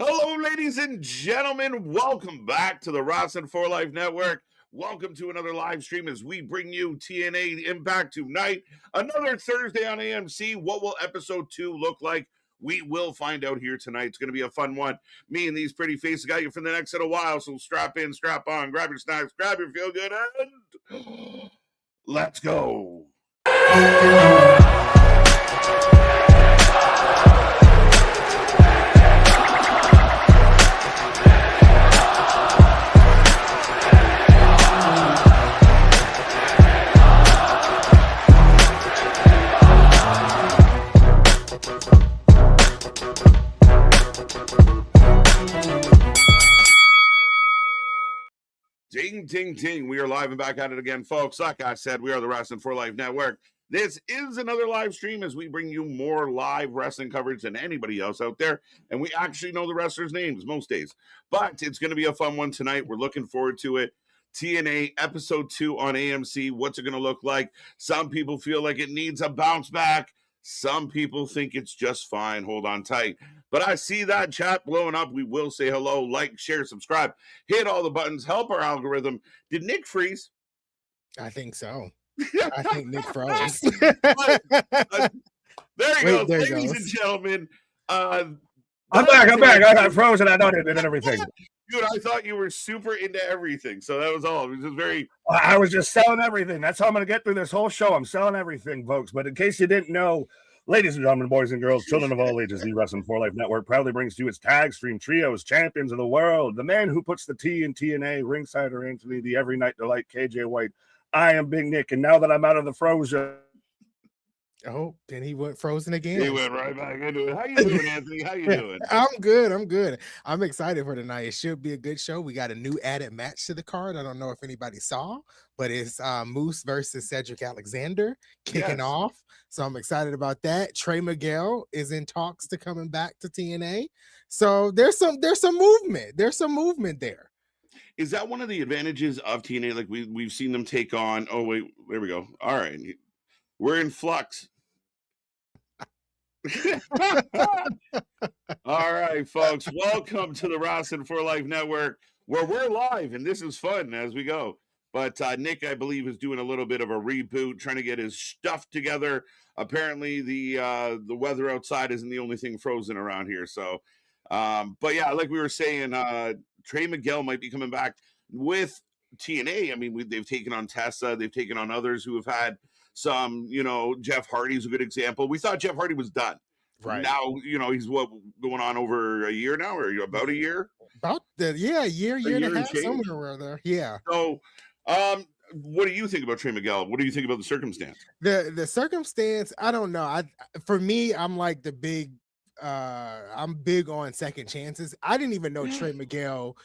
Hello, ladies and gentlemen. Welcome back to the Wrestling for Life Network. Welcome to another live stream as we bring you TNA Impact tonight. Another Thursday on AMC. What will episode 2 look like? We will find out here tonight. It's going to be a fun one. Me and these pretty faces got you for the next little while. So strap in, strap on, grab your snacks, grab your feel good, and let's go. Ding, ding, ding. We are live and back at it again, folks. Like I said, we are the Wrestling for Life Network. This is another live stream as we bring you more live wrestling coverage than anybody else out there. And we actually know the wrestlers' names most days. But it's going to be a fun one tonight. We're looking forward to it. TNA Episode 2 on AMC. What's it going to look like? Some people feel like it needs a bounce back. Some people think it's just fine. Hold on tight. But I see that chat blowing up. We will say hello, like, share, subscribe, hit all the buttons, help our algorithm. Did Nick freeze? I think so. I think Nick froze. There he goes, ladies and gentlemen. I'm back. I got frozen. I know they did everything. Dude, I thought you were super into everything. So that was all. It was just very. I was just selling everything. That's how I'm going to get through this whole show. I'm selling everything, folks. But in case you didn't know, ladies and gentlemen, boys and girls, children of all ages, the Wrestling for Life Network proudly brings to you its tag stream trios, champions of the world, the man who puts the T in TNA, Ringsider Anthony, the Every Night Delight, KJ White. I am Big Nick, and now that I'm out of the frozen. Oh, then he went frozen again. He went right back into it. How you doing, Anthony? How you doing? I'm good. I'm excited for tonight. It should be a good show. We got a new added match to the card. I don't know if anybody saw, but it's Moose versus Cedric Alexander kicking off. So I'm excited about that. Trey Miguel is in talks to coming back to TNA. So there's some movement. There's some movement there. Is that one of the advantages of TNA? Like we've seen them take on. Oh wait, there we go. All right, we're in flux. All right, folks. Welcome to the Wrestling for Life Network, where we're live, and this is fun as we go. But Nick, I believe, is doing a little bit of a reboot, trying to get his stuff together. Apparently, the weather outside isn't the only thing frozen around here. So, but yeah, like we were saying, Trey Miguel might be coming back with TNA. I mean, they've taken on Tessa, they've taken on others who have had some, Jeff Hardy's a good example. We thought Jeff Hardy was done. Right now, he's going on over a year now, or about a year? About a year and a half, somewhere around there. Yeah. So, what do you think about Trey Miguel? What do you think about the circumstance? The circumstance, I don't know. For me, I'm like I'm big on second chances. I didn't even know Trey Miguel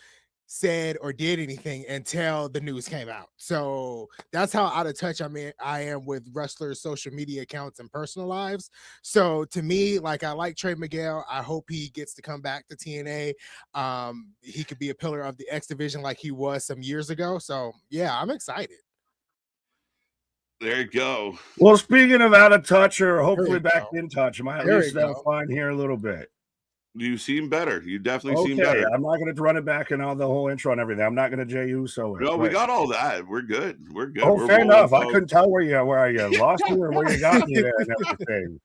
said or did anything until the news came out. So that's how out of touch I am with wrestlers' social media accounts and personal lives. So to me, like, I like Trey Miguel. I hope he gets to come back to TNA. He could be a pillar of the X division like he was some years ago. So yeah, I'm excited. There you go. Well, speaking of out of touch or hopefully back in touch, am I at least fine here a little bit? You seem better. You definitely seem better. I'm not going to run it back and all the whole intro and everything. I'm not going to Jey Uso. No, we got all that. We're good. Oh, we're fair enough. I couldn't tell where you lost me or where you got me there and everything.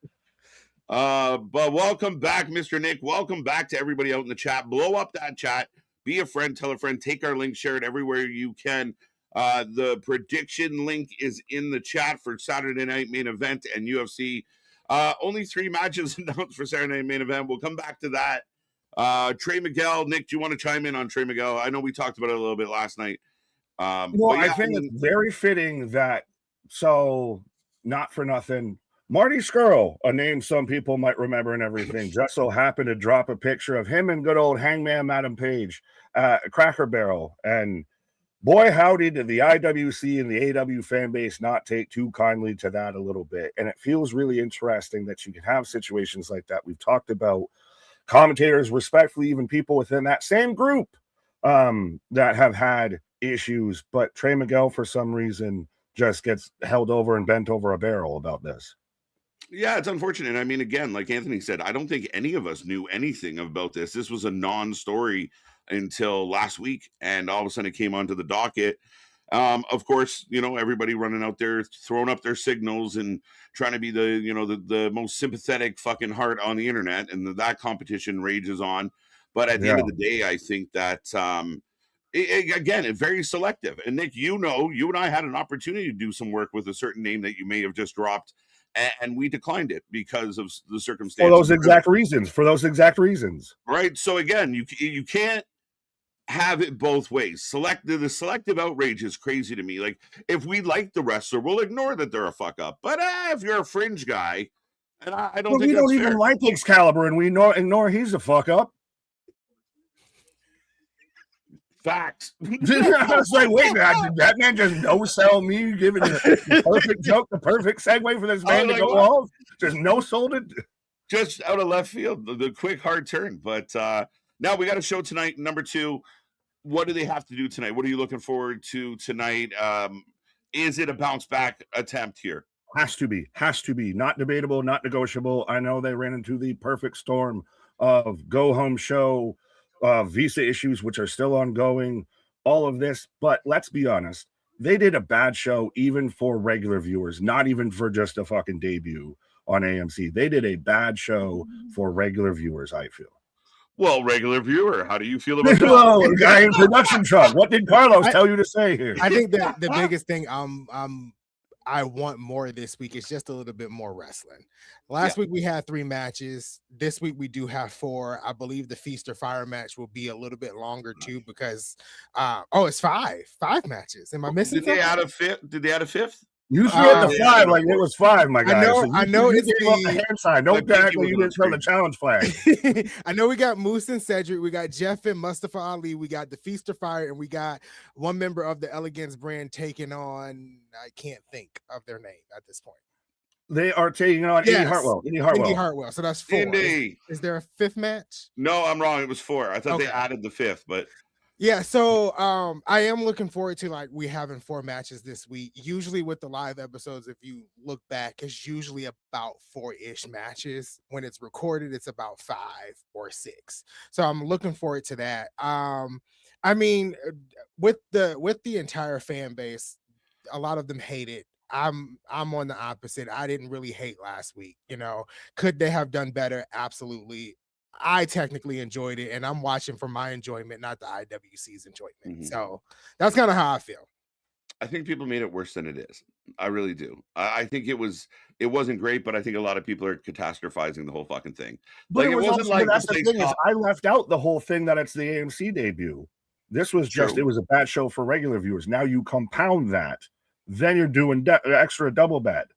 But welcome back, Mr. Nick. Welcome back to everybody out in the chat. Blow up that chat. Be a friend. Tell a friend. Take our link. Share it everywhere you can. The prediction link is in the chat for Saturday Night Main Event and UFC. Only 3 matches announced for Saturday Night Main Event. We'll come back to that. Trey Miguel, Nick, do you want to chime in on Trey Miguel? I know we talked about it a little bit last night. I think it's very fitting that, so not for nothing, Marty Scurll, a name some people might remember and everything, just so happened to drop a picture of him and good old Hangman Adam Page at Cracker Barrel. And boy, howdy, did the IWC and the AW fan base not take too kindly to that a little bit. And it feels really interesting that you can have situations like that. We've talked about commentators, respectfully, even people within that same group that have had issues. But Trey Miguel, for some reason, just gets held over and bent over a barrel about this. Yeah, it's unfortunate. I mean, again, like Anthony said, I don't think any of us knew anything about this. This was a non-story until last week, and all of a sudden it came onto the docket. Of course, everybody running out there throwing up their signals and trying to be the most sympathetic fucking heart on the internet, and that competition rages on. But at the end Yeah. of the day, I think that again, it's very selective. And Nick, you and I had an opportunity to do some work with a certain name that you may have just dropped, and we declined it because of the circumstances. For those exact reasons. Right. So again, you can't have it both ways. The selective outrage is crazy to me. Like, if we like the wrestler, we'll ignore that they're a fuck up. But if you're a fringe guy, and I don't think we that's don't even like Excalibur, and we ignore he's a fuck up. Facts. I was like, wait, did that man just no sell me, giving the perfect joke, the perfect segue for this man to go off? Just no sold it. Just out of left field, the quick hard turn. But now we got a show tonight, number 2. What do they have to do tonight? What are you looking forward to tonight? Is it a bounce back attempt here? Has to be. Not debatable, not negotiable. I know they ran into the perfect storm of go home show, visa issues, which are still ongoing, all of this. But let's be honest, they did a bad show even for regular viewers, not even for just a fucking debut on AMC. They did a bad show for regular viewers, I feel. Well, regular viewer, how do you feel about that? Hello, guy in production truck. What did Carlos tell you to say here? I think that the biggest thing I want more this week is just a little bit more wrestling. Last week we had 3 matches. This week we do have 4. I believe the Feast or Fire match will be a little bit longer too because it's 5 matches. Am I missing something? Did they add a fifth? Usually at the 5, like it was 5, my guy. I know it's the hand sign. No tackle. You didn't throw the challenge flag. I know we got Moose and Cedric. We got Jeff and Mustafa Ali. We got the Feast of Fire, and we got one member of the Elegance brand taking on. I can't think of their name at this point. They are taking on Indy Hartwell. Indy Hartwell. So that's 4. Is there a 5th match? No, I'm wrong. It was 4. I thought they added the 5th, but. Yeah, so I am looking forward to we having 4 matches this week. Usually with the live episodes, if you look back, it's usually about 4-ish matches. When it's recorded, it's about 5 or 6. So I'm looking forward to that. I mean, with the entire fan base, a lot of them hate it. I'm on the opposite. I didn't really hate last week. Could they have done better? Absolutely. I technically enjoyed it, and I'm watching for my enjoyment, not the IWC's enjoyment. Mm-hmm. So that's kind of how I feel. I think people made it worse than it is. I really do. I think it wasn't great, but I think a lot of people are catastrophizing the whole fucking thing. But it wasn't that's the thing is I left out the whole thing that it's the AMC debut. This was it was a bad show for regular viewers. Now you compound that, then you're doing extra double bad.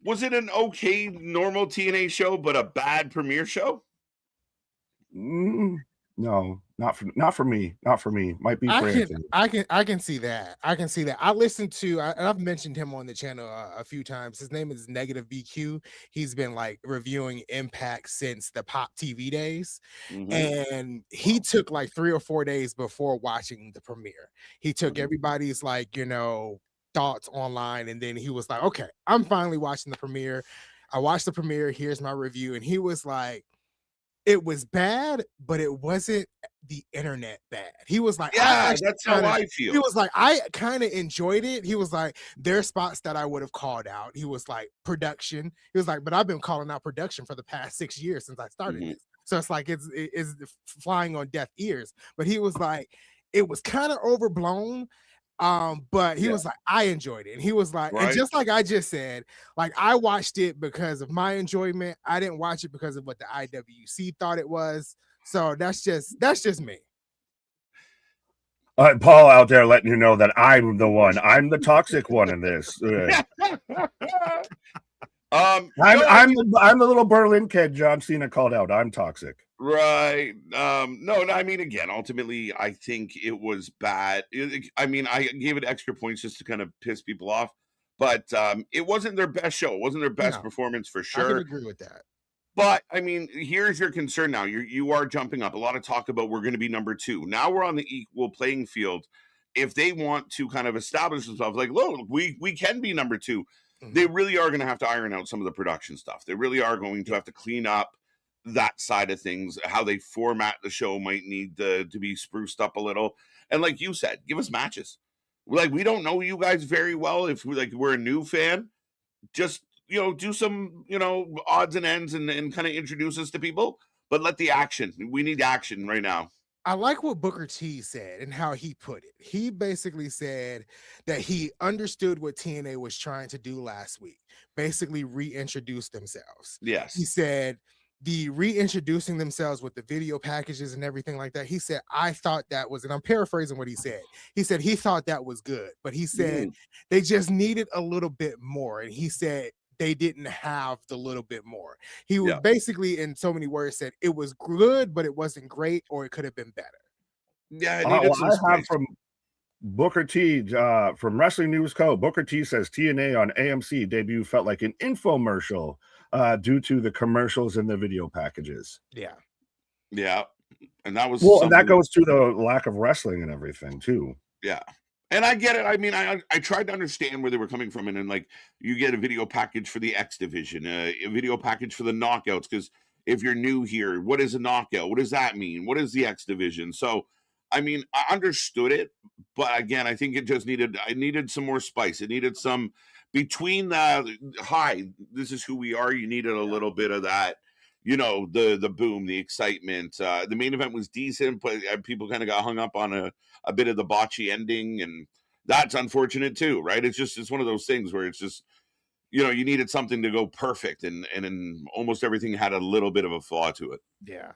Was it an okay normal TNA show, but a bad premiere show? No, not for me. Might be for Anthony. I can see that. I listened to, and I've mentioned him on the channel a few times. His name is Negative BQ. He's been reviewing Impact since the Pop TV days, and he took 3 or 4 days before watching the premiere. He took everybody's thoughts online, and then he was like, "Okay, I'm finally watching the premiere. I watched the premiere. Here's my review." And he was like, it was bad, but it wasn't the internet bad. He was like, yeah, that's how I feel. He was like, I kind of enjoyed it. He was like, there are spots that I would have called out. He was like, production. He was like, but I've been calling out production for the past 6 years since I started this. So it's like, it's flying on deaf ears. But he was like, it was kind of overblown. But he was like, I enjoyed it. And he was like, and just like I just said, I watched it because of my enjoyment. I didn't watch it because of what the IWC thought it was. So that's just me. Paul out there letting you know that I'm the toxic one in this. I'm the little Berlin kid John Cena called out. I'm toxic. Right. No, I mean, again, ultimately, I think it was bad. I mean, I gave it extra points just to kind of piss people off, but it wasn't their best show. It wasn't their best performance for sure. I can agree with that. But I mean, here's your concern now. You are jumping up. A lot of talk about we're going to be number 2. Now we're on the equal playing field. If they want to kind of establish themselves, look, we can be number 2. they really are going to have to iron out some of the production stuff. They really are going to have to clean up that side of things. How they format the show might need to be spruced up a little. And like you said, give us matches. Like, we don't know you guys very well. If we're a new fan, just, do some, odds and ends and kind of introduce us to people, but let the action. We need action right now. I like what Booker T said and how he put it. He basically said that he understood what TNA was trying to do last week, basically reintroduce themselves. Yes. He said the reintroducing themselves with the video packages and everything like that. He said, I thought that was, and I'm paraphrasing what he said. He said he thought that was good, but he said they just needed a little bit more. And he said they didn't have the little bit more. He was basically, in so many words, said it was good, but it wasn't great, or it could have been better. Yeah, it needed some I have from Booker T, from Wrestling News Co. Booker T says TNA on AMC debut felt like an infomercial due to the commercials and the video packages. Yeah. And that was and that goes to the lack of wrestling and everything too. Yeah. And I get it. I mean, I tried to understand where they were coming from. And then, like, you get a video package for the X Division, a video package for the knockouts. Because if you're new here, what is a knockout? What does that mean? What is the X Division? So, I mean, I understood it. But again, I think it just needed some more spice. It needed some between the, hi, this is who we are. You needed a little bit of that. The boom, the excitement. The main event was decent, but people kind of got hung up on a bit of the botchy ending, and that's unfortunate too, right? It's one of those things where it's just, you needed something to go perfect, and almost everything had a little bit of a flaw to it. Yeah.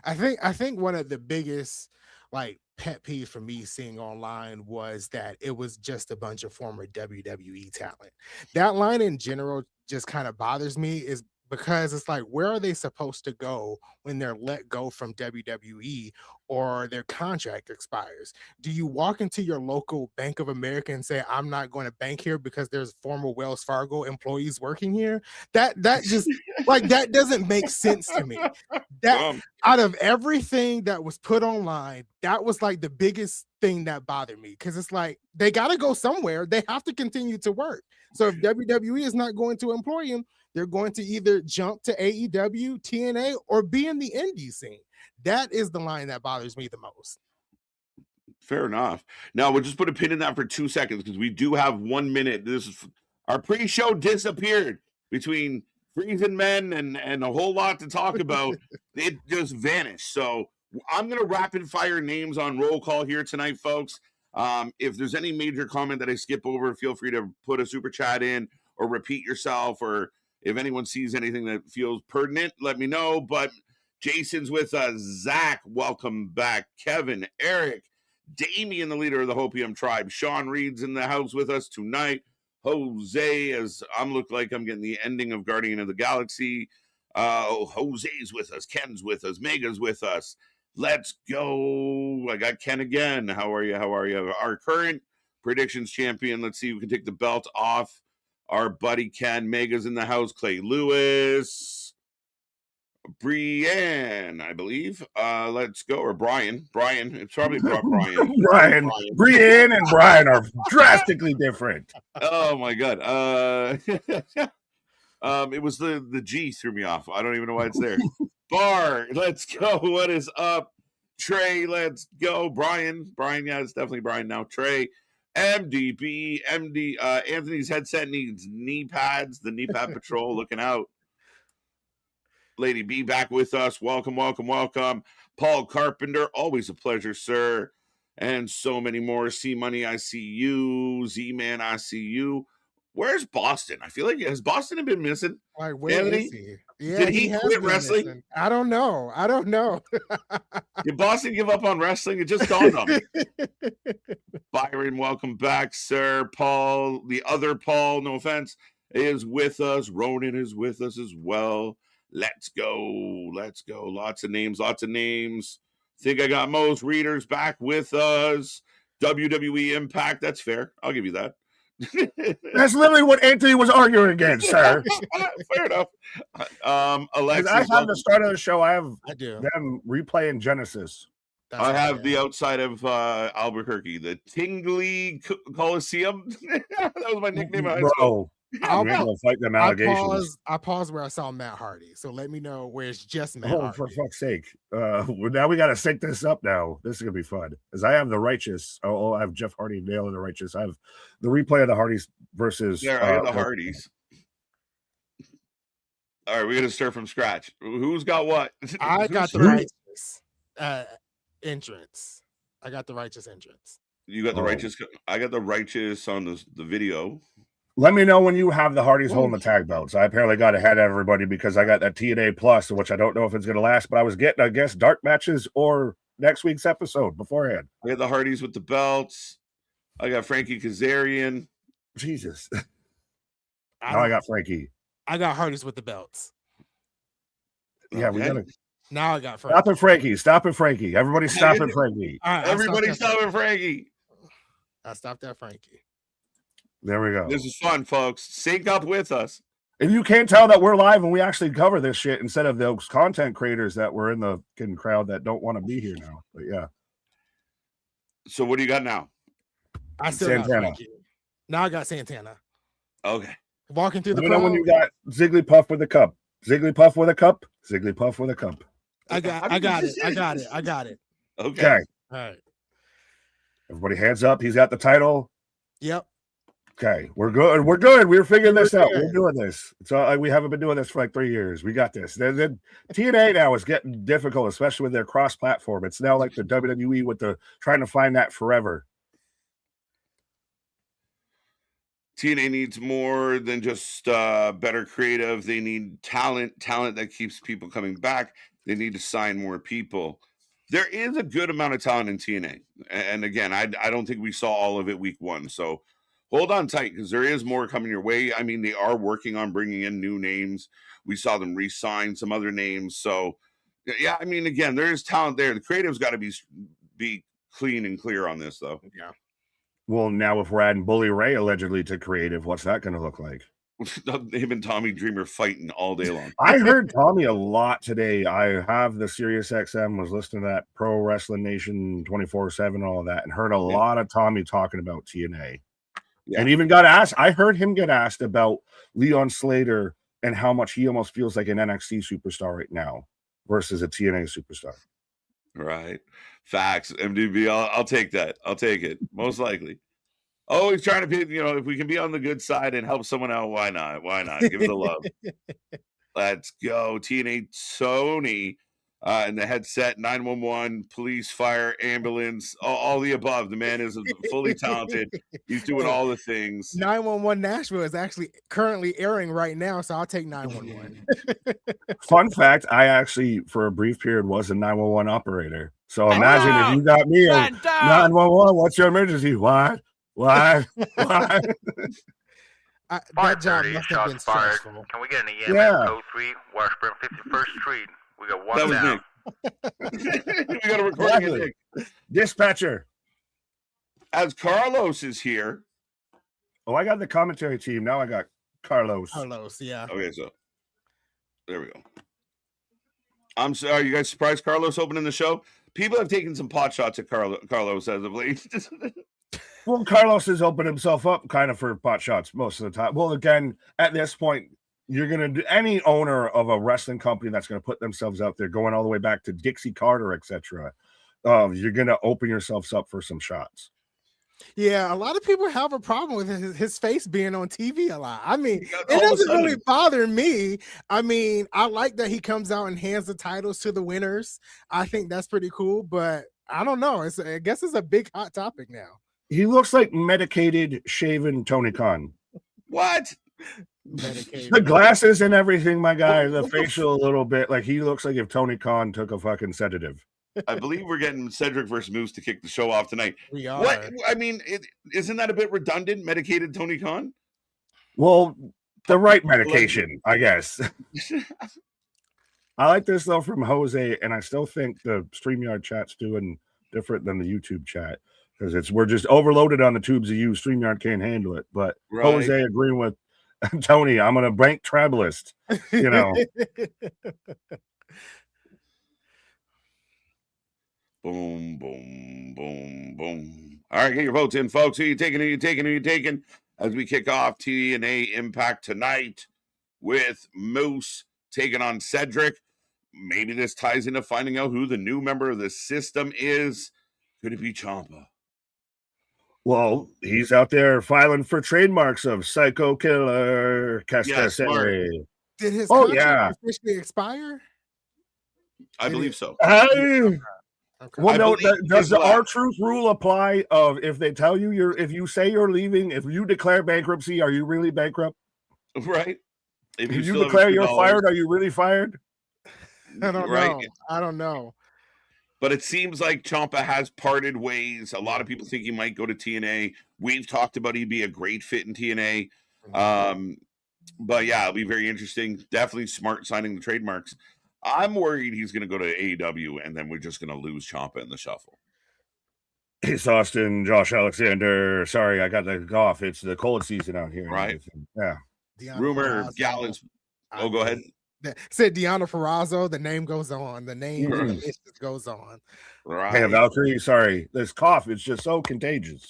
I think one of the biggest, like, pet peeves for me seeing online was that it was just a bunch of former WWE talent. That line in general just kind of bothers me, is because it's like, where are they supposed to go when they're let go from WWE or their contract expires? Do you walk into your local Bank of America and say, I'm not going to bank here because there's former Wells Fargo employees working here? That just like, that doesn't make sense to me. That out of everything that was put online, that was like the biggest thing that bothered me, because it's like, they got to go somewhere. They have to continue to work. So if WWE is not going to employ him, they're going to either jump to AEW, TNA, or be in the indie scene. That is the line that bothers me the most. Fair enough. Now we'll just put a pin in that for 2 seconds, because we do have 1 minute. This is our pre-show disappeared between freezing men and a whole lot to talk about. It just vanished. So I'm going to rapid fire names on roll call here tonight, folks. If there's any major comment that I skip over, feel free to put a super chat in or repeat yourself, or if anyone sees anything that feels pertinent, let me know. But Jason's with us. Zach, welcome back. Kevin, Eric, Damien, the leader of the Hopium tribe. Sean Reed's in the house with us tonight. Jose, as I'm look like I'm getting the ending of Guardian of the Galaxy. Jose's with us. Ken's with us. Mega's with us. Let's go. I got Ken again. How are you? Our current predictions champion. Let's see if we can take the belt off our buddy Ken. Mega's in the house. Clay Lewis. Brienne, I believe. Let's go. Or Brian. It's probably Brian. Brienne and Brian are drastically different. Oh my God. It was the G threw me off. I don't even know why it's there. Bar, let's go. What is up? Trey, let's go. Brian, yeah, it's definitely Brian now. Trey, MD, Anthony's headset needs knee pads. The knee pad patrol looking out. Lady B back with us. Welcome. Paul Carpenter, always a pleasure, sir. And so many more. C Money, I see you. Z-Man, I see you. Where's Boston? I feel like, has Boston been missing? Like, where is he? Yeah, did he quit wrestling? Missing. I don't know. Did Boston give up on wrestling? It just dawned on me. Byron, welcome back, sir. Paul, the other Paul, no offense, is with us. Ronan is with us as well. Let's go. Lots of names. Think I got most readers back with us. WWE Impact. That's fair. I'll give you that. That's literally what Anthony was arguing against, sir. Fair enough. Alexis, I have the start of the show. I do. Them replaying Genesis. I have the outside of Albuquerque, the Tingley Coliseum. That was my nickname. Bro, We ain't gonna fight them allegations. I paused where I saw Matt Hardy. So let me know where it's just Matt Oh, Hardy. for fuck's sake. Now we got to sync this up now. This is going to be fun. As I have the Righteous. I have Jeff Hardy nailing the Righteous. I have the replay of the Hardys versus. Yeah, I got the Hardys. All right, we're going to start from scratch. Who's got what? I got the Righteous entrance. I got the Righteous entrance. You got the Righteous. I got the Righteous on the video. Let me know when you have the Hardys holding the tag belts. I apparently got ahead of everybody because I got that TNA Plus, which I don't know if it's going to last, but I was getting, I guess, dark matches or next week's episode beforehand. I got the Hardys with the belts. I got Frankie Kazarian. Jesus. Now I got Frankie. I got Hardys with the belts. Yeah, we got to. Now I got Frankie. Stop it, Frankie. Stop it, Frankie. Everybody stop it, Frankie. Right, everybody stop it, Frankie. I stopped at Frankie. There we go. This is fun, folks. Sync up with us. If you can't tell that we're live and we actually cover this shit instead of those content creators that were in the crowd that don't want to be here now. But yeah. So what do you got now? I still got Frankie. Now I got Santana. Okay. Walking through the crowd. Know when you got Zigglypuff with a cup. Zigglypuff with a cup. Zigglypuff with a cup. I got it. Okay. All right. Everybody hands up. He's got the title. Yep. Okay, we're good. We're good. We're figuring this out. We're doing this. So we haven't been doing this for like 3 years. We got this. The TNA now is getting difficult, especially with their cross-platform. It's now like the WWE with the trying to find that forever. TNA needs more than just better creative. They need talent that keeps people coming back. They need to sign more people. There is a good amount of talent in TNA. And again, I don't think we saw all of it week one. So hold on tight because there is more coming your way. I mean, they are working on bringing in new names. We saw them re-sign some other names. So, yeah, I mean, again, there is talent there. The creative's got to be clean and clear on this, though. Yeah. Well, now if we're adding Bully Ray allegedly to creative, what's that going to look like? Him and Tommy Dreamer fighting all day long. I heard Tommy a lot today. I have the Sirius XM, was listening to that Pro Wrestling Nation 24/7, all of that, and heard a lot of Tommy talking about TNA. Yeah. And even got asked. I heard him get asked about Leon Slater and how much he almost feels like an NXT superstar right now versus a TNA superstar. Right. Facts. MDB. I'll take that. I'll take it. Most likely. Always trying to be, if we can be on the good side and help someone out, why not? Why not? Give it the love. Let's go. TNA Tony in the headset, 911, police, fire, ambulance, all the above. The man is fully talented. He's doing all the things. 911 Nashville is actually currently airing right now, so I'll take 911. Fun fact, I actually, for a brief period, was a 911 operator. So imagine if you got me a 911, what's your emergency? Why? That job must have been stressful. Can we get an EMS code 3, Washburn 51st Street? We got one down. We got a recording. Dispatcher. As Carlos is here. Oh, I got the commentary team. Now I got Carlos. Yeah. Okay, so there we go. I'm sorry, are you guys surprised Carlos opening the show? People have taken some pot shots at Carlos as of late. Well, Carlos has opened himself up kind of for pot shots most of the time. Well, again, at this point, you're going to do any owner of a wrestling company that's going to put themselves out there, going all the way back to Dixie Carter, etc. You're going to open yourselves up for some shots. Yeah, a lot of people have a problem with his face being on TV a lot. I mean, it doesn't really bother me. I mean, I like that he comes out and hands the titles to the winners. I think that's pretty cool, but I don't know. I guess it's a big hot topic now. He looks like medicated, shaven Tony Khan. What? The glasses and everything, my guy. The facial a little bit. Like he looks like if Tony Khan took a fucking sedative. I believe we're getting Cedric versus Moose to kick the show off tonight. We are. What? I mean, isn't that a bit redundant? Medicated Tony Khan? Well, the right medication, I guess. I like this though from Jose, and I still think the StreamYard chat's doing different than the YouTube chat. Because we're just overloaded on the tubes of you. StreamYard can't handle it. But right. Jose agreeing with Tony, I'm gonna rank Travelist. Boom, boom, boom, boom. All right, get your votes in, folks. Who you taking? as we kick off TNA Impact tonight with Moose taking on Cedric. Maybe this ties into finding out who the new member of the system is. Could it be Ciampa? Well, he's out there filing for trademarks of Psycho Killer Yes, smart. Did his Oh, contract officially expire? I believe so. Okay. Well, no, believe does the his R-Truth rule apply of if they tell you if you say you're leaving, if you declare bankruptcy, are you really bankrupt? Right. If you declare you're fired, are you really fired? I don't know. I don't know. But it seems like Ciampa has parted ways. A lot of people think he might go to TNA. We've talked about he'd be a great fit in TNA. But yeah, it'll be very interesting. Definitely smart signing the trademarks. I'm worried he's going to go to AEW and then we're just going to lose Ciampa in the shuffle. It's Austin, Josh Alexander. Sorry, I got the cough. It's the cold season out here. Right. Yeah. Rumor Gallus. Oh, go ahead. Said Deanna Ferrazzo. The name goes on. The name of the list goes on. Right. Hey, Valkyrie, sorry. This cough is just so contagious.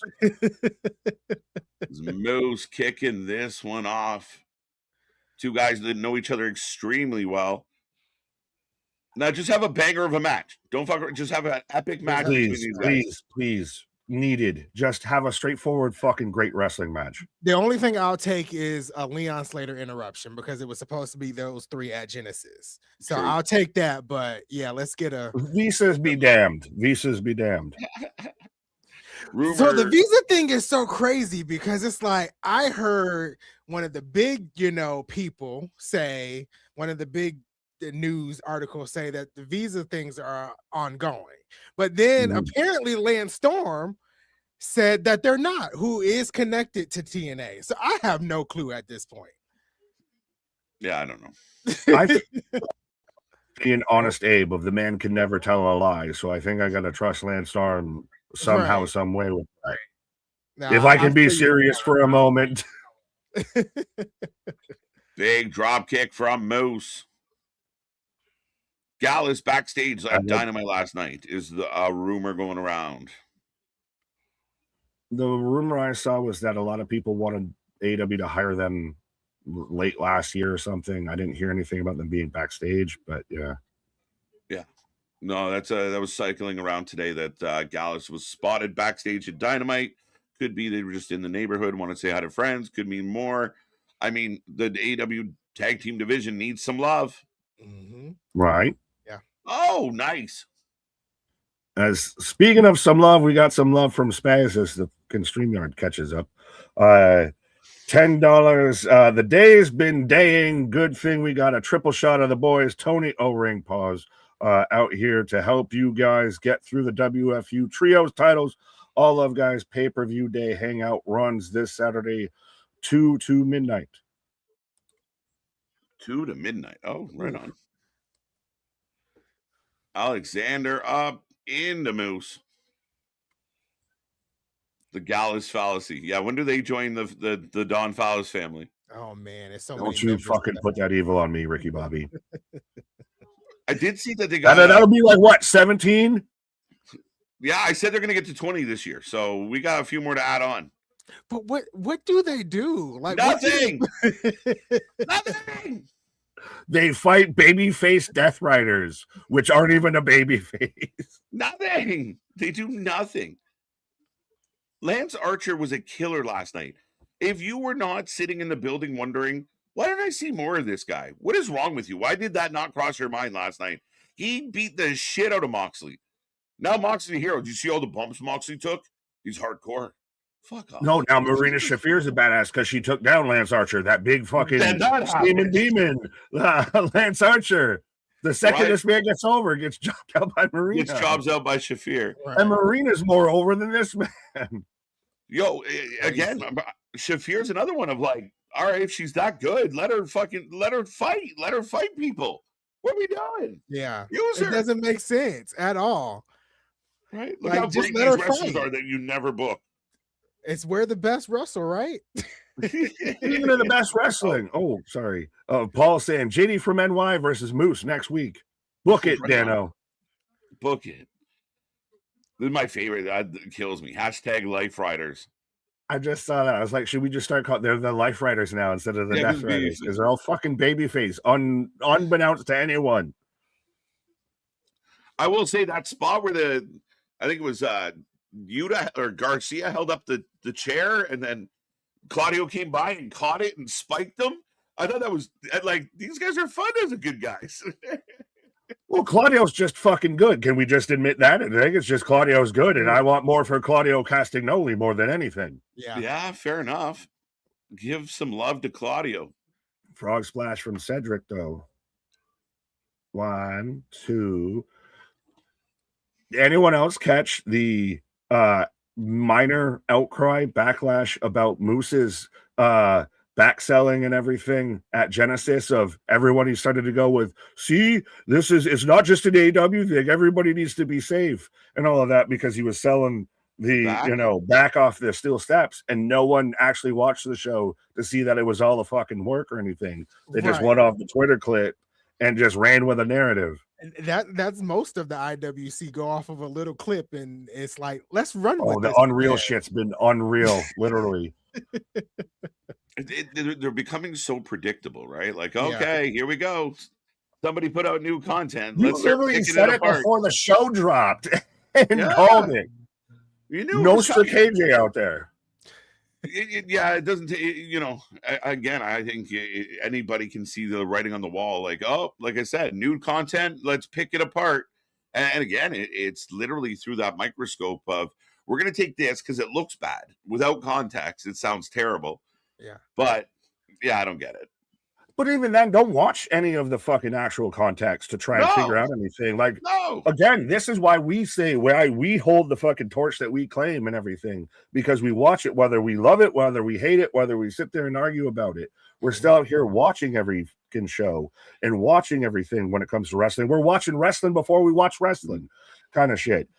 Moose kicking this one off. Two guys that know each other extremely well. Now just have a banger of a match. Don't fuck around. Just have an epic match. Please. Needed. Just have a straightforward fucking great wrestling match. The only thing I'll take is a Leon Slater interruption because it was supposed to be those three at Genesis. So I'll take that. But yeah, let's get a Visas be damned. Visas be damned. So the visa thing is so crazy because it's like I heard one of the big, people say, one of the big news articles say that the visa things are ongoing. But then apparently Lance Storm said that they're not, who is connected to TNA. So I have no clue at this point. Yeah, I don't know. I being honest Abe of the man can never tell a lie. So I think I got to trust Lance Storm somehow, some way with that. Now, if I can be serious for a moment. Big drop kick from Moose. Gallus backstage at Dynamite last night is the rumor going around. The rumor I saw was that a lot of people wanted AEW to hire them late last year or something. I didn't hear anything about them being backstage, but yeah. No, that was cycling around today that Gallus was spotted backstage at Dynamite. Could be they were just in the neighborhood, want to say hi to friends. Could mean more. I mean, the AEW tag team division needs some love. Right. Yeah. Oh, nice. As speaking of some love, we got some love from Spaz as the StreamYard catches up. $10. The day's been daying. Good thing we got a triple shot of the boys. Tony O-Ring pause out here to help you guys get through the WFU trios titles. All Love Guys pay-per-view day hangout runs this Saturday 2 to midnight. 2 to midnight. Oh, right on. Alexander up in the Moose. The Gallus fallacy. Yeah, when do they join the Don Fallis family? Oh man, it's so. Don't you fucking put that evil on me, Ricky Bobby. I did see that they got. That'll be like what, 17? Yeah, I said they're going to get to 20 this year, so we got a few more to add on. But what do they do? Like nothing. Nothing. They fight babyface Death Riders, which aren't even a babyface. Nothing. They do nothing. Lance Archer was a killer last night. If you were not sitting in the building wondering, why didn't I see more of this guy? What is wrong with you? Why did that not cross your mind last night? He beat the shit out of Moxley. Now Moxley hero. Did you see all the bumps Moxley took? He's hardcore. Fuck off. No, now Marina Shafir's a badass because she took down Lance Archer, that big fucking steaming demon. Lance Archer. The second this man gets over, gets chopped out by Marina. Gets chopped out by Shafir. Right. And Marina's more over than this man. Yo, again, Shafir's another one of like, all right, if she's that good, let her fight. Let her fight people. What are we doing? Yeah. Use her. It doesn't make sense at all. Right? Look how great these wrestlers are that you never book. It's where the best wrestle, right? Even in the best wrestling. Oh, sorry. Paul saying JD from NY versus Moose next week. Book it, Dano. Book it. This is my favorite. That kills me. # Life Riders. I just saw that. I was like, should we just start calling? They're the Life Riders now instead of the Yeah, 'cause Death Riders because they're all fucking babyface, unbeknownst to anyone. I will say that spot where I think it was Yuta or Garcia held up the chair, and then Claudio came by and caught it and spiked them. I thought that was like, these guys are fun as a good guys. Well, Claudio's just fucking good. Can we just admit that? I think it's just Claudio's good, and I want more for Claudio Castagnoli more than anything. Yeah, fair enough. Give some love to Claudio. Frog splash from Cedric, though. 1, 2. Anyone else catch the minor outcry backlash about Moose's backselling and everything at Genesis of everyone he started to go with, see, it's not just an AEW thing, everybody needs to be safe and all of that because he was selling the back off the steel steps, and no one actually watched the show to see that it was all a fucking work or anything. They just went off the Twitter clip and just ran with a narrative. And that's most of the IWC go off of a little clip, and it's like, let's run with the this. Unreal shit's been unreal, literally. They're becoming so predictable, right? Like, okay, here we go. Somebody put out new content. You Let's literally said it before the show dropped and called it. You knew no KJ out there. It doesn't. Again, I think anybody can see the writing on the wall. Like, like I said, new content. Let's pick it apart. And again, it's literally through that microscope of, we're going to take this because it looks bad. Without context, it sounds terrible. Yeah. But I don't get it. But even then, don't watch any of the fucking actual context to try and figure out anything. Like, again, this is why we say, why we hold the fucking torch that we claim and everything, because we watch it, whether we love it, whether we hate it, whether we sit there and argue about it. We're still out here watching every fucking show and watching everything when it comes to wrestling. We're watching wrestling before we watch wrestling, kind of shit.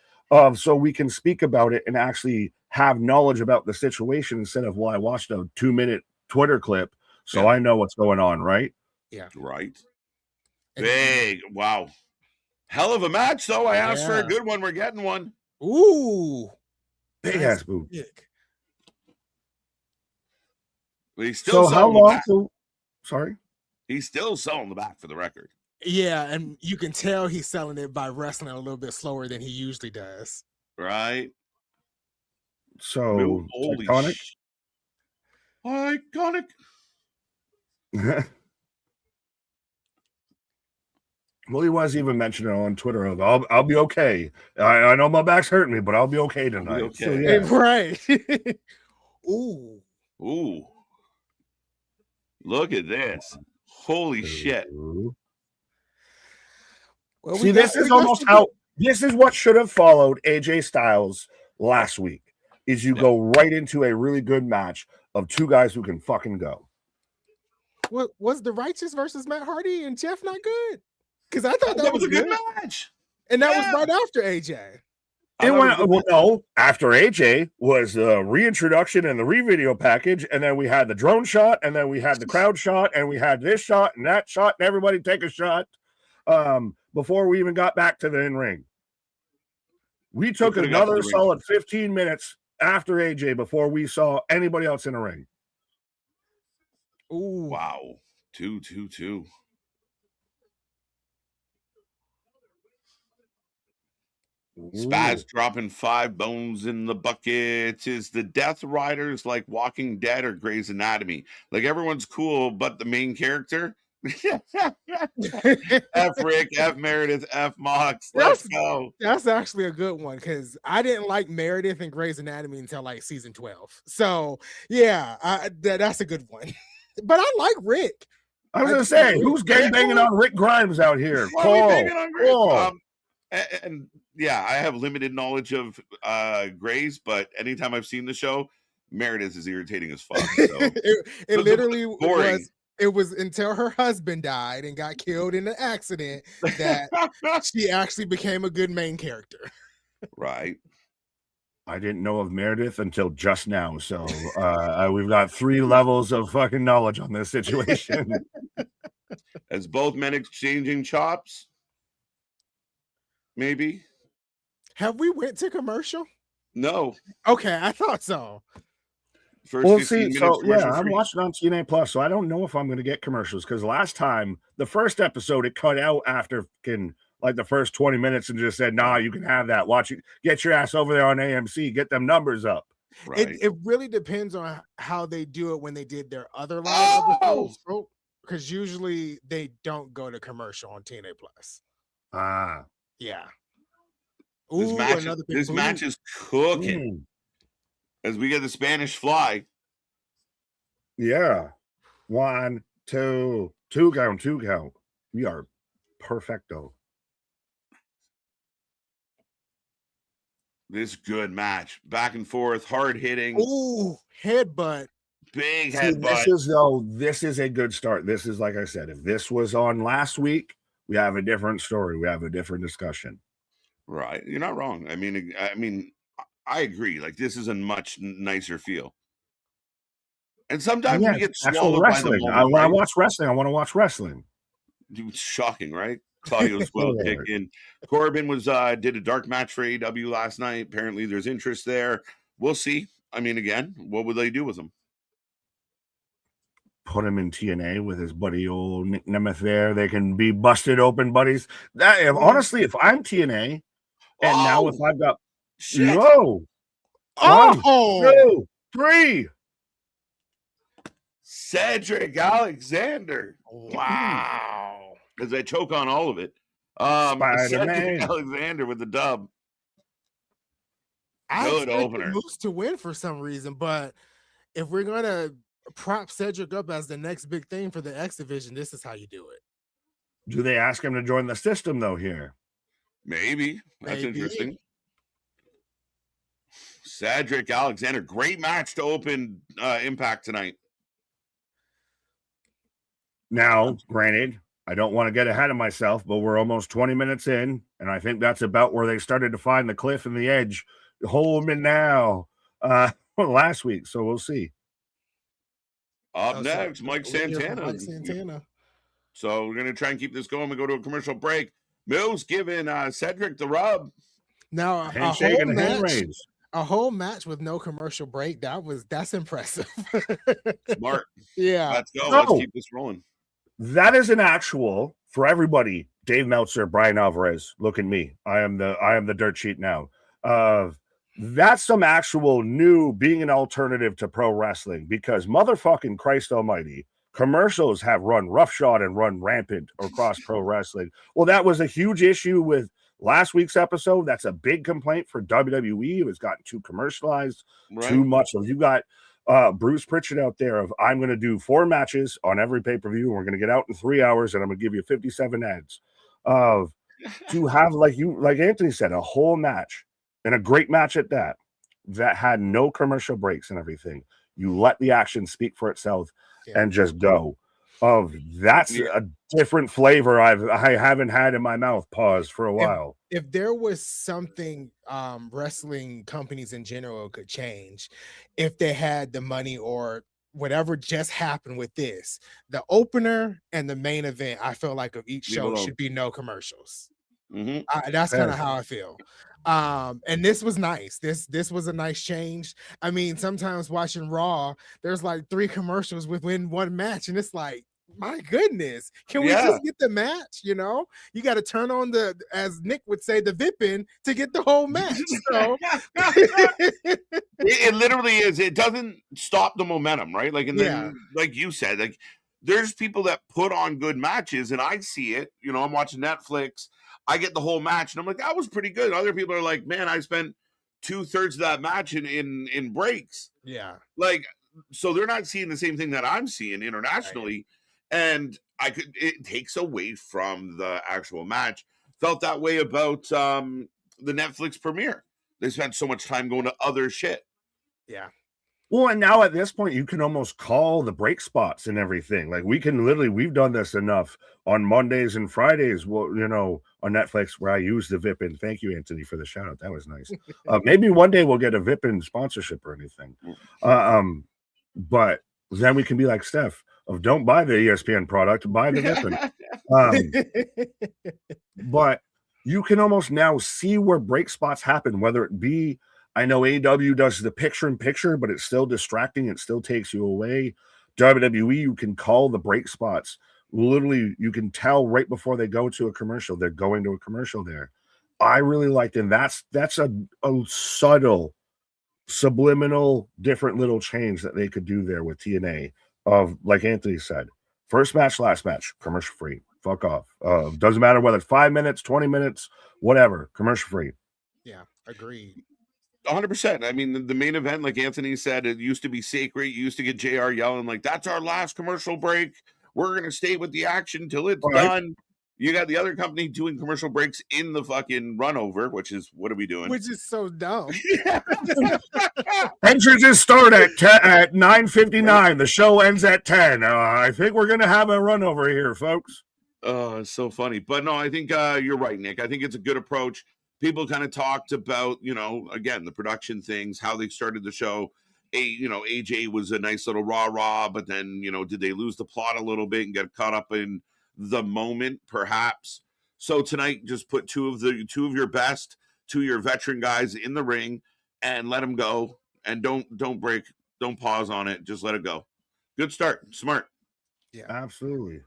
So we can speak about it and actually have knowledge about the situation instead of, well, I watched a 2-minute Twitter clip, so I know what's going on, right? Yeah. Right. Big. Wow. Hell of a match, though. I asked for a good one. We're getting one. Ooh. Big ass boot. But he's still how long? Sorry? He's still selling the back, for the record. Yeah, and you can tell he's selling it by wrestling a little bit slower than he usually does. Right. So, iconic. Iconic. Well, he was even mentioning on Twitter of, I'll be okay. I know my back's hurting me, but I'll be okay tonight. Okay. So, right. Ooh. Look at this. Holy shit. Well, see, this is what should have followed AJ Styles last week, is you go right into a really good match of two guys who can fucking go. What was the Righteous versus Matt Hardy and Jeff not good? Because I thought that was a good match. And that was right after AJ. After AJ was the reintroduction and the re-video package, and then we had the drone shot, and then we had the crowd shot, and we had this shot and that shot, and everybody take a shot before we even got back to the in-ring. We took another solid 15 minutes after AJ before we saw anybody else in the ring. Ooh. Wow. 2-2-2. Spaz dropping 5 bones in the bucket. Is the Death Riders like Walking Dead or Grey's Anatomy? Like, everyone's cool, but the main character? F Rick, F Meredith, F Mox. Let's go. That's actually a good one, because I didn't like Meredith and Grey's Anatomy until like season 12. So yeah, that's a good one. But I like Rick. I was gonna say, who's gangbanging on Rick Grimes out here? And yeah, I have limited knowledge of Grey's, but anytime I've seen the show, Meredith is irritating as fuck. So. it literally was. It was until her husband died and got killed in an accident that she actually became a good main character. Right. I didn't know of Meredith until just now. So we've got 3 levels of fucking knowledge on this situation. As both men exchanging chops. Maybe. Have we went to commercial? No. Okay, I thought so. First Well, 15 see, minutes so yeah, commercial I'm free. watching on TNA Plus, so I don't know if I'm going to get commercials because last time, the first episode, it cut out after like the first 20 minutes and just said, "Nah, you can have that. Watch it. Get your ass over there on AMC. Get them numbers up." Right. It really depends on how they do it when they did their other live episodes, because usually they don't go to commercial on TNA Plus. Ah, Yeah. This Ooh, match, another big this boot. match is cooking as we get the Spanish fly. Yeah. 1, 2, 2 count, 2 count. We are perfecto. This good match, back and forth, hard hitting. Ooh, headbutt. Big See, headbutt. this is a good start. This is, like I said, if this was on last week, we have a different story. We have a different discussion. Right. You're not wrong. I mean, I agree. Like, this is a much nicer feel. And sometimes we get swallowed by the moment. When I watch wrestling, I want to watch wrestling. It's shocking, right? Claudio's will kick in. Corbin did a dark match for AEW last night. Apparently, there's interest there. We'll see. I mean, again, what would they do with him? Put him in TNA with his buddy old Nick Nemeth there. They can be busted open buddies. Honestly, if I'm TNA, and now if I've got shit. No. 1, 2, 3. Cedric Alexander. Wow. As I choke on all of it. Cedric Alexander with the dub. I expected Moose to win for some reason, but if we're gonna prop Cedric up as the next big thing for the X division, this is how you do it. Do they ask him to join the system though here? Maybe. That's interesting. Cedric Alexander, great match to open Impact tonight. Now, granted, I don't want to get ahead of myself, but we're almost 20 minutes in, and I think that's about where they started to find the cliff and the edge. Hold me now last week, so we'll see. Up next, Mike Santana. So we're going to try and keep this going. We go to a commercial break. Mills giving Cedric the rub. Now, a whole match with no commercial break. That's impressive. Smart. Yeah. Let's go. Let's keep this rolling. That is an actual for everybody. Dave Meltzer, Brian Alvarez. Look at me. I am the dirt sheet now. That's some actual new being an alternative to pro wrestling, because motherfucking Christ almighty, commercials have run roughshod and run rampant across pro wrestling. Well, that was a huge issue with last week's episode. That's a big complaint for WWE. It was gotten too commercialized, too much. So you got Bruce Pritchard out there of, I'm going to do 4 matches on every pay-per-view. We're going to get out in 3 hours, and I'm going to give you 57 ads. To have, like Anthony said, a whole match, and a great match at that had no commercial breaks and everything. You let the action speak for itself and just go. That's a different flavor I haven't had in my mouth. Pause for a while. If there was something wrestling companies in general could change, if they had the money or whatever just happened with this, the opener and the main event, I feel like of each show should be no commercials. That's kind of how I feel. And this was nice. This was a nice change. I mean, sometimes watching Raw, there's like 3 commercials within one match, and it's like, my goodness, can we just get the match? You know, you got to turn on as Nick would say, the Vippin to get the whole match. So it literally is. It doesn't stop the momentum, right? Like, and then, like you said, like there's people that put on good matches, and I see it. You know, I'm watching Netflix. I get the whole match, and I'm like, that was pretty good. Other people are like, man, I spent 2/3 of that match in breaks. Yeah, like, so they're not seeing the same thing that I'm seeing internationally. And it takes away from the actual match. Felt that way about the Netflix premiere. They spent so much time going to other shit. Yeah. Well, and now at this point, you can almost call the break spots and everything. Like we've done this enough on Mondays and Fridays. Well, you know, on Netflix where I use the Vippin. Thank you, Anthony, for the shout out. That was nice. Maybe one day we'll get a Vippin sponsorship or anything. But then we can be like Steph of don't buy the ESPN product, buy the Vippin. But you can almost now see where break spots happen, whether it be I know AEW does the picture-in-picture, but it's still distracting. It still takes you away. WWE, you can call the break spots. Literally, you can tell right before they go to a commercial, they're going to a commercial there. I really liked it. And that's a subtle, subliminal, different little change that they could do there with TNA. Of, like Anthony said, first match, last match, commercial free. Fuck off. Doesn't matter whether it's 5 minutes, 20 minutes, whatever, commercial free. Yeah, agreed. 100%. I mean, the main event, like Anthony said, it used to be sacred. You used to get JR yelling like, "That's our last commercial break. We're gonna stay with the action till it's done." You got the other company doing commercial breaks in the fucking run over, which is, what are we doing? Which is so dumb. Entrances start at 9:59. The show ends at 10. I think we're gonna have a run over here, folks. Oh, it's so funny. But no, I think you're right, Nick. I think it's a good approach. People kind of talked about, again, the production things, how they started the show. AJ was a nice little rah-rah, but then, did they lose the plot a little bit and get caught up in the moment, perhaps? So tonight, just put two of your best, two of your veteran guys in the ring and let them go. And don't break, don't pause on it. Just let it go. Good start. Smart. Yeah, absolutely.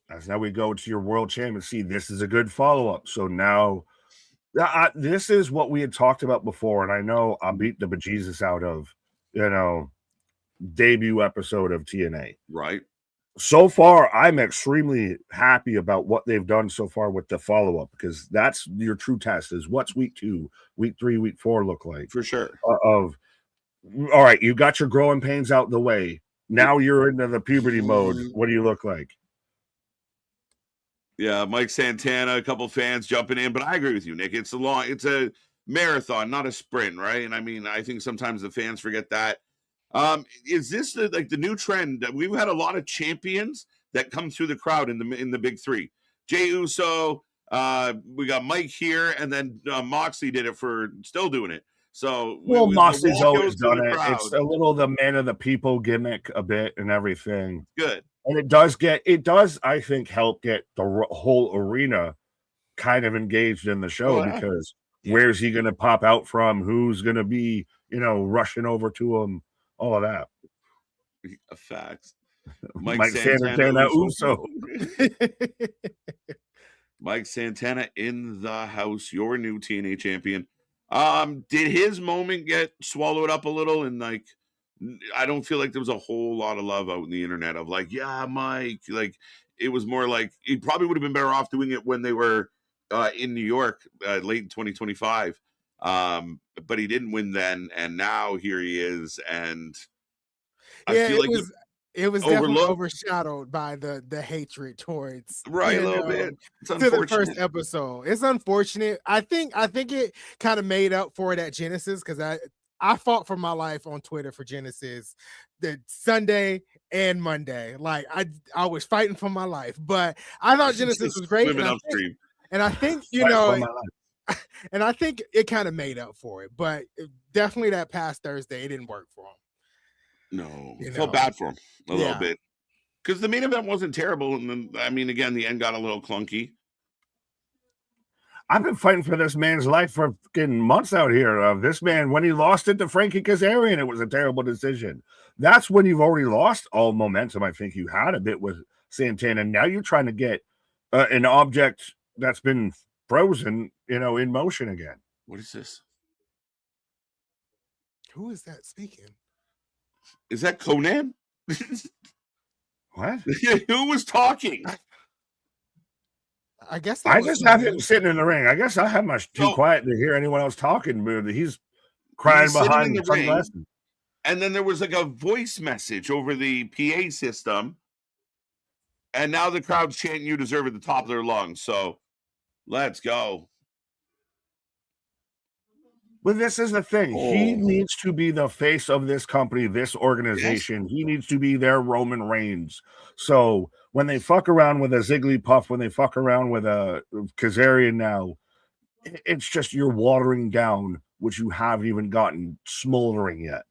As now we go to your world champion. See, this is a good follow-up. So now, this is what we had talked about before, and I know I beat the bejesus out of, debut episode of TNA. Right. So far, I'm extremely happy about what they've done so far with the follow-up, because that's your true test, is what's week 2, week 3, week 4 look like. For sure. All right, you got your growing pains out the way. Now you're into the puberty mode. What do you look like? Yeah, Mike Santana, a couple fans jumping in, but I agree with you, Nick. It's a marathon, not a sprint, right? And I mean, I think sometimes the fans forget that. Is this the new trend? We've had a lot of champions that come through the crowd in the big three. Jey Uso, we got Mike here, and then Moxley did it still doing it. So Moxley's always done it. It's a little the man of the people gimmick a bit and everything. Good. And it does, I think, help get the whole arena kind of engaged in the show, because where's he going to pop out from? Who's going to be, rushing over to him? All of that. Facts. Mike Santana Uso. Mike Santana in the house, your new TNA champion. Did his moment get swallowed up a little? And I don't feel like there was a whole lot of love out in the internet of yeah, Mike. It was more like he probably would have been better off doing it when they were in New York late in 2025. But he didn't win then, and now here he is. And I feel it was definitely overshadowed by the hatred towards a little bit. It's to the first episode. It's unfortunate. I think it kind of made up for it at Genesis, because I fought for my life on Twitter for Genesis the Sunday and Monday. I was fighting for my life, but I thought Genesis was great. And I think and I think it kind of made up for it, but definitely that past Thursday, it didn't work for him. No, I felt bad for him a little bit, because the main event wasn't terrible. And then, I mean, again, the end got a little clunky. I've been fighting for this man's life for fucking months out here. This man, when he lost it to Frankie Kazarian, it was a terrible decision. That's when you've already lost all momentum. I think you had a bit with Santana. Now you're trying to get an object that's been frozen, in motion again. What is this? Who is that speaking? Is that Conan? What? Who was talking? I guess I just have him sitting in the ring. I guess I have my too quiet to hear anyone else talking. He's crying behind the sunglasses. And then there was a voice message over the PA system. And now the crowd's chanting "You deserve" at the top of their lungs. So let's go. But this is the thing. He needs to be the face of this company, this organization. Yes. He needs to be their Roman Reigns. So when they fuck around with a Zigglypuff, when they fuck around with a Kazarian now, it's just you're watering down what you haven't even gotten smoldering yet.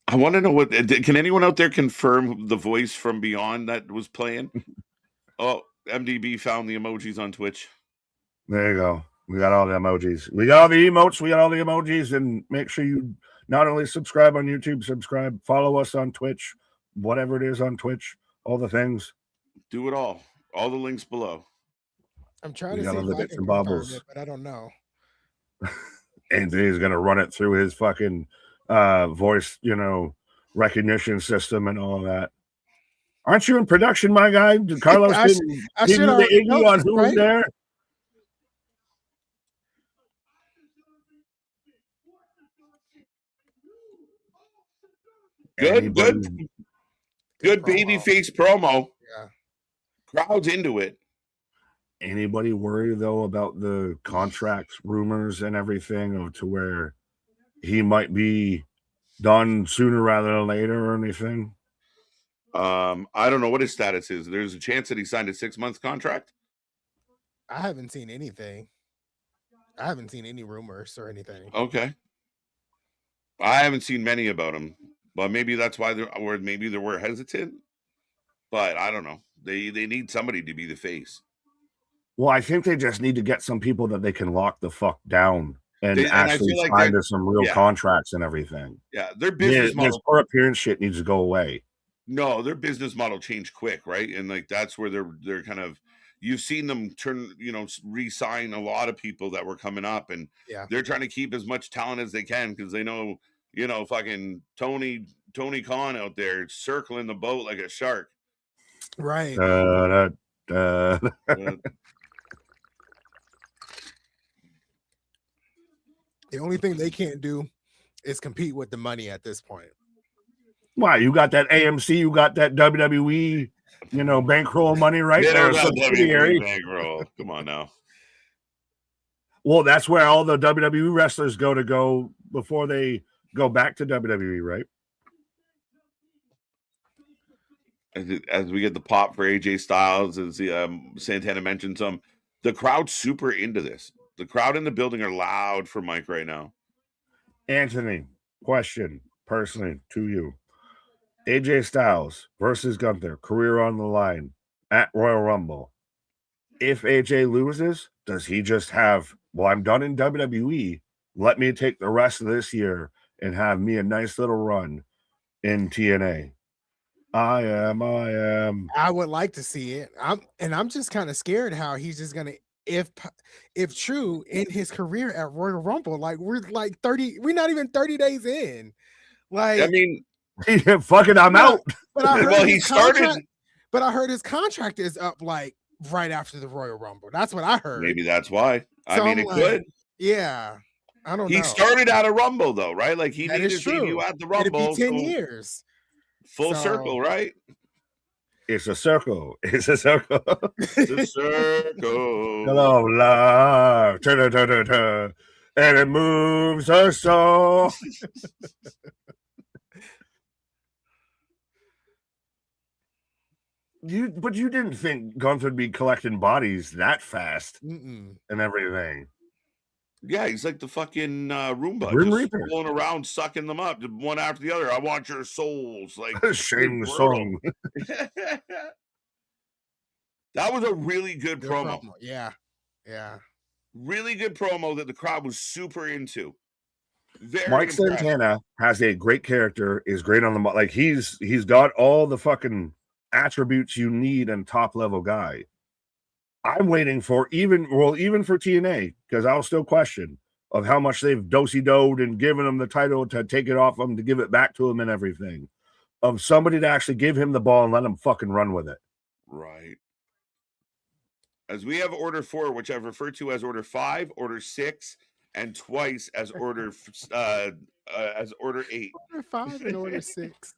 I want to know what. Can anyone out there confirm the voice from Beyond that was playing? Oh, MDB found the emojis on Twitch. There you go. We got all the emojis. We got all the emotes. We got all the emojis. And make sure you not only subscribe on YouTube, follow us on Twitch, whatever it is on Twitch, all the things. Do it all. All the links below. I'm trying to see if I can confirm it, but I don't know. Anthony's gonna run it through his fucking voice, recognition system and all that. Aren't you in production, my guy? Did Carlos didn't give you the iggy on who was there? Good baby face promo. Yeah. Crowd's into it. Anybody worry though about the contract rumors and everything to where he might be done sooner rather than later or anything? I don't know what his status is. There's a chance that he signed a 6-month contract. I haven't seen anything. I haven't seen any rumors or anything. Okay. I haven't seen many about him, but maybe that's why maybe they were hesitant. But I don't know. They need somebody to be the face. Well, I think they just need to get some people that they can lock the fuck down and actually sign to some real contracts and everything. Yeah, their business model. This per appearance shit needs to go away. No, their business model changed quick, right? And like that's where they're kind of. You've seen them re-sign a lot of people that were coming up, and they're trying to keep as much talent as they can because they know, fucking Tony Khan out there circling the boat like a shark. Right. The only thing they can't do is compete with the money at this point. Why? You got that AMC, you got that WWE, bankroll money right there. WWE bankroll. Come on now. Well, that's where all the WWE wrestlers go before they go back to WWE, right? As we get the pop for AJ Styles, as Santana mentioned the crowd's super into this. The crowd in the building are loud for Mike right now. Anthony, question personally to you. AJ Styles versus Gunther, career on the line at Royal Rumble. If AJ loses, does he just have, I'm done in WWE. Let me take the rest of this year and have me a nice little run in TNA. I am. I would like to see it. I'm just kind of scared how he's just gonna, if true, in his career at Royal Rumble. Like we're not even 30 days in. Like I mean, fucking I'm out. But I heard he started. But I heard his contract is up like right after the Royal Rumble. That's what I heard. Maybe that's why. I mean, it could. Yeah. I don't know. He started at a Rumble though, right? Like he did his debut at the Rumble. It'd be 10 years. Full circle, right? It's a circle. It's a circle. It's a circle. Hello, love. And it moves us all. But you didn't think Gunther would be collecting bodies that fast and everything. Yeah, he's like the fucking Roomba, Grim just Reaper. rolling around, sucking them up one after the other. I want your souls. Like shame the song. That was a really good promo. Yeah. Really good promo that the crowd was super into. Mike Santana has a great character, is great on the like he's got all the fucking attributes you need in top level guy. I'm waiting for even for TNA, because I'll still question of how much they've do-si-doed and given him the title to take it off him, to give it back to him and everything. Of somebody to actually give him the ball and let him fucking run with it. Right. As we have Order 4, which I've referred to as Order 5, Order 6, and twice as Order 8. Order 5 and Order 6.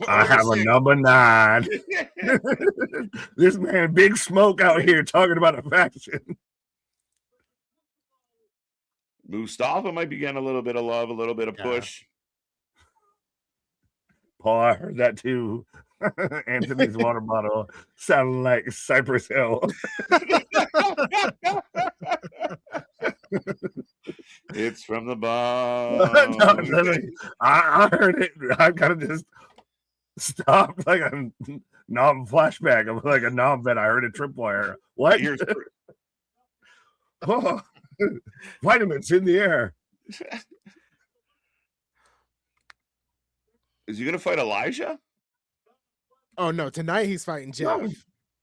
I have a number 9. This man, Big Smoke out here talking about a faction. Mustafa might be getting a little bit of love, a little bit of push. Paul, I heard that too. Anthony's water bottle sounded like Cypress Hill. It's from the No, bone. I heard it. I gotta just stop like a nom flashback. I'm like a nom vet. I heard a tripwire. What? Here's Oh, vitamins in the air. Is he gonna fight Elijah? Oh no, tonight he's fighting Jeff.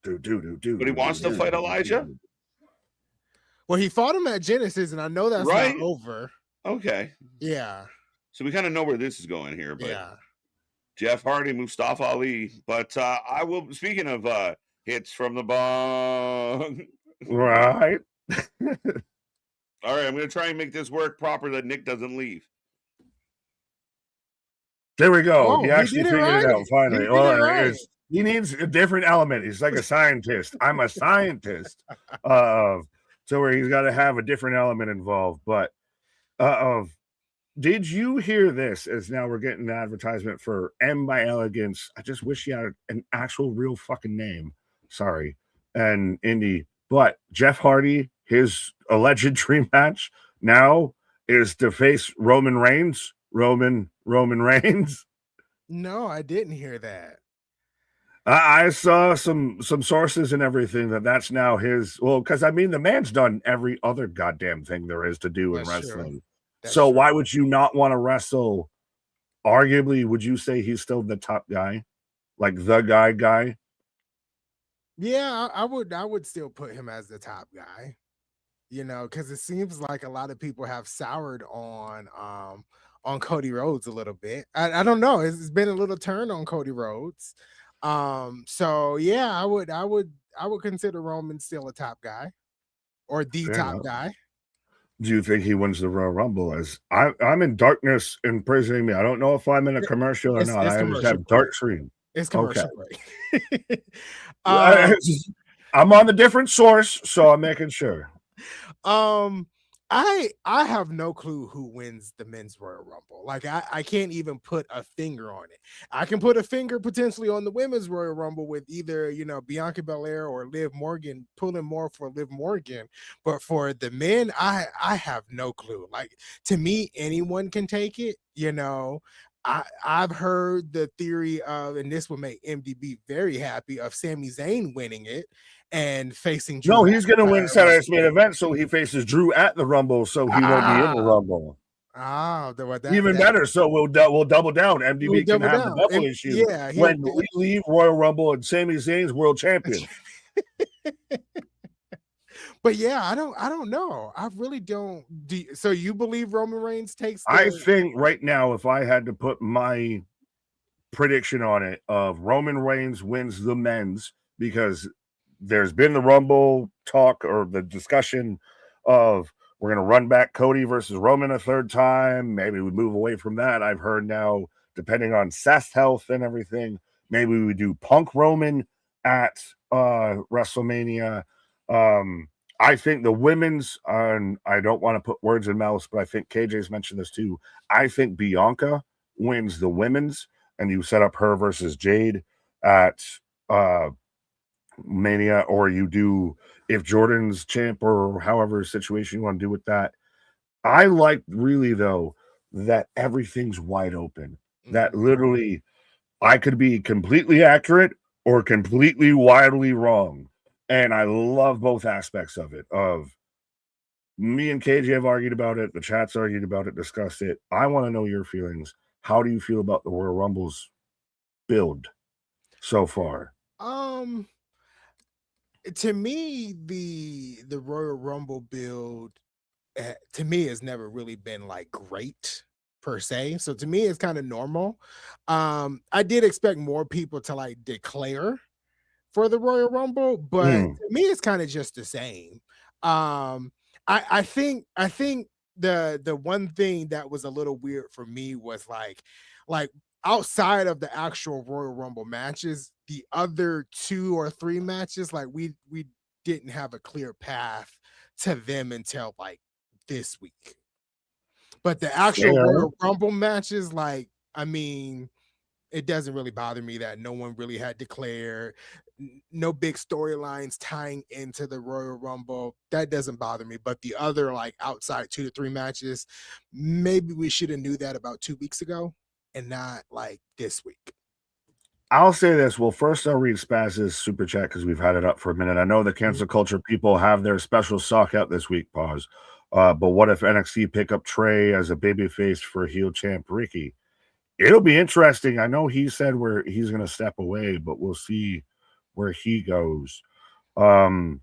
But He wants to fight Elijah? Well, he fought him at Genesis, and I know that's Right? not over. Okay. Yeah. So we kind of know where this is going here, but Yeah. Jeff Hardy, Mustafa Ali. But I will, speaking of hits from the bong. Right. All right, I'm gonna try and make this work proper that Nick doesn't leave. There we go. Oh, he he actually did it figured it right. out finally. He did Well, it right. he needs a different element. He's like a scientist. I'm a scientist. So where he's got to have a different element involved. But did you hear this? As now we're getting an advertisement for M by Elegance. I just wish he had an actual real fucking name. Sorry. And Indy. But Jeff Hardy, his alleged dream match now is to face Roman Reigns. Roman Reigns. No, I didn't hear that. I saw some sources and everything that's now his. Well, because I mean, the man's done every other goddamn thing there is to do in wrestling. So why would you not want to wrestle? Arguably, would you say he's still the top guy, like the guy? Yeah, I would still put him as the top guy. You know, because it seems like a lot of people have soured on Cody Rhodes a little bit. I don't know. It's been a little turn on Cody Rhodes. So yeah, I would consider Roman still a top guy or the top guy. Do you think he wins the Royal Rumble? As I'm in darkness imprisoning me. I don't know if I'm in a commercial or not. I just have dark screen. It's commercial break. I'm on the different source, so I'm making sure. I have no clue who wins the men's Royal Rumble. Like I can't even put a finger on it. I can put a finger potentially on the women's Royal Rumble with either, you know, Bianca Belair or Liv Morgan, pulling more for Liv Morgan. But for the men, I have no clue. Like, to me, anyone can take it, you know. I've heard the theory of, and this will make MDB very happy, of Sami Zayn winning it and facing Drew. No, he's going to win Saturday's main event, so he faces Drew at the Rumble, so he won't be in the Rumble. Even better. So we'll double down. MDB can have the double issue when we leave Royal Rumble and Sami Zayn's world champion. But yeah, I don't know. I really don't. So you believe Roman Reigns takes? I think right now, if I had to put my prediction on it, of Roman Reigns wins the men's, because there's been the Rumble talk or the discussion of we're going to run back Cody versus Roman a third time. Maybe we move away from that. I've heard now, depending on Seth's health and everything, maybe we do Punk Roman at WrestleMania. I think the women's, I don't want to put words in mouths, but I think KJ's mentioned this too. I think Bianca wins the women's, and you set up her versus Jade at Mania, or you do, if Jordan's champ or however situation you want to do with that. I like, really though, that everything's wide open. That literally I could be completely accurate or completely wildly wrong. And I love both aspects of it. Of me and KJ have argued about it. The chat's argued about it, discussed it. I want to know your feelings. How do you feel about the Royal Rumble's build so far? To me, the Royal Rumble build, to me, has never really been like great per se. So to me, it's kind of normal. I did expect more people to like declare for the Royal Rumble, but to me, it's kind of just the same. I think the one thing that was a little weird for me was like outside of the actual Royal Rumble matches, the other 2 or 3 matches, like we didn't have a clear path to them until like this week. But the actual Royal Rumble matches, like, I mean, it doesn't really bother me that no one really had declared, no big storylines tying into the Royal Rumble. That doesn't bother me. But the other like outside 2 to 3 matches, maybe we should have knew that about 2 weeks ago and not like this week. I'll say this. Well, first I'll read Spaz's super chat because we've had it up for a minute. I know the cancel culture people have their special sock out this week, pause. But what if NXT pick up Trey as a babyface for heel champ Ricky? It'll be interesting. I know he said where he's going to step away, but we'll see where he goes. When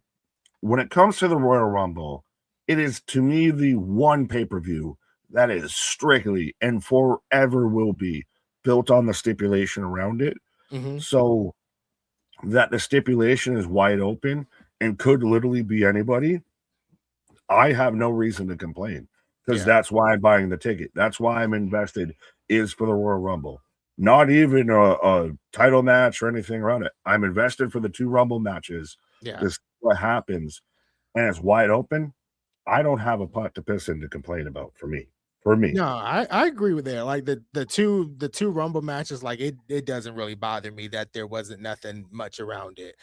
it comes to the Royal Rumble, it is to me the one pay-per-view that is strictly and forever will be built on the stipulation around it. So that the stipulation is wide open and could literally be anybody. I have no reason to complain because that's why I'm buying the ticket. That's why I'm invested is for the Royal Rumble. Not even a title match or anything around it. I'm invested for the 2 Rumble matches. This is what happens. And it's wide open. I don't have a pot to piss in to complain about for me. No, I agree with that. Like the two Rumble matches, like it doesn't really bother me that there wasn't nothing much around it.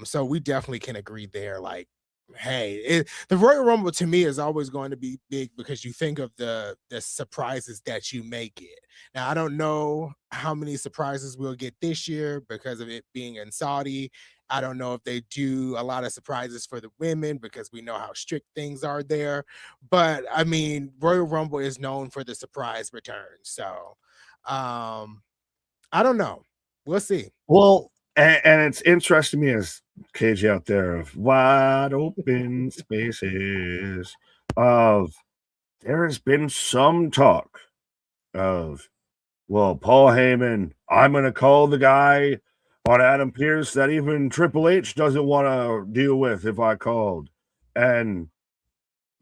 So we definitely can agree there. Like, hey, the Royal Rumble to me is always going to be big because you think of the surprises that you may get. Now, I don't know how many surprises we'll get this year because of it being in Saudi. I don't know if they do a lot of surprises for the women because we know how strict things are there. But I mean, Royal Rumble is known for the surprise return. So I don't know. We'll see. Well, and it's interesting to me as KJ out there of wide open spaces of there has been some talk of, well, Paul Heyman, I'm going to call the guy on Adam Pearce that even Triple H doesn't want to deal with if I called. And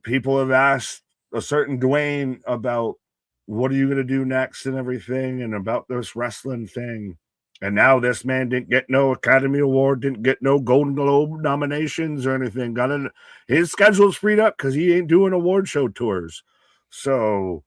people have asked a certain Dwayne about what are you going to do next and everything and about this wrestling thing. And now this man didn't get no Academy Award, didn't get no Golden Globe nominations or anything. His schedule's freed up because he ain't doing award show tours. So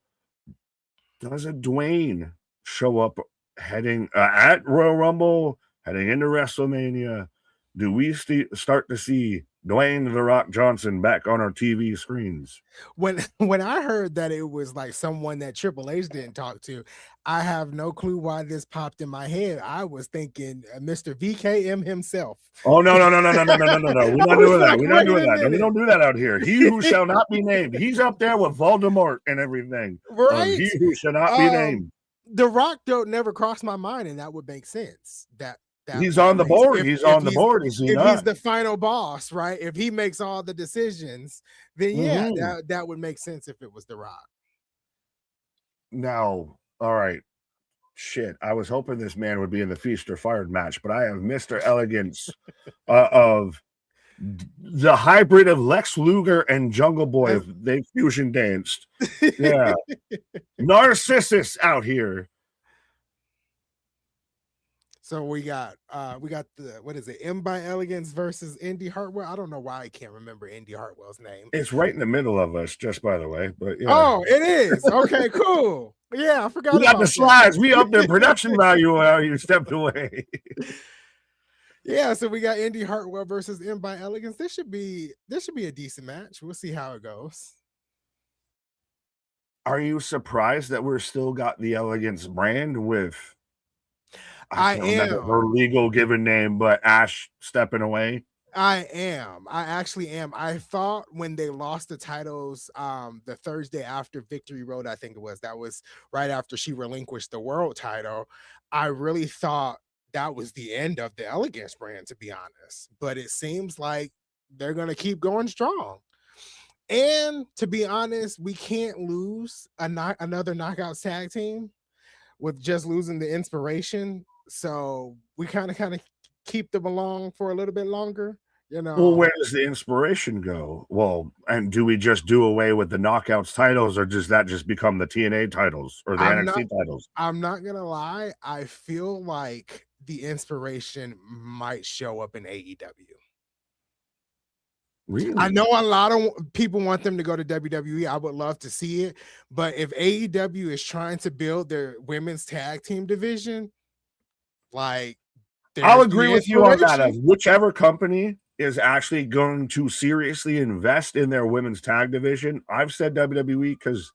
does a Dwayne show up heading at Royal Rumble, heading into WrestleMania? Do we start to see Dwayne "The Rock" Johnson back on our TV screens? When I heard that it was like someone that Triple H didn't talk to, I have no clue why this popped in my head. I was thinking Mr. VKM himself. Oh no! We're not doing that. We're not doing that. No, we don't do that out here. He who shall not be named. He's up there with Voldemort and everything. Right? He who shall not be named. The Rock don't never crossed my mind, and that would make sense. That he's on the board. He's on the board. Is he not? If he's the final boss, right? If he makes all the decisions, then that would make sense if it was The Rock. Now, all right. Shit, I was hoping this man would be in the Feast or Fired match, but I have Mr. Elegance of the hybrid of Lex Luger and Jungle Boy. They fusion danced. Yeah. Narcissus out here. So we got the what is it? M by Elegance versus Indy Hartwell. I don't know why I can't remember Indy Hartwell's name. It's right in the middle of us, just by the way. But yeah. Oh, it is. Okay, cool. Yeah, I forgot. We got the slides. We up their production value while you stepped away. Yeah, so we got Indy Hartwell versus M by Elegance. This should be a decent match. We'll see how it goes. Are you surprised that we're still got the Elegance brand with? I am her legal given name, but Ash stepping away. I actually am. I thought when they lost the titles the Thursday after Victory Road, I think it was, that was right after she relinquished the world title. I really thought that was the end of the Elegance brand, to be honest. But it seems like they're gonna keep going strong. And to be honest, we can't lose another Knockouts tag team with just losing the inspiration. So we kind of keep them along for a little bit longer, you know. Well, where does the inspiration go? Well, and do we just do away with the Knockouts titles, or does that just become the TNA titles or the NXT titles? I'm not gonna lie, I feel like the inspiration might show up in AEW. Really? I know a lot of people want them to go to WWE. I would love to see it, but if AEW is trying to build their women's tag team division, Like, I'll there's agree the with you on that. Of inspiration. whichever company is actually going to seriously invest in their women's tag division. I've said WWE because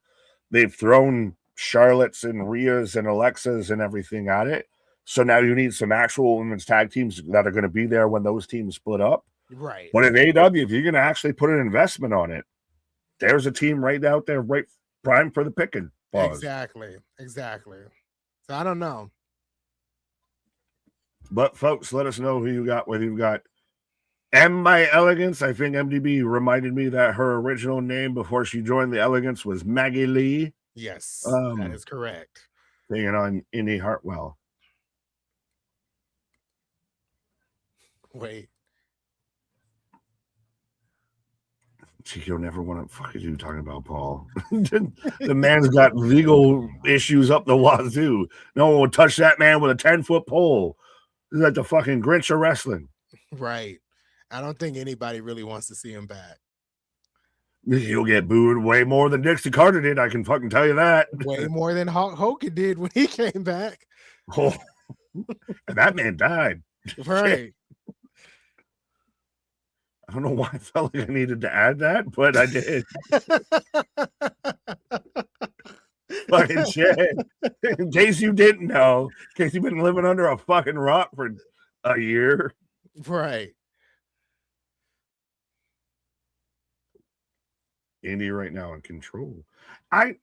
they've thrown Charlotte's and Rhea's and Alexa's and everything at it. So now you need some actual women's tag teams that are going to be there when those teams split up. Right. But in AEW, if you're going to actually put an investment on it, there's a team right out there, right prime for the picking. Pause. Exactly. So I don't know. But folks, let us know who you got, whether you got M by Elegance. I think MDB reminded me that her original name before she joined the Elegance was Maggie Lee. Yes, that is correct. Thinking on Indy Hartwell. Wait. Gee, you'll never want to. Fuck are you talking about, Paul? The man's got legal issues up the wazoo. No one will touch that man with a 10-foot pole. He's like the fucking Grinch of wrestling. Right. I don't think anybody really wants to see him back. He'll get booed way more than Dixie Carter did. I can fucking tell you that. Way more than Hulk Hogan did when he came back. Oh, and that man died. Right. I don't know why I felt like I needed to add that, but I did. Fucking shit. In case you didn't know, in case you've been living under a fucking rock for a year. Right. Indy right now in control. I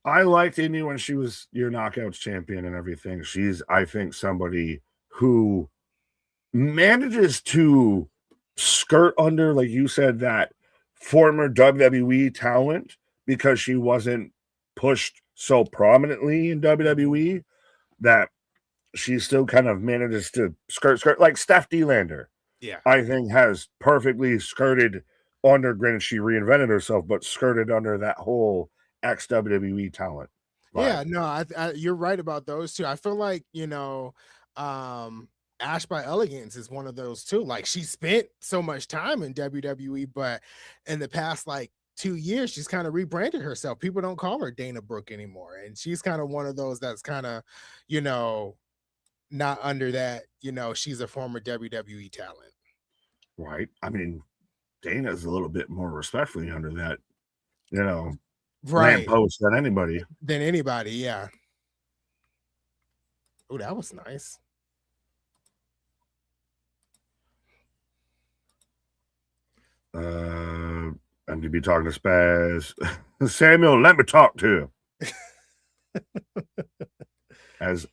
liked Indy when she was your knockouts champion and everything. She's, I think, somebody who manages to skirt under, like you said, that former WWE talent because she wasn't pushed so prominently in WWE that she still kind of manages to skirt like Steph D-Lander. Yeah. I think has perfectly skirted under, granted she reinvented herself, but skirted under that whole ex-WWE talent. Yeah, no, you're right about those two. I feel like, Ash by Elegance is one of those too. Like, she spent so much time in WWE, but in the past like 2 years, she's kind of rebranded herself. People don't call her Dana Brooke anymore. And she's kind of one of those that's kind of, not under that, she's a former WWE talent. Right. I mean, Dana's a little bit more respectfully under that, right, lamppost than anybody. Yeah. Oh, that was nice. I'm gonna be talking to Spaz. Samuel, let me talk to him. As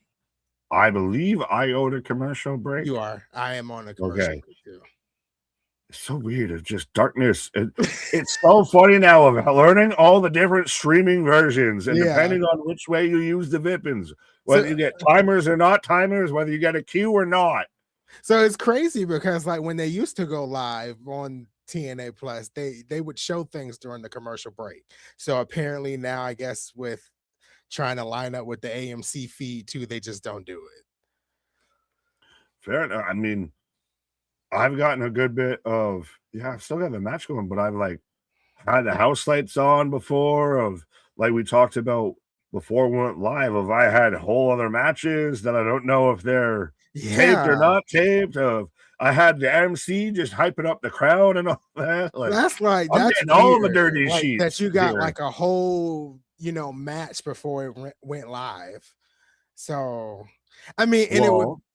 I believe I owed a commercial break. You are. I am on a commercial break too. It's so weird. It's just darkness. It's so funny now of learning all the different streaming versions and depending on which way you use the Vippins, whether you get timers or not timers, whether you get a queue or not. So it's crazy because like when they used to go live on TNA Plus, they would show things during the commercial break. So apparently now, I guess with trying to line up with the AMC feed too, they just don't do it. Fair enough. I mean, I've gotten a good bit of, I've still got the match going, but I've like had the house lights on before, of like we talked about before we went live, of I had whole other matches that I don't know if they're taped or not taped. Of I had the MC just hyping up the crowd and all that. Like, that's like I'm that's getting all the dirty like, sheets that you got here. like a whole match before it went live. So I mean, and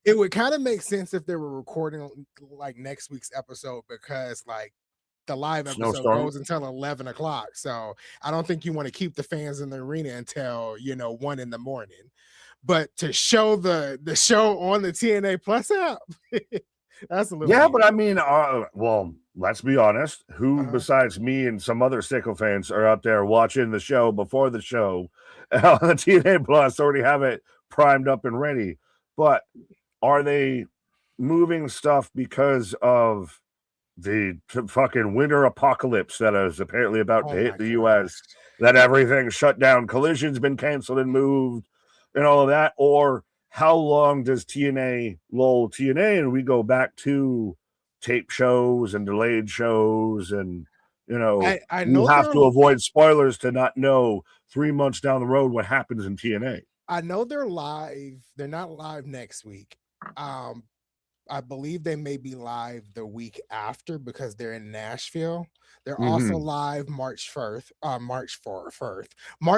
it would kind of make sense if they were recording like next week's episode, because like the live episode goes until 11 o'clock. So I don't think you want to keep the fans in the arena until 1 in the morning. But to show the show on the TNA Plus app, that's a little weird. But I mean, well, let's be honest. Who besides me and some other sycophants are out there watching the show before the show on the TNA Plus already have it primed up and ready? But are they moving stuff because of the fucking winter apocalypse that is apparently about to hit the U.S., that everything shut down, Collision's been canceled and moved and all of that? Or how long does TNA lull TNA and we go back to tape shows and delayed shows? And I know you have to avoid spoilers to not know 3 months down the road what happens in TNA. I know they're live. They're not live next week. I believe they may be live the week after because they're in Nashville. They're also live March 1st, March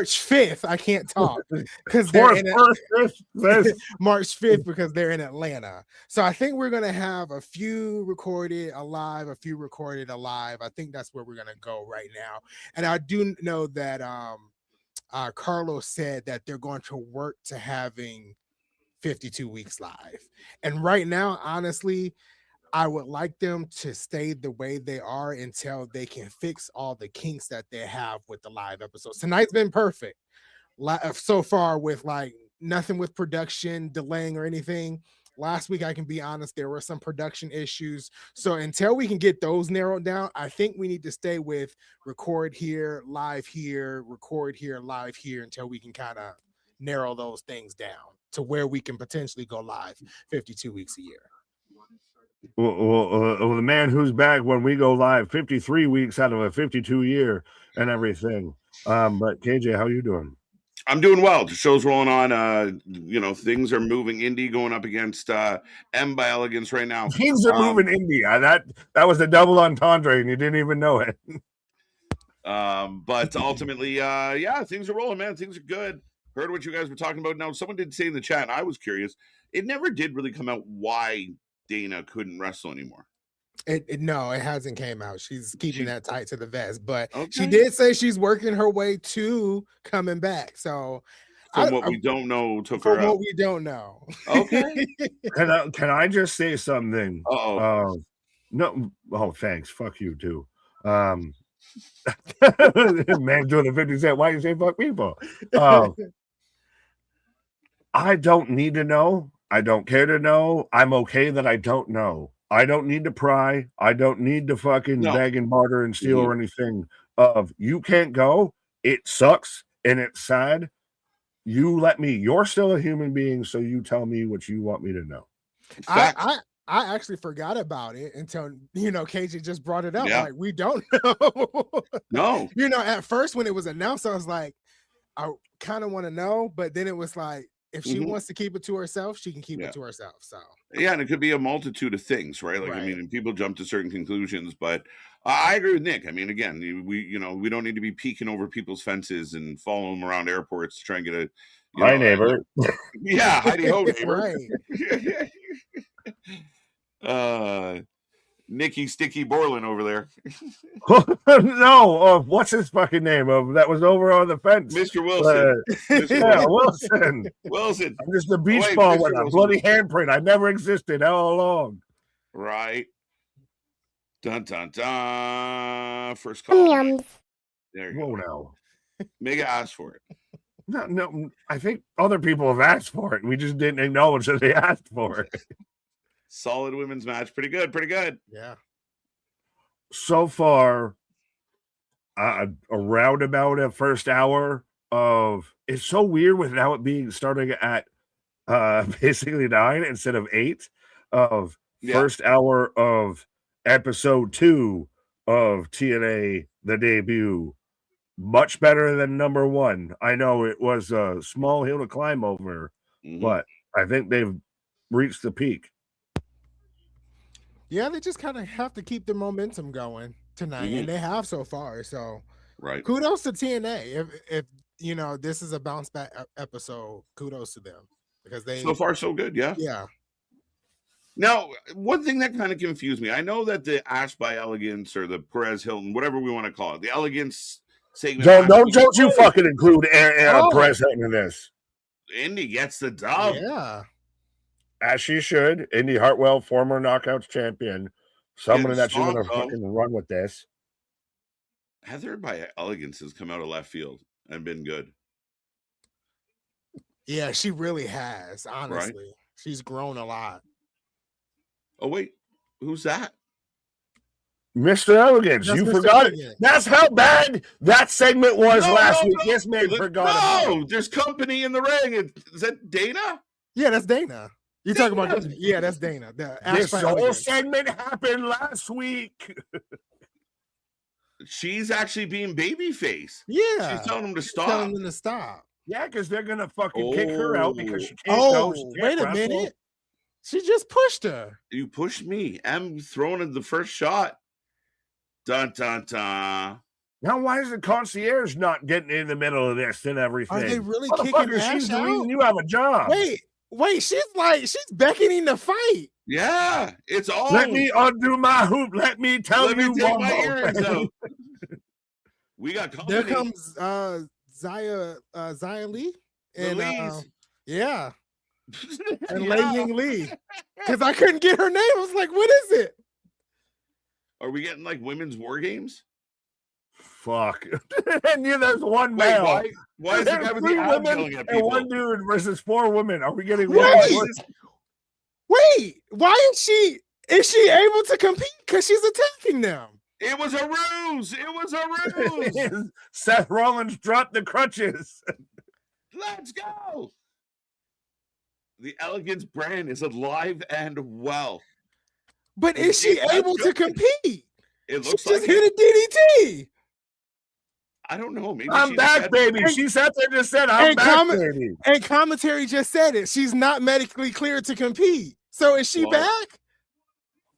5th. I can't talk because they're in March 5th because they're in Atlanta. So I think we're gonna have a few recorded alive, a few recorded alive. I think that's where we're gonna go right now. And I do know that Carlos said that they're going to work to having 52 weeks live. And right now, honestly, I would like them to stay the way they are until they can fix all the kinks that they have with the live episodes. Tonight's been perfect so far, with like nothing with production delaying or anything. Last week, I can be honest, there were some production issues. So until we can get those narrowed down, I think we need to stay with record here, live here, record here, live here until we can kind of narrow those things down to where we can potentially go live 52 weeks a year. Well, the man who's back when we go live 53 weeks out of a 52 year and everything. But KJ, how you doing? I'm doing well. The show's rolling on. Things are moving. Indie going up against M by Elegance right now. Things are moving Indie. That was a double entendre, and you didn't even know it. But ultimately, things are rolling, man. Things are good. Heard what you guys were talking about. Now, someone did say in the chat, and I was curious. It never did really come out why Dana couldn't wrestle anymore. No, it hasn't came out. She's keeping that tight to the vest, but she did say she's working her way to coming back. So what we don't know took her out. What we don't know. Okay. Can I just say something? No. Oh, thanks. Fuck you too. Man doing the 50 Cent. Why you say fuck people? I don't need to know. I don't care to know. I'm okay that I don't know. I don't need to pry. I don't need to fucking beg and barter and steal or anything. You can't go. It sucks and it's sad. You let me. You're still a human being, so you tell me what you want me to know. I actually forgot about it until KJ just brought it up. Yeah. Like, we don't know. No. At first when it was announced, I was like, I kind of want to know, but then it was like, if she wants to keep it to herself, she can keep it to herself. So yeah, and it could be a multitude of things, right? Like, I mean, and people jump to certain conclusions, but I agree with Nick. I mean, again, we don't need to be peeking over people's fences and following them around airports to try and get a hi neighbor. Yeah, Heidi ho neighbor. Right. Nikki Sticky Borland over there. No, what's his fucking name? That was over on the fence. Mr. Wilson. Wilson. Wilson. I'm just a beach ball with a bloody handprint. I never existed all along. Right. Dun dun dun. First call. There you go. Now. Mega asked for it. No, I think other people have asked for it. We just didn't acknowledge that they asked for it. Solid women's match. Pretty good. Yeah. So far, around about a first hour of, it's so weird without it being starting at basically 9 instead of 8 of first hour of episode 2 of TNA, the debut. Much better than number 1. I know it was a small hill to climb over, but I think they've reached the peak. Yeah, they just kind of have to keep the momentum going tonight, and they have so far. So, kudos to TNA. If this is a bounce back episode, kudos to them because they so far so good. Yeah. Now, one thing that kind of confused me, I know that the Ash by Elegance or the Perez Hilton, whatever we want to call it, the Elegance segment. Don't you fucking include Perez Hilton in this. Indy gets the dub. Yeah. As she should. Indy Hartwell, former Knockouts champion. Someone that she's going to fucking run with this. Heather by Elegance has come out of left field and been good. Yeah, she really has, honestly. Right? She's grown a lot. Oh, wait. Who's that? Mr. Elegance. You forgot it. That's how bad that segment was last week. This man forgot. No, there's company in the ring. Is that Dana? Yeah, that's Dana. You talking about? Yeah, that's Dana. This whole segment happened last week. She's actually being babyface. Yeah, she's telling him to stop. Telling him to stop. Yeah, because they're gonna fucking kick her out because she can't Oh, go. She can't wait a wrestle. minute. She just pushed her. You pushed me. I'm throwing in the first shot. Dun dun dun. Now, why is the concierge not getting in the middle of this and everything? Are they really kicking Motherfucker, she's Ash the reason out? you have a job. Wait, she's beckoning to fight. Yeah, it's all. Let me undo my hoop. Let me tell Let me you take one my more earrings thing. out. We got company. There comes Zaya Lee. The And Lees. yeah. And Yeah. Lei Ying Lee. Because I couldn't get her name. I was like, what is it? Are we getting like women's war games? Fuck. And there's one Wait, male. why is the guy with the 3 abs women yelling at and people? 1 dude versus 4 women? Are we getting Wait! one? Wait, why is she able to compete? Because she's attacking them. It was a ruse. It was a ruse. Seth Rollins dropped the crutches. Let's go. The Elegance brand is alive and well. But is she able to compete? It looks She like just hit a DDT. I don't know. Maybe I'm she back, said, baby. She sat there and just said, I'm back, baby. And commentary just said it. She's not medically cleared to compete. So is she back?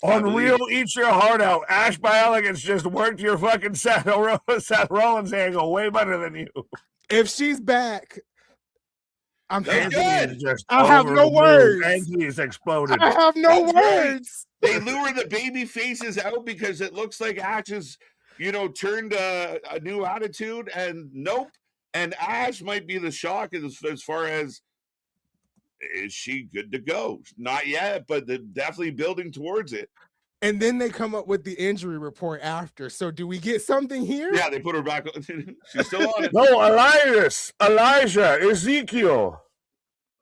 Unreal, eat your heart out. Ash by Elegance just worked your fucking Seth Rollins angle way better than you. If she's back, I'm good. I have no words. Anthony's exploded. I have no That's right. words. They lure the baby faces out because it looks like Ash has, turned a new attitude, and nope. And Ash might be the shock as far as, is she good to go? Not yet, but they're definitely building towards it. And then they come up with the injury report after. So do we get something here? Yeah, they put her back. She's still on it. No, Elijah, Ezekiel.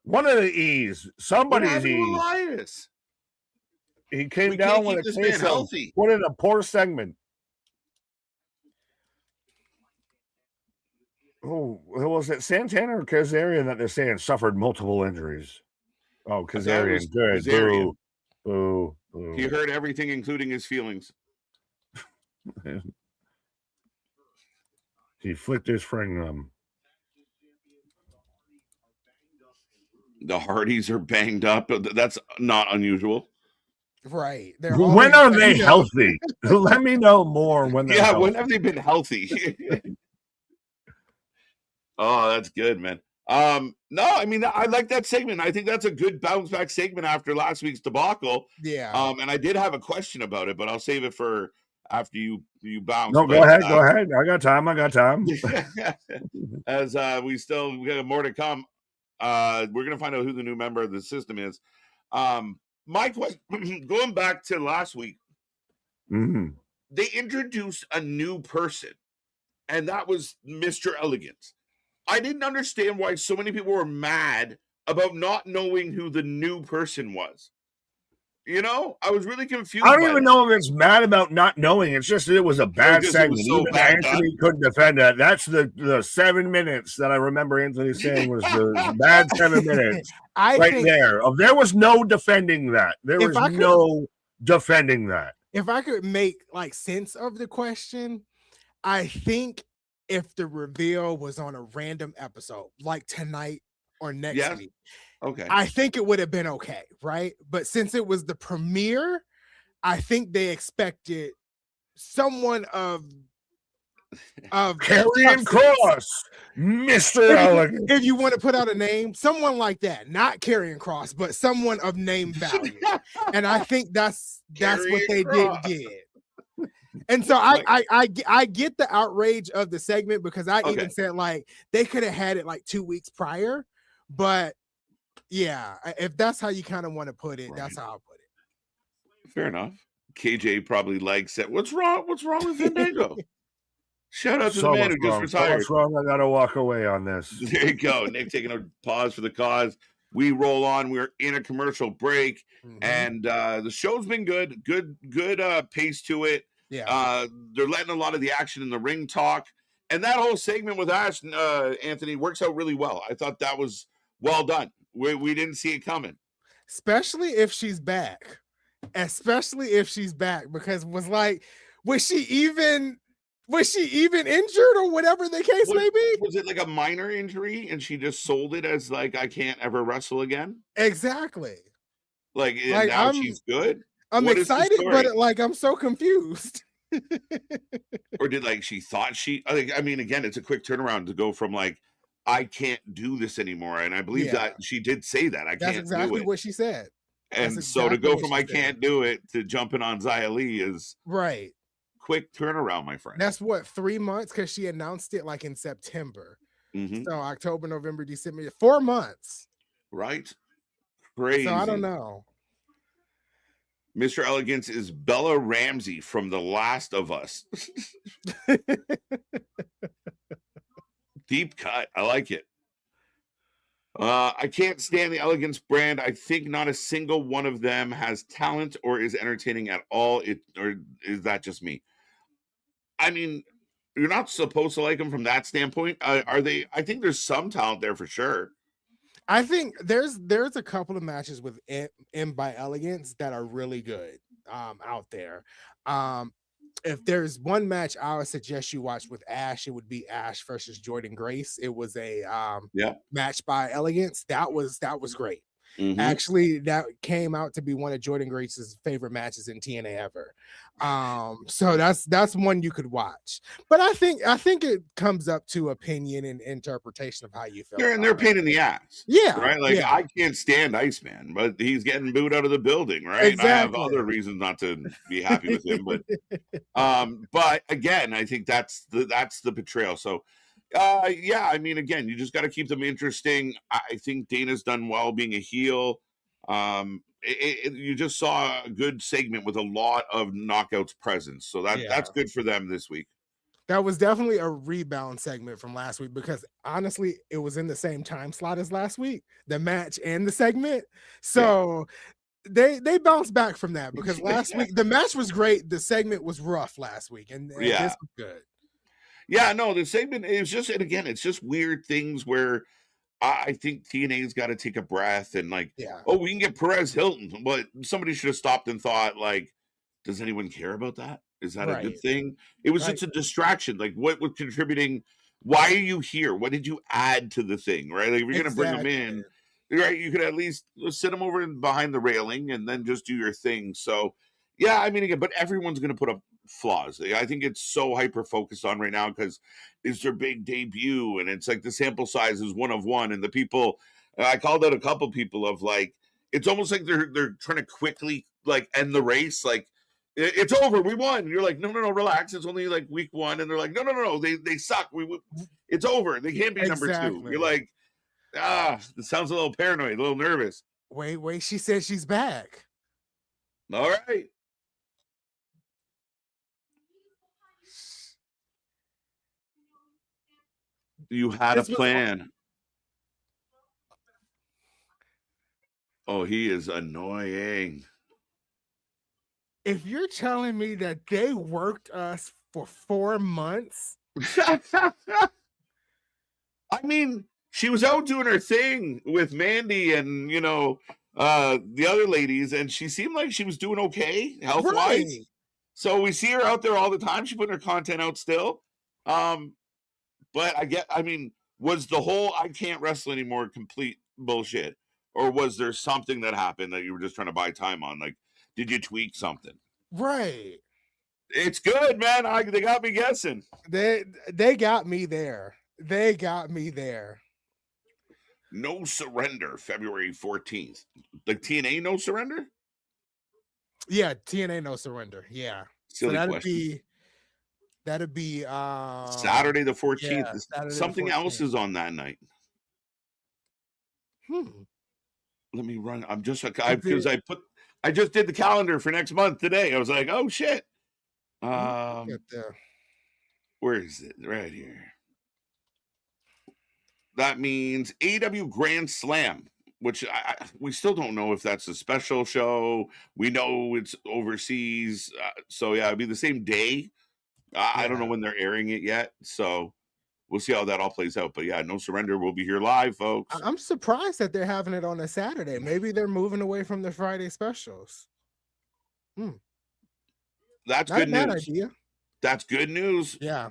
One of the E's. Somebody's E. Elias? He came We down can't with keep a this man case of healthy. what in a poor segment. Oh, was it Santana or Kazarian that they're saying suffered multiple injuries? Oh, Kazarian, good. Kazarian. Boo, boo. He heard everything, including his feelings. He flicked his fingers. The Hardys are banged up. That's not unusual. Right. When are they healthy? Let me know more when they're healthy. When have they been healthy? Oh, that's good, man. No, I mean, I like that segment. I think that's a good bounce back segment after last week's debacle. Yeah. And I did have a question about it, but I'll save it for after you bounce. No, go ahead. I got time. As we got more to come. We're gonna find out who the new member of the system is. My question, going back to last week, they introduced a new person, and that was Mr. Elegance. I didn't understand why so many people were mad about not knowing who the new person was. I was really confused. I don't even know if it's mad about not knowing. It's just that it was a bad segment. Even Anthony couldn't defend that. That's the 7 minutes that I remember Anthony saying was the bad 7 minutes. There was no defending that. There was no defending that. If I could make sense of the question, I think if the reveal was on a random episode, like tonight or next week, okay, I think it would have been okay, right? But since it was the premiere, I think they expected someone of Karrion Kross, Mr. Elegant. If you want to put out a name, someone like that, not Karrion Kross, but someone of name value. And I think that's what they didn't get. And so I get the outrage of the segment, because I even said they could have had it 2 weeks prior, but yeah, if that's how you kind of want to put it, that's how I'll put it. Fair enough. KJ probably likes it. What's wrong with Fandango? Shout out to the man who just retired. What's wrong? I gotta walk away on this. There you go. Nick taking a pause for the cause. We roll on. We're in a commercial break, and the show's been good. Good pace to it. Yeah. They're letting a lot of the action in the ring talk, and that whole segment with Ash, Anthony, works out really well. I thought that was well done. We didn't see it coming, especially if she's back. Because was she even Was she even injured or whatever the case may be? Was it like a minor injury and she just sold it as like I can't ever wrestle again? Exactly. Like, and Like now she's good? I'm What is the excited, story? but like I'm so confused. Or did like she thought I mean, again, it's a quick turnaround to go from like I can't do this anymore. And I believe Yeah. that she did say that I That's can't do exactly it. what she said. And That's so to exactly go what from she I said. can't do it to jumping on Xia Li is Right. quick turnaround, my friend. That's what, 3 months, because she announced it like in September. Mhm. So October, November, December, 4 months. Right? Crazy. So I don't know. Mr. Elegance is Bella Ramsey from The Last of Us. Deep cut. I like it. I can't stand the Elegance brand. I think not a single one of them has talent or is entertaining at all. Or is that just me? I mean, you're not supposed to like them from that standpoint. Are they? I think there's some talent there for sure. I think there's a couple of matches with M by Elegance that are really good out there. If there's one match I would suggest you watch with Ash, it would be Ash versus Jordan Grace. It was a match by Elegance. That was great. Mhm. Actually, that came out to be one of Jordan Grace's favorite matches in TNA ever. So that's one you could watch. But I think it comes up to opinion and interpretation of how you feel. They're a pain in the ass. Yeah, Right. Like yeah. I can't stand Iceman, but he's getting booed out of the building. Right. I have Exactly. other reasons not to be happy with him, but again, I think that's the betrayal. So yeah, I mean, again, you just got to keep them interesting. I think Dana's done well being a heel. You just saw a good segment with a lot of knockouts presence, so that's good for them this week. That was definitely a rebound segment from last week because honestly, it was in the same time slot as last week, the match and the segment. So they bounced back from that because last week the match was great, the segment was rough last week, and this was good. Yeah, no, the segment is just, and again, it's just weird things where I think TNA's got to take a breath and like, oh, we can get Perez Hilton, but somebody should have stopped and thought, like, does anyone care about that? Is that a good thing? It was just a distraction. Like, what was contributing? Why are you here? What did you add to the thing? Right? Like, if you're going to bring them in, right? You could at least sit them over behind the railing and then just do your thing. So, yeah, I mean, again, but everyone's going to put up flaws. I think it's so hyper focused on right now because it's their big debut and it's like the sample size is 1 of 1, and the people I called out a couple people of like it's almost like they're trying to quickly like end the race, like it's over, we won. And you're like, no, relax, it's only like week 1, and they're like, no, they suck. It's over. They can't be number 2. You're like, this sounds a little paranoid, a little nervous. Wait, she said she's back. All right. You had a plan. Oh, he is annoying. If you're telling me that they worked us for 4 months. I mean, she was out doing her thing with Mandy and, the other ladies, and she seemed like she was doing okay health-wise. Right. So we see her out there all the time. She's putting her content out still. But was the whole I can't wrestle anymore complete bullshit? Or was there something that happened that you were just trying to buy time on? Like, did you tweak something? Right. It's good, man. They got me guessing. They got me there. They got me there. No Surrender, February 14th. Like TNA No Surrender? Yeah, TNA No Surrender. Yeah. Silly so question. That'd be Saturday the 14th. Yeah, Saturday Something the 14th. else is on that night. Let me run. I'm just because I just did the calendar for next month today. I was like, oh shit. Where is it? Right here. That means AEW Grand Slam, which we still don't know if that's a special show. We know it's overseas. So yeah, it'd be the same day. I don't know when they're airing it yet. So we'll see how that all plays out. But yeah, No Surrender will be here live, folks. I'm surprised that they're having it on a Saturday. Maybe they're moving away from the Friday specials. That's Not good a bad news. idea. That's good news. Yeah.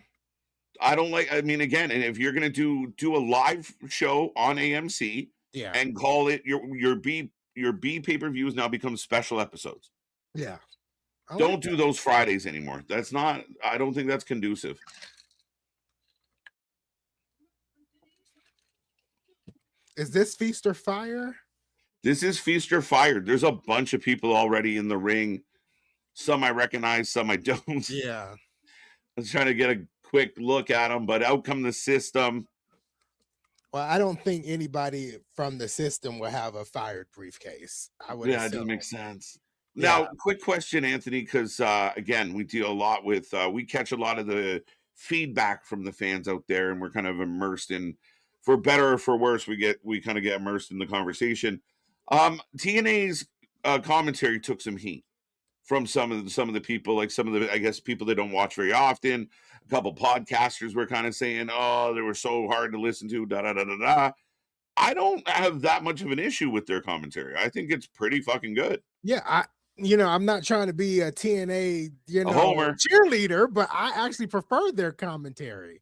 I mean, again, and if you're gonna do a live show on AMC Yeah. and call it your B pay-per-views now become special episodes. Yeah. Don't do those Fridays anymore. That's not, I don't think that's conducive. Is this Feast or Fire? This is Feast or Fire. There's a bunch of people already in the ring. Some I recognize, some I don't. Yeah. I was trying to get a quick look at them, but out come the System. Well, I don't think anybody from the System will have a fired briefcase. I would. Yeah, it doesn't make sense. Now, quick question, Anthony, because again, we deal a lot with, we catch a lot of the feedback from the fans out there, and we're kind of immersed in, for better or for worse, we kind of get immersed in the conversation. TNA's commentary took some heat from some of the people, like some of the, I guess, people that don't watch very often. A couple podcasters were kind of saying, "Oh, they were so hard to listen to." Da da da da da. I don't have that much of an issue with their commentary. I think it's pretty fucking good. Yeah, I'm not trying to be a TNA, A homer cheerleader, but I actually prefer their commentary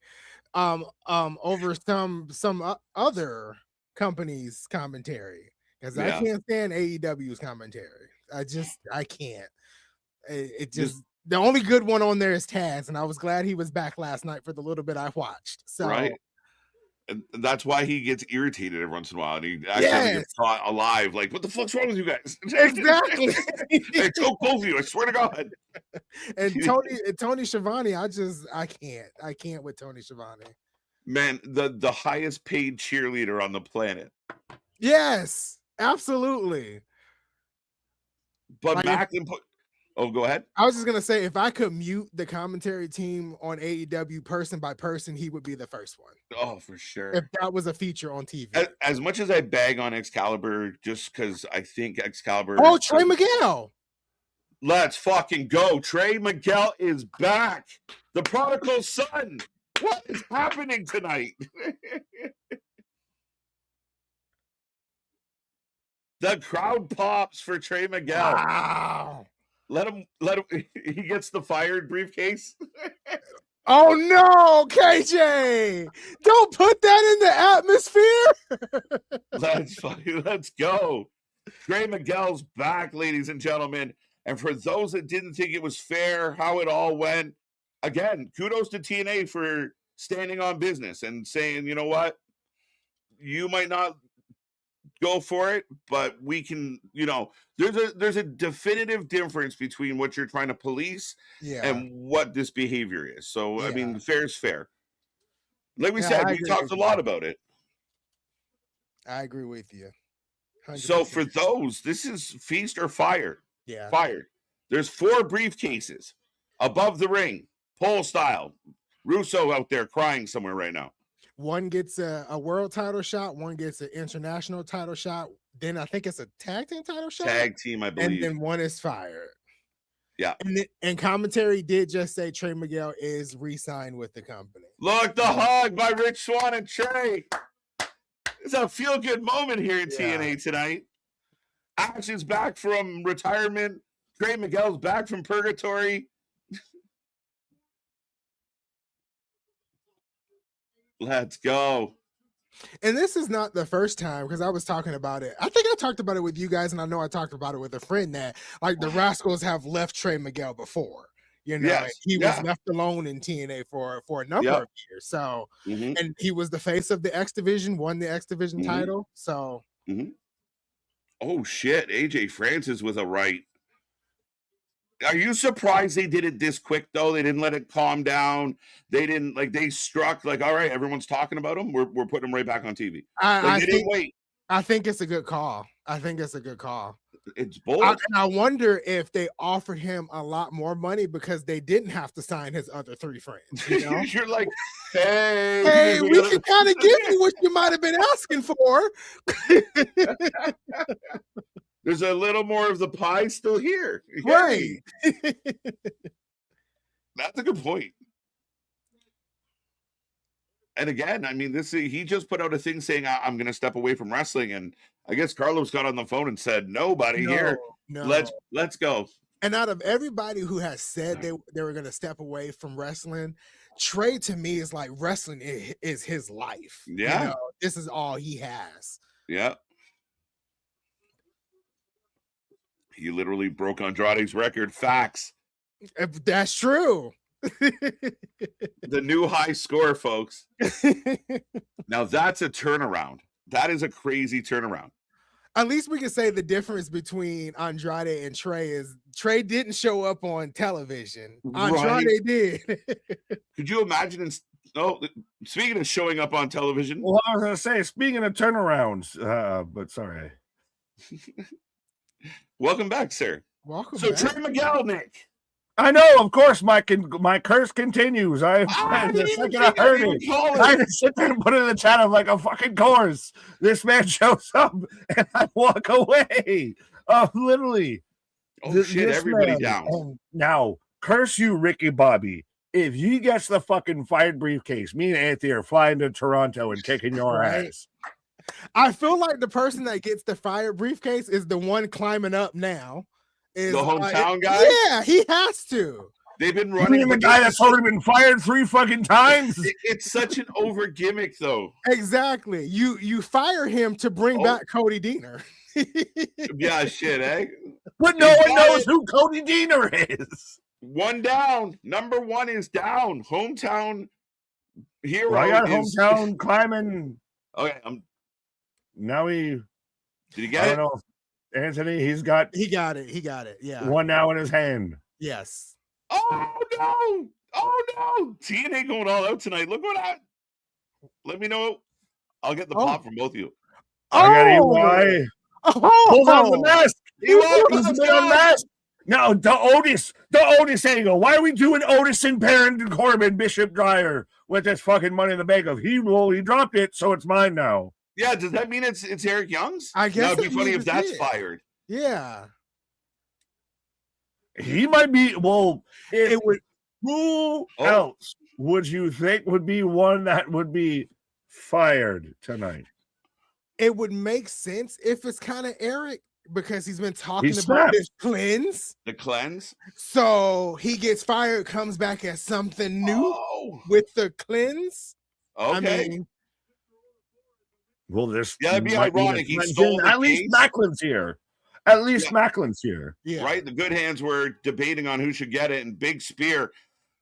over some other companies' commentary, because I can't stand AEW's commentary. I can't. It just the only good one on there is Taz, and I was glad he was back last night for the little bit I watched. So right. And that's why he gets irritated every once in a while, and he actually gets caught alive. Like, what the fuck's wrong with you guys? Exactly. I choke both of you. I swear to God. And Tony Schiavone, I can't with Tony Schiavone. Man, the highest paid cheerleader on the planet. Yes, absolutely. But like Macklin put. Oh, go ahead. I was just gonna say, if I could mute the commentary team on AEW person by person, he would be the first one. Oh, for sure. If that was a feature on TV. As much as I bag on Excalibur, just because I think Excalibur. Oh, Trey Miguel. Let's fucking go. Trey Miguel is back. The prodigal son. What is happening tonight? The crowd pops for Trey Miguel. Wow. Let him. He gets the fired briefcase. Oh no, KJ! Don't put that in the atmosphere. That's funny. Let's go. Trey Miguel's back, ladies and gentlemen. And for those that didn't think it was fair how it all went, again, kudos to TNA for standing on business and saying, you know what, you might not go for it, but we can, there's a definitive difference between what you're trying to police and what this behavior is. So, I mean, fair is fair. Like we said, we talked a lot about it. I agree with you. 100%. So for those, this is Feast or Fire. Yeah. Fired. There's 4 briefcases above the ring, pole style. Russo out there crying somewhere right now. One gets a world title shot, one gets an international title shot. Then I think it's a tag team title shot. Tag team, I believe. And then one is fired. Yeah. And commentary did just say Trey Miguel is re-signed with the company. Look, the hug by Rich Swann and Trey. It's a feel-good moment here in TNA tonight. Action's back from retirement. Trey Miguel's back from purgatory. Let's go. And this is not the first time, because I was talking about it. I think I talked about it with you guys, and I know I talked about it with a friend that, like, the Rascals have left Trey Miguel before. He was left alone in TNA for a number of years. So, and he was the face of the X Division, won the X Division title. So, oh shit, AJ Francis with a right. Are you surprised they did it this quick though? They didn't let it calm down. They didn't they struck all right, everyone's talking about him. We're putting him right back on TV. I didn't wait. I think it's a good call. It's bold. I wonder if they offered him a lot more money because they didn't have to sign his other 3 friends. You're like, hey, we can kind of give you what you might have been asking for. There's a little more of the pie still here. Right. That's a good point. And again, I mean, he just put out a thing saying, I'm going to step away from wrestling. And I guess Carlos got on the phone and said, no, buddy, here, let's go. And out of everybody who has said they were going to step away from wrestling, Trey to me is like wrestling is his life. Yeah. You know, this is all he has. Yeah. He literally broke Andrade's record. Facts. That's true. The new high score, folks. Now that's a turnaround. That is a crazy turnaround. At least we can say the difference between Andrade and Trey is Trey didn't show up on television. Andrade did. Could you imagine? Speaking of showing up on television. Well, I was going to say, speaking of turnarounds, but sorry. Welcome back, sir. Welcome so back. Trey Miguel, Nick. I know, of course, my curse continues. The second I heard it, I just sit there and put it in the chat of like a fucking course. This man shows up and I walk away. Literally. Oh shit! Everybody down. Now, curse you, Ricky Bobby. If he gets the fucking fired briefcase, me and Anthony are flying to Toronto and kicking your ass. I feel like the person that gets the fired briefcase is the one climbing up now. The hometown guy? Yeah, he has to. They've been running the guy that's already been fired 3 fucking times. It's such an over gimmick, though. Exactly. You fire him to bring back Cody Deaner. Yeah, shit, eh? But no one knows who Cody Deaner is. One down. Number one is down. Hometown hero. Well, I got hometown climbing. Okay, now did you get I don't know. Anthony, he got it. Yeah. One now in his hand. Yes. Oh no. TNA going all out tonight. Look what let me know. I'll get the pop from both of you. I got EY. Hold on the mask. He's mask. No, the Otis angle. Why are we doing Otis and Baron and Corbin, Bishop Dyer with this fucking Money in the Bank of he dropped it, so it's mine now. Yeah, does that mean it's Eric Young's? I guess that'd be funny if that's fired. Yeah. He might be. Well, it would. Who else would you think would be one that would be fired tonight? It would make sense if it's kind of Eric because he's been talking about this cleanse. The cleanse. So he gets fired, comes back as something new with the cleanse. Okay. I mean, well, this that'd be ironic. He stole at least Macklin's here. At least Macklin's here. Yeah. Right. The good hands were debating on who should get it, and Big Spear.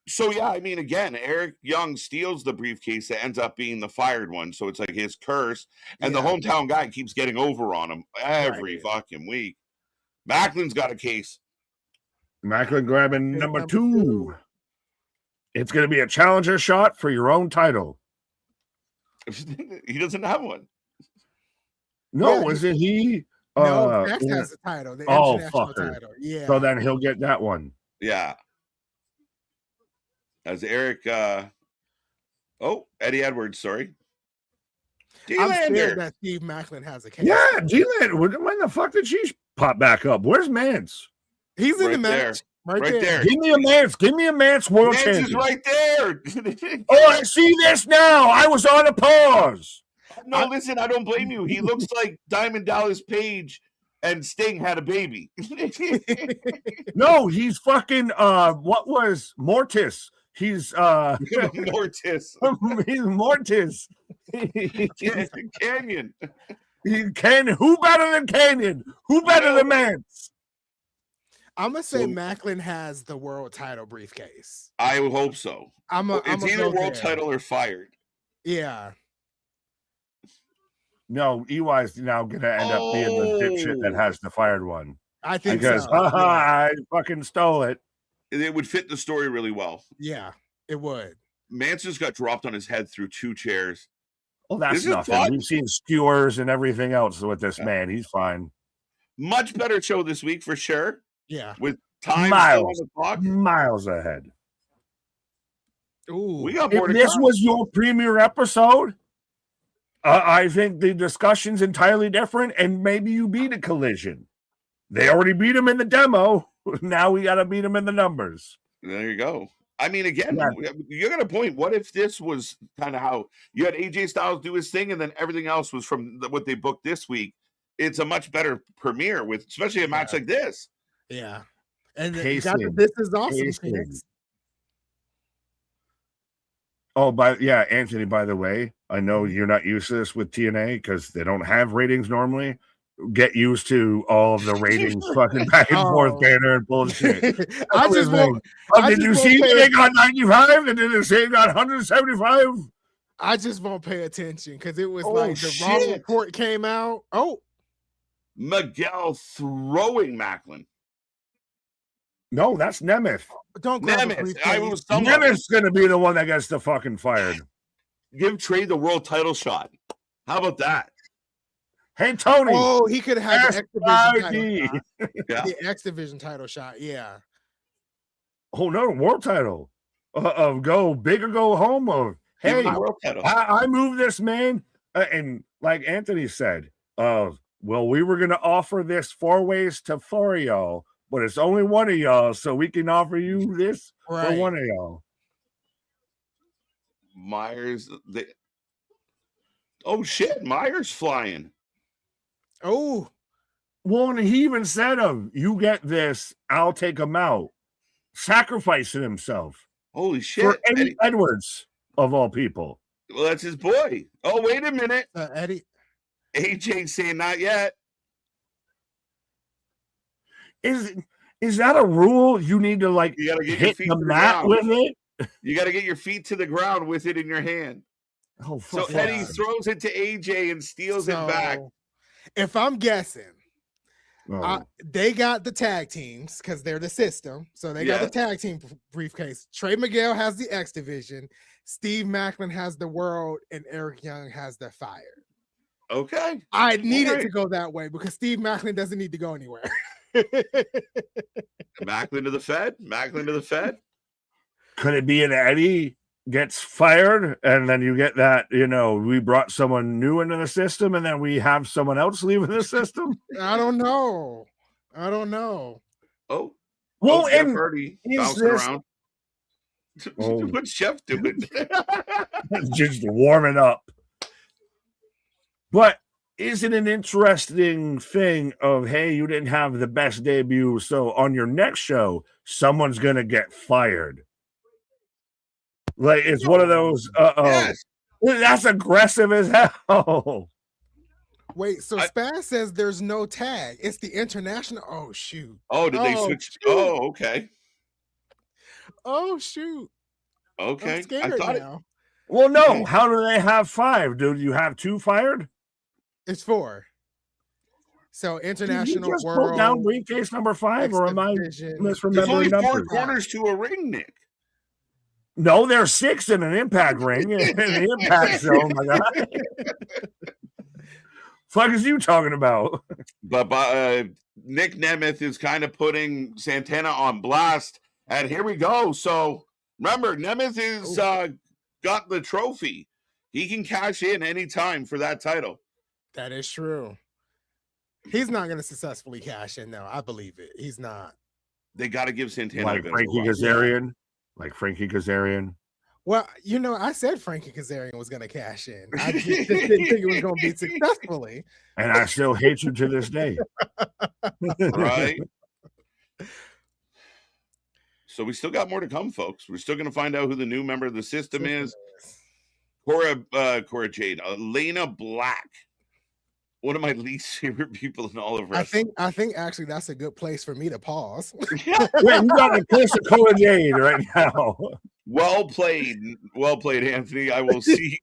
So yeah, I mean, again, Eric Young steals the briefcase that ends up being the fired one. So it's like his curse, and the hometown guy keeps getting over on him every fucking week. Macklin's got a case. Macklin grabbing number 2. It's going to be a challenger shot for your own title. He doesn't have one. No, is it he? No, Max has the title. The international title. Yeah. So then he'll get that one. Yeah. As Eric, Eddie Edwards, sorry. I'm scared that Steve Macklin has a case. Yeah, D-Lander. When the fuck did she pop back up? Where's Mance? He's in the match. Right there. Give me a Mance world champion. Mance is right there. Oh, I see this now. I was on a pause. No, listen, I don't blame you. He looks like Diamond Dallas Page and Sting had a baby. No, he's fucking what was Mortis? He's Mortis. He's Mortis. Canyon. Who better than Canyon? Who better than Mance? I'm gonna say Macklin has the world title briefcase. I hope so. It's either world title or fired. Yeah. No, EY's now gonna end up being the dipshit that has the fired one. I think so. I fucking stole it. It would fit the story really well. Yeah, it would. Mance just got dropped on his head through 2 chairs. Oh, that's nothing. We've seen skewers and everything else with this man. He's fine. Much better show this week for sure. Yeah. With time miles ahead. Ooh. We got more if this was your premiere episode, I think the discussion's entirely different, and maybe you beat a Collision. They already beat him in the demo. Now we got to beat him in the numbers. There you go. I mean, again, you got a point. What if this was kind of how you had AJ Styles do his thing, and then everything else was from what they booked this week? It's a much better premiere with, especially a match like this. Yeah. And you got the This Is Awesome chance. Oh, Anthony, by the way, I know you're not used to this with TNA because they don't have ratings normally. Get used to all of the ratings fucking back and forth banner and bullshit. Did you see that they got 95 and then they say they got 175? I just won't pay attention because it was the wrong report came out. Oh, Miguel throwing Macklin. No, that's Nemeth. Don't grab Nemeth. Nemeth's gonna be the one that gets the fucking fired. Give Trey the world title shot. How about that? Hey, Tony. Oh, he could have had the X Division title shot. Yeah. The X Division title shot. Yeah. Oh no, world title. Of go big or go home. Of hey, I moved this man, and like Anthony said, well, we were gonna offer this 4 ways to 4 of y'all, but it's only one of y'all, so we can offer you this for one of y'all. Myers, oh shit, Myers flying. Oh, well, and he even said, you get this, I'll take him out, sacrificing himself. Holy shit. For Eddie Edwards, of all people. Well, that's his boy. Oh, wait a minute. Eddie. AJ saying not yet. Is that a rule? You need to you gotta get hit the mat with it? You got to get your feet to the ground with it in your hand. Oh, so Eddie throws it to AJ and steals it back. If I'm guessing, they got the tag teams because they're the system. So they got the tag team briefcase. Trey Miguel has the X Division. Steve Macklin has the world, and Eric Young has the fire. Okay. I need it to go that way because Steve Macklin doesn't need to go anywhere. Macklin to the Fed. Could it be an Eddie gets fired and then you get that, we brought someone new into the system and then we have someone else leaving the system? I don't know. Oh. Well, Jeff Hardy bouncing around. What's Jeff doing? Just warming up. But is it an interesting thing of, hey, you didn't have the best debut, so on your next show, someone's going to get fired? Like, it's one of those, yes. That's aggressive as hell. Wait, so Spaz says there's no tag. It's the international. Oh, shoot. Oh, did they switch? Shoot. Oh, okay. Oh, shoot. Okay. I'm scared now. Well, no. How do they have 5, dude? You have 2 fired? It's 4. So international just world. Pull down briefcase number 5, or am I misremembering There's only 4 numbers? corners to a ring, Nick. No, there's 6 in an Impact ring. In the Impact show, oh my God. Fuck is you talking about? But Nick Nemeth is kind of putting Santana on blast, and here we go. So remember, Nemeth is got the trophy. He can cash in anytime for that title. That is true. He's not going to successfully cash in, though. I believe it. He's not. They got to give Santana like Frankie Kazarian. Like Frankie Kazarian. Well, I said Frankie Kazarian was going to cash in. I just didn't think it was going to be successfully. And I still hate you to this day. Right? So we still got more to come, folks. We're still going to find out who the new member of the system is. Cora Jade, Elena Black. One of my least favorite people in all of wrestling. I think actually that's a good place for me to pause. Wait, you got the kiss of Cora Jade right now. Well played, Anthony. I will see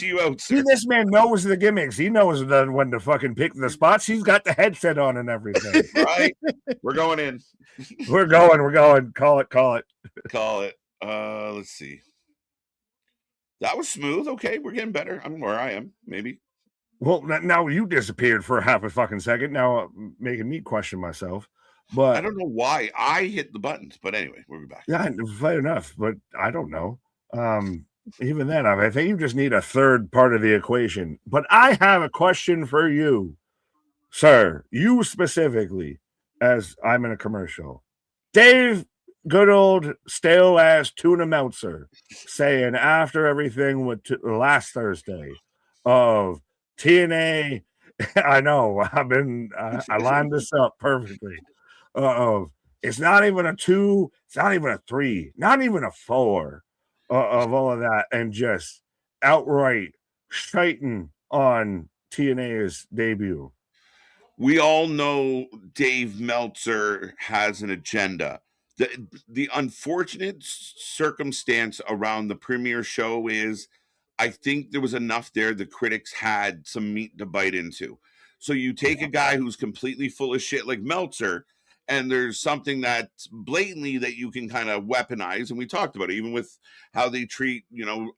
you out, sir. See, this man knows the gimmicks. He knows when to fucking pick the spots. He's got the headset on and everything. Right? We're going in. We're going. Call it. Let's see. That was smooth. Okay, we're getting better. I'm where I am, maybe. Well, now you disappeared for half a fucking second. Now making me question myself. But I don't know why I hit the buttons. But anyway, we'll be back. Yeah, fair enough. But I don't know. Even then, I think you just need a third part of the equation. But I have a question for you, sir. You specifically, as I'm in a commercial. Dave, good old stale ass tuna Meltzer, saying after everything with last Thursday of TNA, I know I lined this up perfectly. Of It's not even a 2. It's not even a 3. Not even a 4 of all of that, and just outright shiting on TNA's debut. We all know Dave Meltzer has an agenda. The unfortunate circumstance around the premiere show is I think there was enough there the critics had some meat to bite into. So you take a guy who's completely full of shit like Meltzer, and there's something that's blatantly that you can kind of weaponize. And we talked about it, even with how they treat,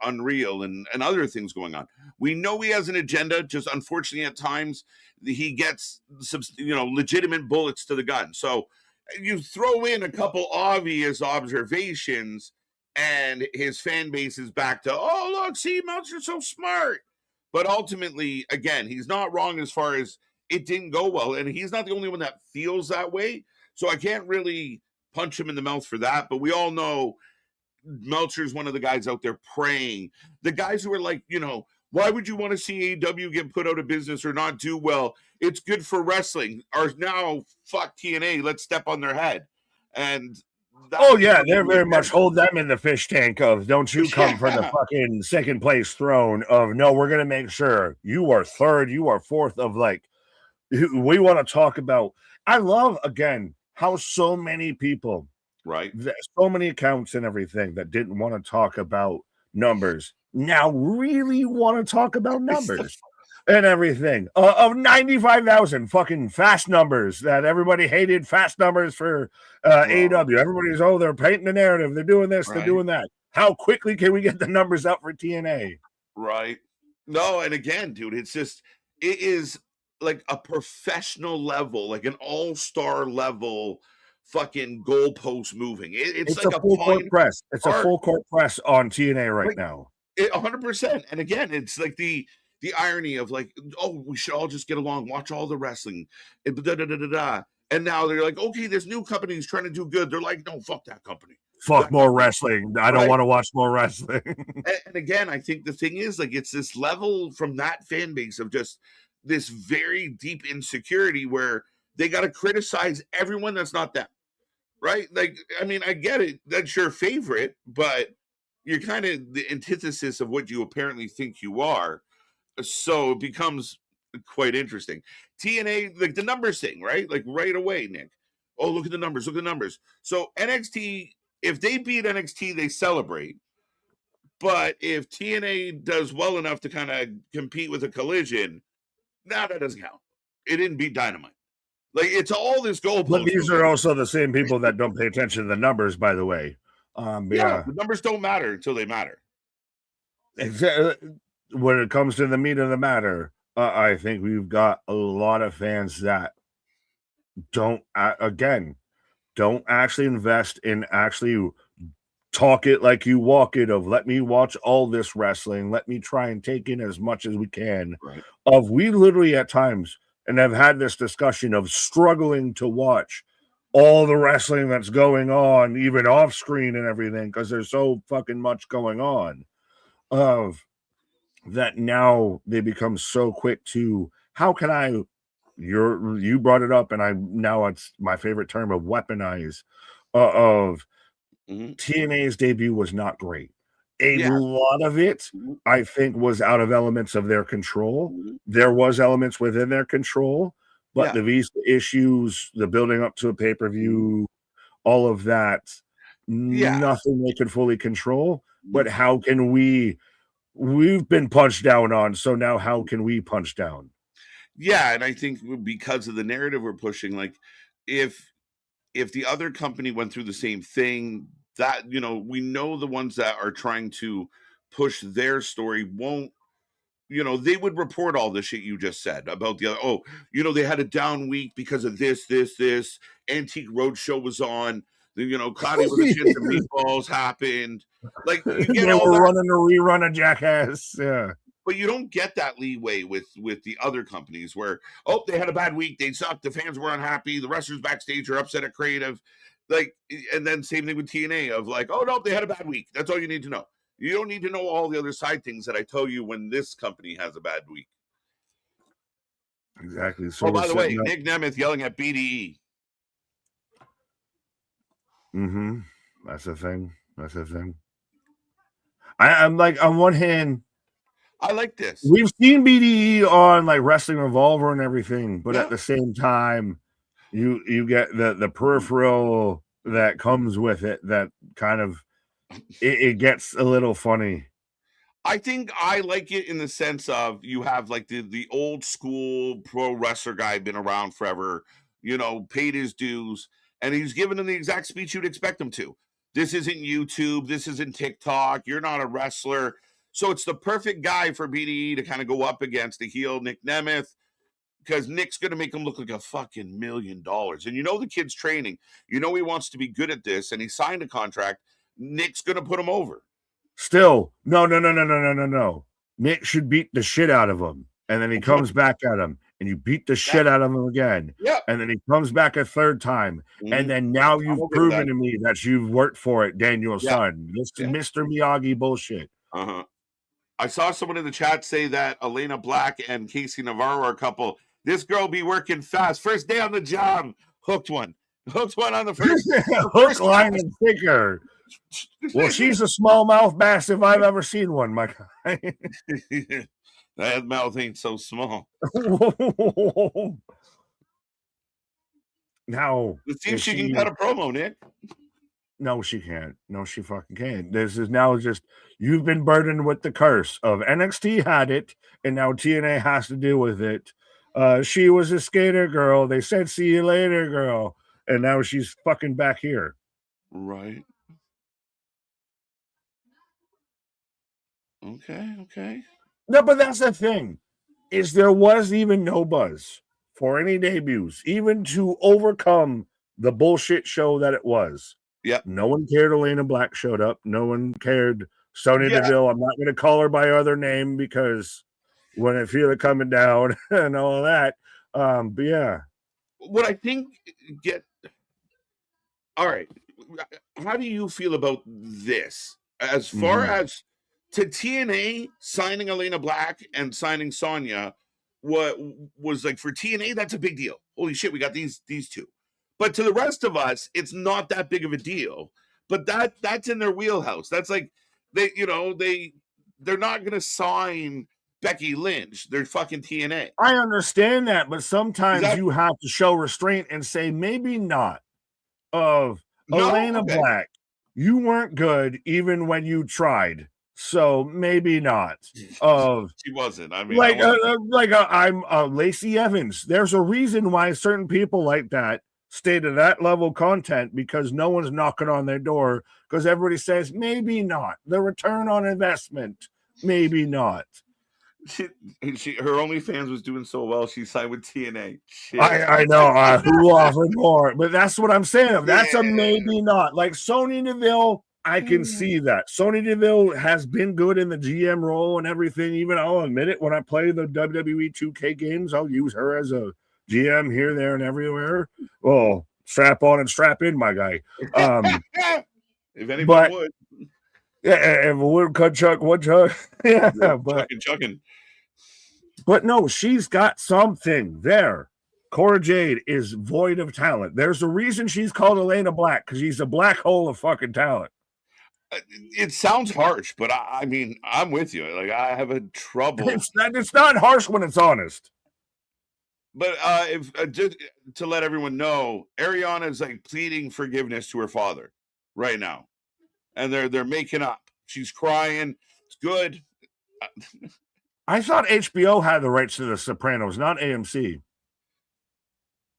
Unreal and other things going on. We know he has an agenda, just unfortunately at times he gets some, legitimate bullets to the gun. So you throw in a couple obvious observations and his fan base is back to, oh, look, see, Meltzer's so smart. But ultimately, again, he's not wrong as far as it didn't go well. And he's not the only one that feels that way. So I can't really punch him in the mouth for that. But we all know Meltzer's one of the guys out there praying. The guys who are like, why would you want to see AEW get put out of business or not do well? It's good for wrestling. Are now, fuck TNA, let's step on their head. And oh yeah, they're very much hold them in the fish tank of don't you come for the fucking second place throne of no, we're gonna make sure you are third, you are fourth of like we want to talk about. I love again how so many people, right? So many accounts and everything that didn't want to talk about numbers now really want to talk about numbers. And everything of 95,000 fucking fast numbers that everybody hated fast numbers for AEW. Everybody's, they're painting the narrative. They're doing this, they're doing that. How quickly can we get the numbers up for TNA? Right. No, and again, dude, it is like a professional level, like an all-star level fucking goalpost moving. It's like a full court press. It's a full court press on TNA right now. 100%. And again, it's like the irony of like, oh, we should all just get along, watch all the wrestling, and And now they're like, okay, this new company is trying to do good. They're like, no, fuck that company. Fuck more wrestling. I don't want to watch more wrestling. And again, I think the thing is, like, it's this level from that fan base of just this very deep insecurity where they got to criticize everyone that's not them. Right? Like, I mean, I get it. That's your favorite, but you're kind of the antithesis of what you apparently think you are. So it becomes quite interesting. TNA, like the numbers thing, right? Like right away, Nick. Oh, look at the numbers. Look at the numbers. So NXT, if they beat NXT, they celebrate. But if TNA does well enough to kind of compete with a Collision, that doesn't count. It didn't beat Dynamite. Like, it's all this goalpost. But these are also the same people that don't pay attention to the numbers, by the way. The numbers don't matter until they matter. When it comes to the meat of the matter, I think we've got a lot of fans that don't actually invest in actually talk it like you walk it of let me watch all this wrestling. Let me try and take in as much as we can. Right. We literally at times and have had this discussion of struggling to watch all the wrestling that's going on, even off screen and everything, because there's so fucking much going on. That now they become so quick to how can I? You brought it up, and now it's my favorite term of weaponize. TNA's debut was not great. A lot of it, I think, was out of elements of their control. There was elements within their control, but the visa issues, the building up to a pay-per-view, all of that, nothing they could fully control. But how can we've been punched down on, so now how can we punch down? Yeah, and I think because of the narrative we're pushing, like if the other company went through the same thing, that, we know the ones that are trying to push their story won't, they would report all the shit you just said about the other, they had a down week because of this, Antique Roadshow was on, Cloudy with a Chance of Meatballs happened. Like, you get they were running a rerun of Jackass. Yeah. But you don't get that leeway with the other companies where, they had a bad week, they sucked, the fans were unhappy, the wrestlers backstage are upset at creative. Like, and then same thing with TNA of like, oh, no, they had a bad week. That's all you need to know. You don't need to know all the other side things that I tell you when this company has a bad week. Exactly. So by the way, Nick Nemeth yelling at BDE. Mm-hmm. That's the thing. That's the thing. I'm like, on one hand, I like this. we've seen BDE on like Wrestling Revolver and everything, but Yeah. at the same time, you get the peripheral that comes with it. That kind of it gets a little funny. I think I like it in the sense of you have like the old school pro wrestler guy, been around forever, you know, paid his dues, and he's giving him the exact speech you'd expect him to. This isn't YouTube, this isn't TikTok, you're not a wrestler. So it's the perfect guy for BDE to kind of go up against the heel Nick Nemeth, because Nick's going to make him look like a fucking $1 million. And you know the kid's training. You know he wants to be good at this, and he signed a contract. Nick's going to put him over. Still, no. Nick should beat the shit out of him, and then he comes back at him, and you beat the shit out of him again. Yeah. And then he comes back a third time, and then now you've proven to me that you've worked for it, Daniel's son. This is Mr. Miyagi bullshit. I saw someone in the chat say that Elena Black and Casey Navarro are a couple. This girl be working fast. First day on the job, hooked one on the first hook, line, and sinker. Well, she's a smallmouth bass if I've ever seen one, my guy. That mouth ain't so small. Now, let's see if she can cut a promo, Nick. No, she can't. No, she fucking can't. This is now just, you've been burdened with the curse of NXT had it, and now TNA has to deal with it. She was a skater girl. They said, see you later, girl. And now she's fucking back here. Right. Okay. No, but that's the thing, is there was even no buzz for any debuts, even to overcome the bullshit show that it was. Yeah. No one cared Elena Black showed up. No one cared Sonya Deville. I'm not going to call her by her other name because when I feel it coming down and all that. But yeah. What I think all right. How do you feel about this? As far as to TNA signing Elena Black and signing Sonya, what was like for TNA, that's a big deal. Holy shit, we got these two. But to the rest of us, it's not that big of a deal. But that's in their wheelhouse. That's like they're not going to sign Becky Lynch. They're fucking TNA. I understand that, but sometimes you have to show restraint and say maybe not. Elena Black, you weren't good even when you tried. So maybe not. She wasn't. I mean, I'm Lacey Evans. There's a reason why certain people like that stay to that level of content, because no one's knocking on their door, because everybody says maybe not. The return on investment, maybe not. Her OnlyFans was doing so well, she signed with TNA. Shit. I know who offered more, but that's what I'm saying. That's a maybe not. Like Sonya Deville, I can see that. Sonya Deville has been good in the GM role and everything. Even I'll admit it, when I play the WWE 2K games, I'll use her as a GM here, there, and everywhere. Well, strap on and strap in, my guy. If anybody would. Yeah, if a woodcut chuck, woodchuck. Yeah, chucking. But no, she's got something there. Cora Jade is void of talent. There's a reason she's called Elena Black, because she's a black hole of fucking talent. It sounds harsh, but I mean, I'm with you. Like, I have a trouble. It's not harsh when it's honest. But if just to let everyone know, Ariana is like pleading forgiveness to her father right now, and they're making up. She's crying. It's good. I thought HBO had the rights to The Sopranos, not AMC.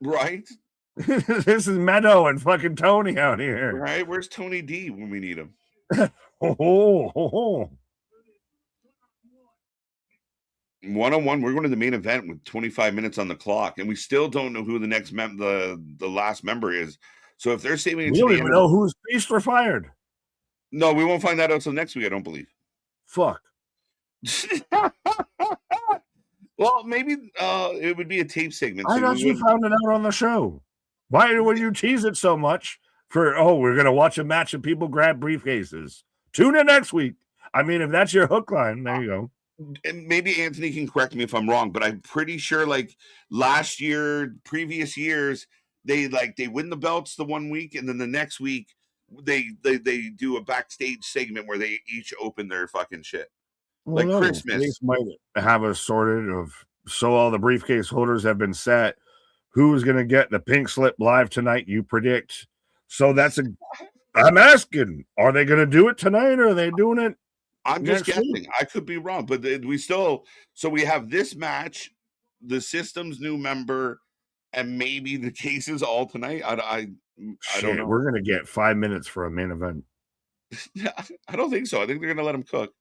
Right. This is Meadow and fucking Tony out here. Right. Where's Tony D when we need him? One-on-one, we're going to the main event with 25 minutes on the clock, and we still don't know who the next the last member is. So if they're saving it, we don't even know who's beast or fired. No, we won't find that out until next week, I don't believe. Fuck. Well, maybe it would be a tape segment. I thought you found it out on the show. Why would you tease it so much for, we're going to watch a match and people grab briefcases? Tune in next week. I mean, if that's your hook line, there you go. And maybe Anthony can correct me if I'm wrong, but I'm pretty sure like last year, previous years, they win the belts the one week, and then the next week they do a backstage segment where they each open their fucking shit. Well, Like Christmas. Chase might have a sorted of so all the briefcase holders have been set. Who's going to get the pink slip live tonight? You predict. So I'm asking, are they going to do it tonight or are they doing it? I'm just guessing. I could be wrong, but we have this match, the system's new member, and maybe the cases all tonight. I don't know. We're going to get 5 minutes for a main event. I don't think so. I think they're going to let him cook.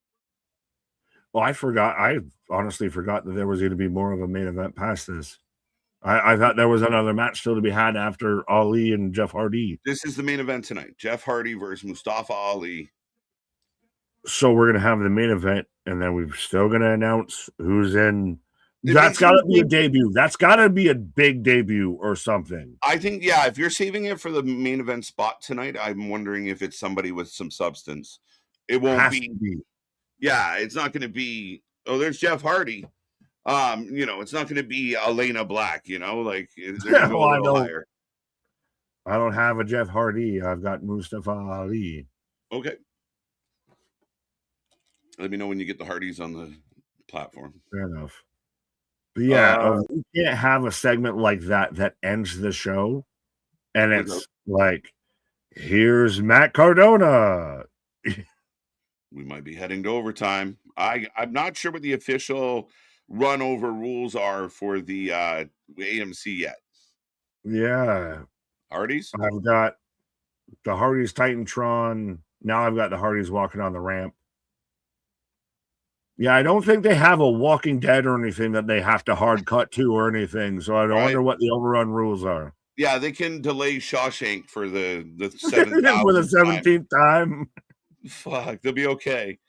Well, I honestly forgot that there was going to be more of a main event past this. I thought there was another match still to be had after Ali and Jeff Hardy. This is the main event tonight. Jeff Hardy versus Mustafa Ali. So we're going to have the main event, and then we're still going to announce who's in. That's got to be a debut. That's got to be a big debut or something. I think, yeah, if you're saving it for the main event spot tonight, I'm wondering if it's somebody with some substance. It won't be. Yeah, it's not going to be, oh, there's Jeff Hardy. It's not going to be Elena Black, like they're going to go a little higher. I don't have a Jeff Hardy. I've got Mustafa Ali. Okay. Let me know when you get the Hardys on the platform. Fair enough. But yeah, we can't have a segment like that ends the show, and it's like, here's Matt Cardona. We might be heading to overtime. I'm not sure what the official run over rules are for the AMC yet. Yeah. Hardys? I've got the Hardys Titantron. Now I've got the Hardys walking on the ramp. Yeah, I don't think they have a Walking Dead or anything that they have to hard cut to or anything. So I wonder what the overrun rules are. Yeah, they can delay Shawshank for the 7th for the 17th time. Fuck, they'll be okay.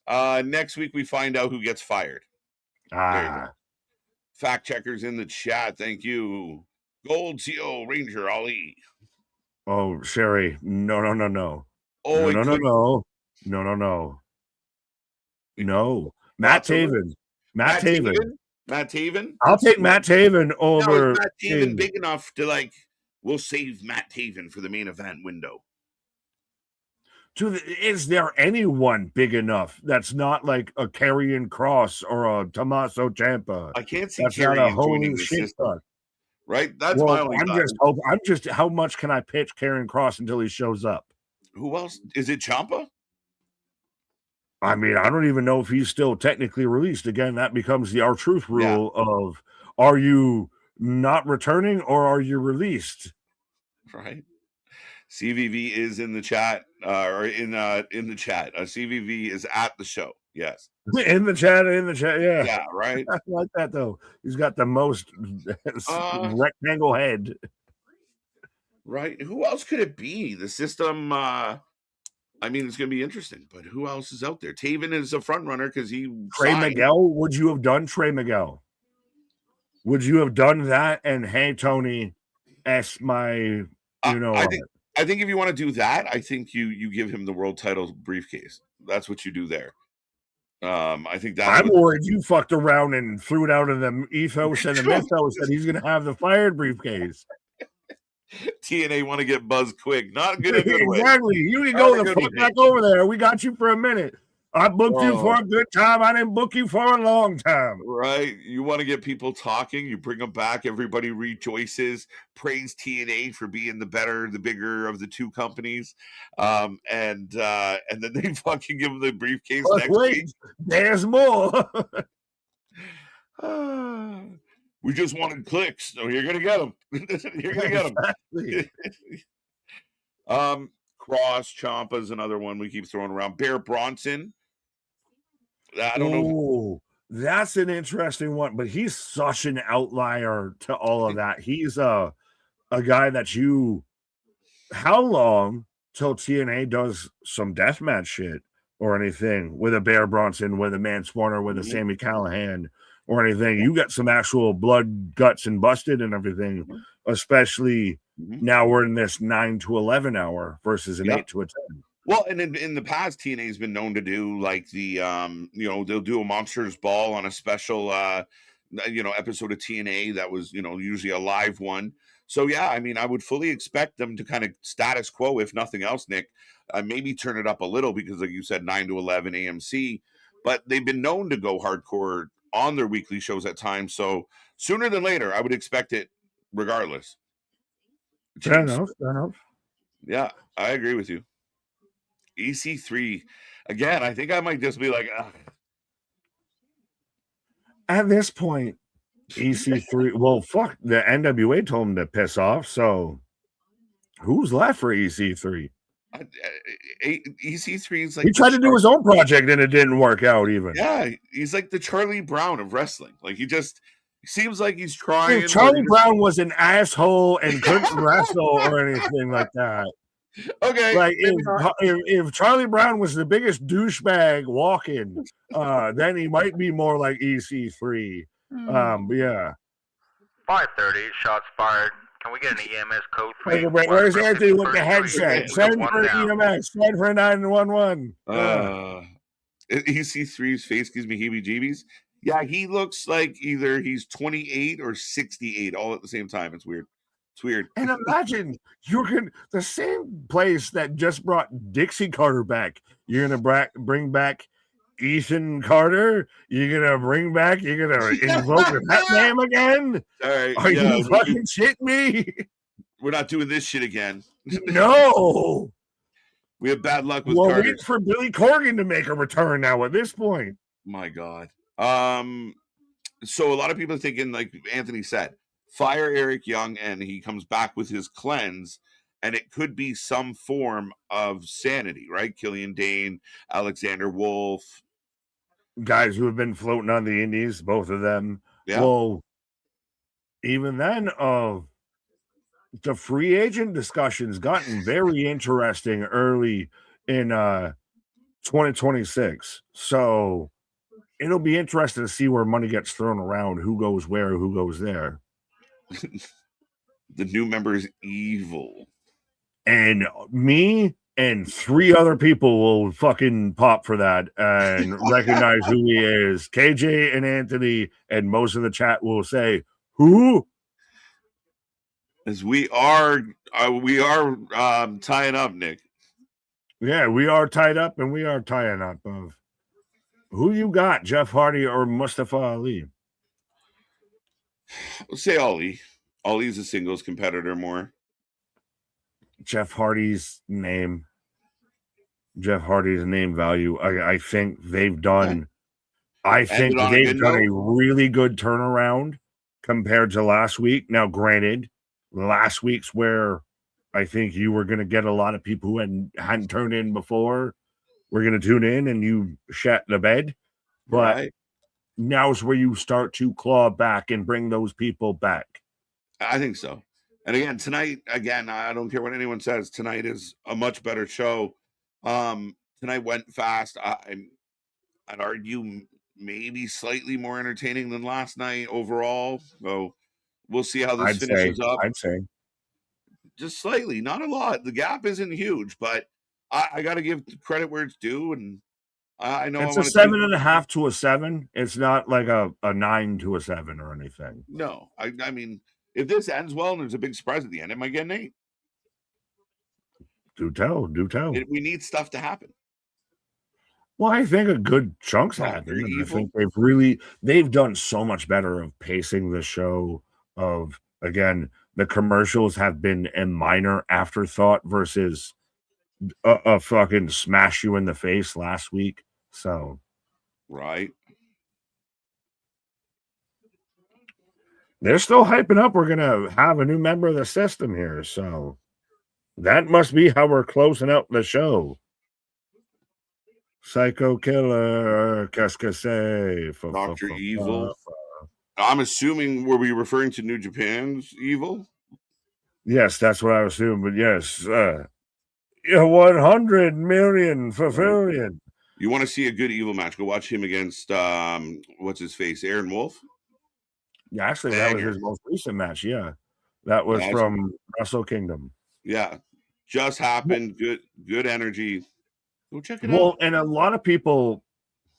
Next week we find out who gets fired. Fact checkers in the chat. Thank you. Gold CO Ranger Ali. Oh, Sherry. No. Oh, no. Matt Taven. Matt Taven? I'll take Matt Taven over. Is Matt Taven big enough to we'll save Matt Taven for the main event window? Is there anyone big enough that's not like a Karrion Kross or a Tommaso Ciampa? I can't see Karrion joining the system. Right? That's my only thought. I'm just how much can I pitch Karrion Kross until he shows up? Who else? Is it Ciampa? I mean, I don't even know if he's still technically released. Again, that becomes the R-Truth rule of, are you not returning or are you released? Right. CVV is in the chat, or in the chat. CVV is at the show. Yes. In the chat. Yeah. Yeah. Right. I like that though. He's got the most rectangle head. Right. Who else could it be? The system. I mean, it's going to be interesting, but who else is out there? Taven is a front runner because Trey Miguel. Would you have done Trey Miguel? Would you have done that? And hey, Tony, ask my, I think if you want to do that, I think you give him the world title briefcase. That's what you do there. I think that's. I'm worried you fucked around and threw it out of the ethos and the mythos that he's going to have the fired briefcase. TNA want to get buzzed quick, not good. Exactly. You can go the fuck back over there. We got you for a minute. I booked you for a good time. I didn't book you for a long time. Right. You want to get people talking. You bring them back. Everybody rejoices. Praise TNA for being the bigger of the two companies. And then they fucking give them the briefcase next week. There's more. We just wanted clicks. So you're going to get them. You're going to get them. Cross Ciampa is another one we keep throwing around. Bear Bronson. I don't know. That's an interesting one, but he's such an outlier to all of that. He's a guy that how long till TNA does some deathmatch shit or anything with a Bear Bronson, with a Manspawner, with a Sami Callihan or anything? You got some actual blood, guts, and busted and everything, especially now we're in this 9 to 11 hour versus an 8 to a 10. Well, and in the past, TNA has been known to do like the, they'll do a Monsters Ball on a special, episode of TNA that was, usually a live one. So yeah, I mean, I would fully expect them to kind of status quo, if nothing else, Nick. Maybe turn it up a little because, like you said, 9 to 11 AMC. But they've been known to go hardcore on their weekly shows at times. So sooner than later, I would expect it regardless. Fair enough. Fair enough. Yeah, I agree with you. EC3, again, I think I might just be like, ugh. At this point, EC3, well, fuck, the NWA told him to piss off. So who's left for EC3? EC3 is like he tried to do his own project and it didn't work out even. Yeah, he's like the Charlie Brown of wrestling. Like he seems like he's trying. If Charlie Brown was an asshole and couldn't wrestle or anything like that. Okay. Like if Charlie Brown was the biggest douchebag walking, then he might be more like EC3. But yeah. 5:30, shots fired. Can we get an EMS code? Where's Anthony with the headset? Send for EMS. Send for 911. EC3's face gives me heebie-jeebies. Yeah, he looks like either he's 28 or 68 all at the same time. It's weird. It's weird. And imagine the same place that just brought Dixie Carter back. You're gonna bring back Ethan Carter. You're gonna invoke that name again. All right, are you fucking shitting me? We're not doing this shit again. No. We have bad luck with Carter. Waiting for Billy Corgan to make a return now at this point. My God. So a lot of people are thinking, like Anthony said, fire Eric Young and he comes back with his cleanse, and it could be some form of sanity, right? Killian Dane, Alexander Wolf. Guys who have been floating on the indies, both of them. Yeah. Well, even then, the free agent discussions gotten very interesting early in 2026. So it'll be interesting to see where money gets thrown around, who goes where, who goes there. The new member is evil. And me and 3 other people will fucking pop for that and recognize who he is. KJ and Anthony, and most of the chat will say, who? As we are tying up, Nick. Yeah, we are tied up, and we are tying up. Of who you got, Jeff Hardy or Mustafa Ali? Let's say Ali. Ali's a singles competitor more. Jeff Hardy's name value. I think they've done. I think they've done a really good turnaround compared to last week. Now, granted, last week's where I think you were going to get a lot of people who hadn't turned in before. We're going to tune in and you shat the bed. But now's where you start to claw back and bring those people back. I think so. And again, tonight, I don't care what anyone says. Tonight is a much better show. Tonight went fast. I'd argue maybe slightly more entertaining than last night overall. So we'll see how this finishes up. I'd say just slightly, not a lot. The gap isn't huge, but I got to give credit where it's due. And I know it's a 7.5 to a 7. It's not like a 9 to a 7 or anything. No, I mean, if this ends well and there's a big surprise at the end, it might get an 8. Do tell. We need stuff to happen. Well, I think a good chunk's happened. I think they've done so much better of pacing the show. Of again, the commercials have been a minor afterthought versus a fucking smash you in the face last week. So, right. They're still hyping up. We're gonna have a new member of the system here, so that must be how we're closing out the show. Psycho Killer, qu'est-ce que c'est? Dr. Evil. I'm assuming, were we referring to New Japan's Evil? Yes, that's what I assumed. But yes, 100 million fulfilling. You want to see a good Evil match? Go watch him against what's his face, Aaron Wolf. Yeah, actually, that was his most recent match. Yeah, that was from Wrestle Kingdom. Yeah, just happened. Good energy. Go check it out. Well, and a lot of people,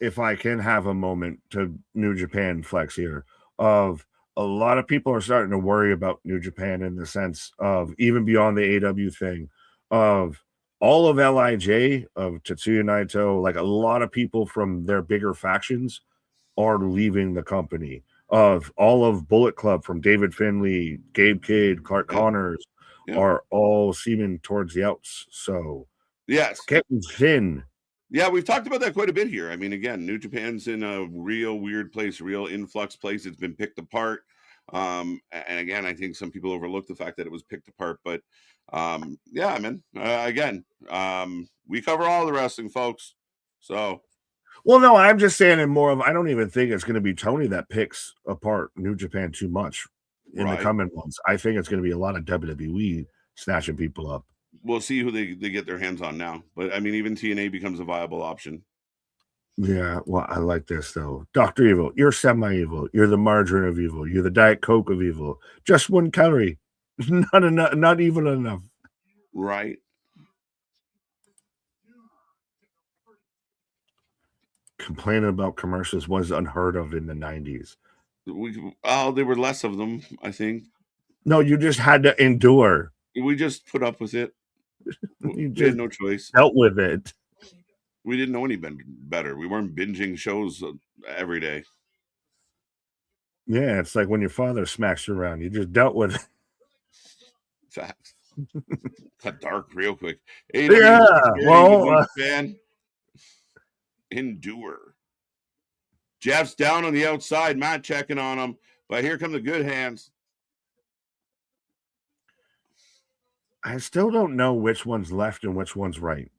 if I can have a moment to New Japan flex here, of a lot of people are starting to worry about New Japan in the sense of even beyond the AW thing of all of LIJ, of Tetsuya Naito, like a lot of people from their bigger factions are leaving the company. Of all of Bullet Club from David Finlay, Gabe Kidd, Clark Connors are all seeming towards the outs. So yes, it's getting thin. Yeah, we've talked about that quite a bit here. I mean, again, New Japan's in a real weird place, real influx place. It's been picked apart. And again, I think some people overlook the fact that it was picked apart. But yeah, man, again, we cover all the wrestling, folks. So, well, no, I'm just saying in more of, I don't even think it's going to be Tony that picks apart New Japan too much in the coming months. I think it's going to be a lot of WWE snatching people up. We'll see who they get their hands on now. But I mean, even TNA becomes a viable option. Yeah, well, I like this though. Dr. Evil, you're semi-evil. You're the margarine of evil. You're the Diet Coke of evil. Just 1 calorie. Not enough, not evil enough. Right. Complaining about commercials was unheard of in the 90s. There were less of them, I think. No, you just had to endure. We just put up with it. You We had no choice. Dealt with it. We didn't know any better. We weren't binging shows every day. Yeah, it's like when your father smacks you around. You just dealt with it. Facts. Got dark real quick. Yeah, well, fan. Endure. Jeff's down on the outside. Matt checking on him, but here come the good hands. I still don't know which one's left and which one's right.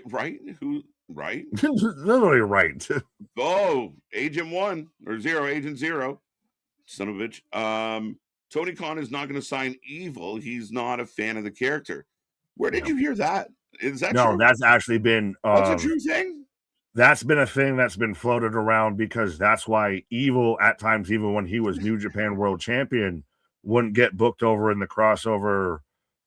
Right? Who? Right? Literally right. Oh, Agent 1 or 0, Agent 0. Son of a bitch. Tony Khan is not going to sign Evil. He's not a fan of the character. Where did you hear that? Is that true? That's actually been that's a true thing. That's been a thing that's been floated around because that's why Evil at times, even when he was New Japan World Champion, wouldn't get booked over in the crossover,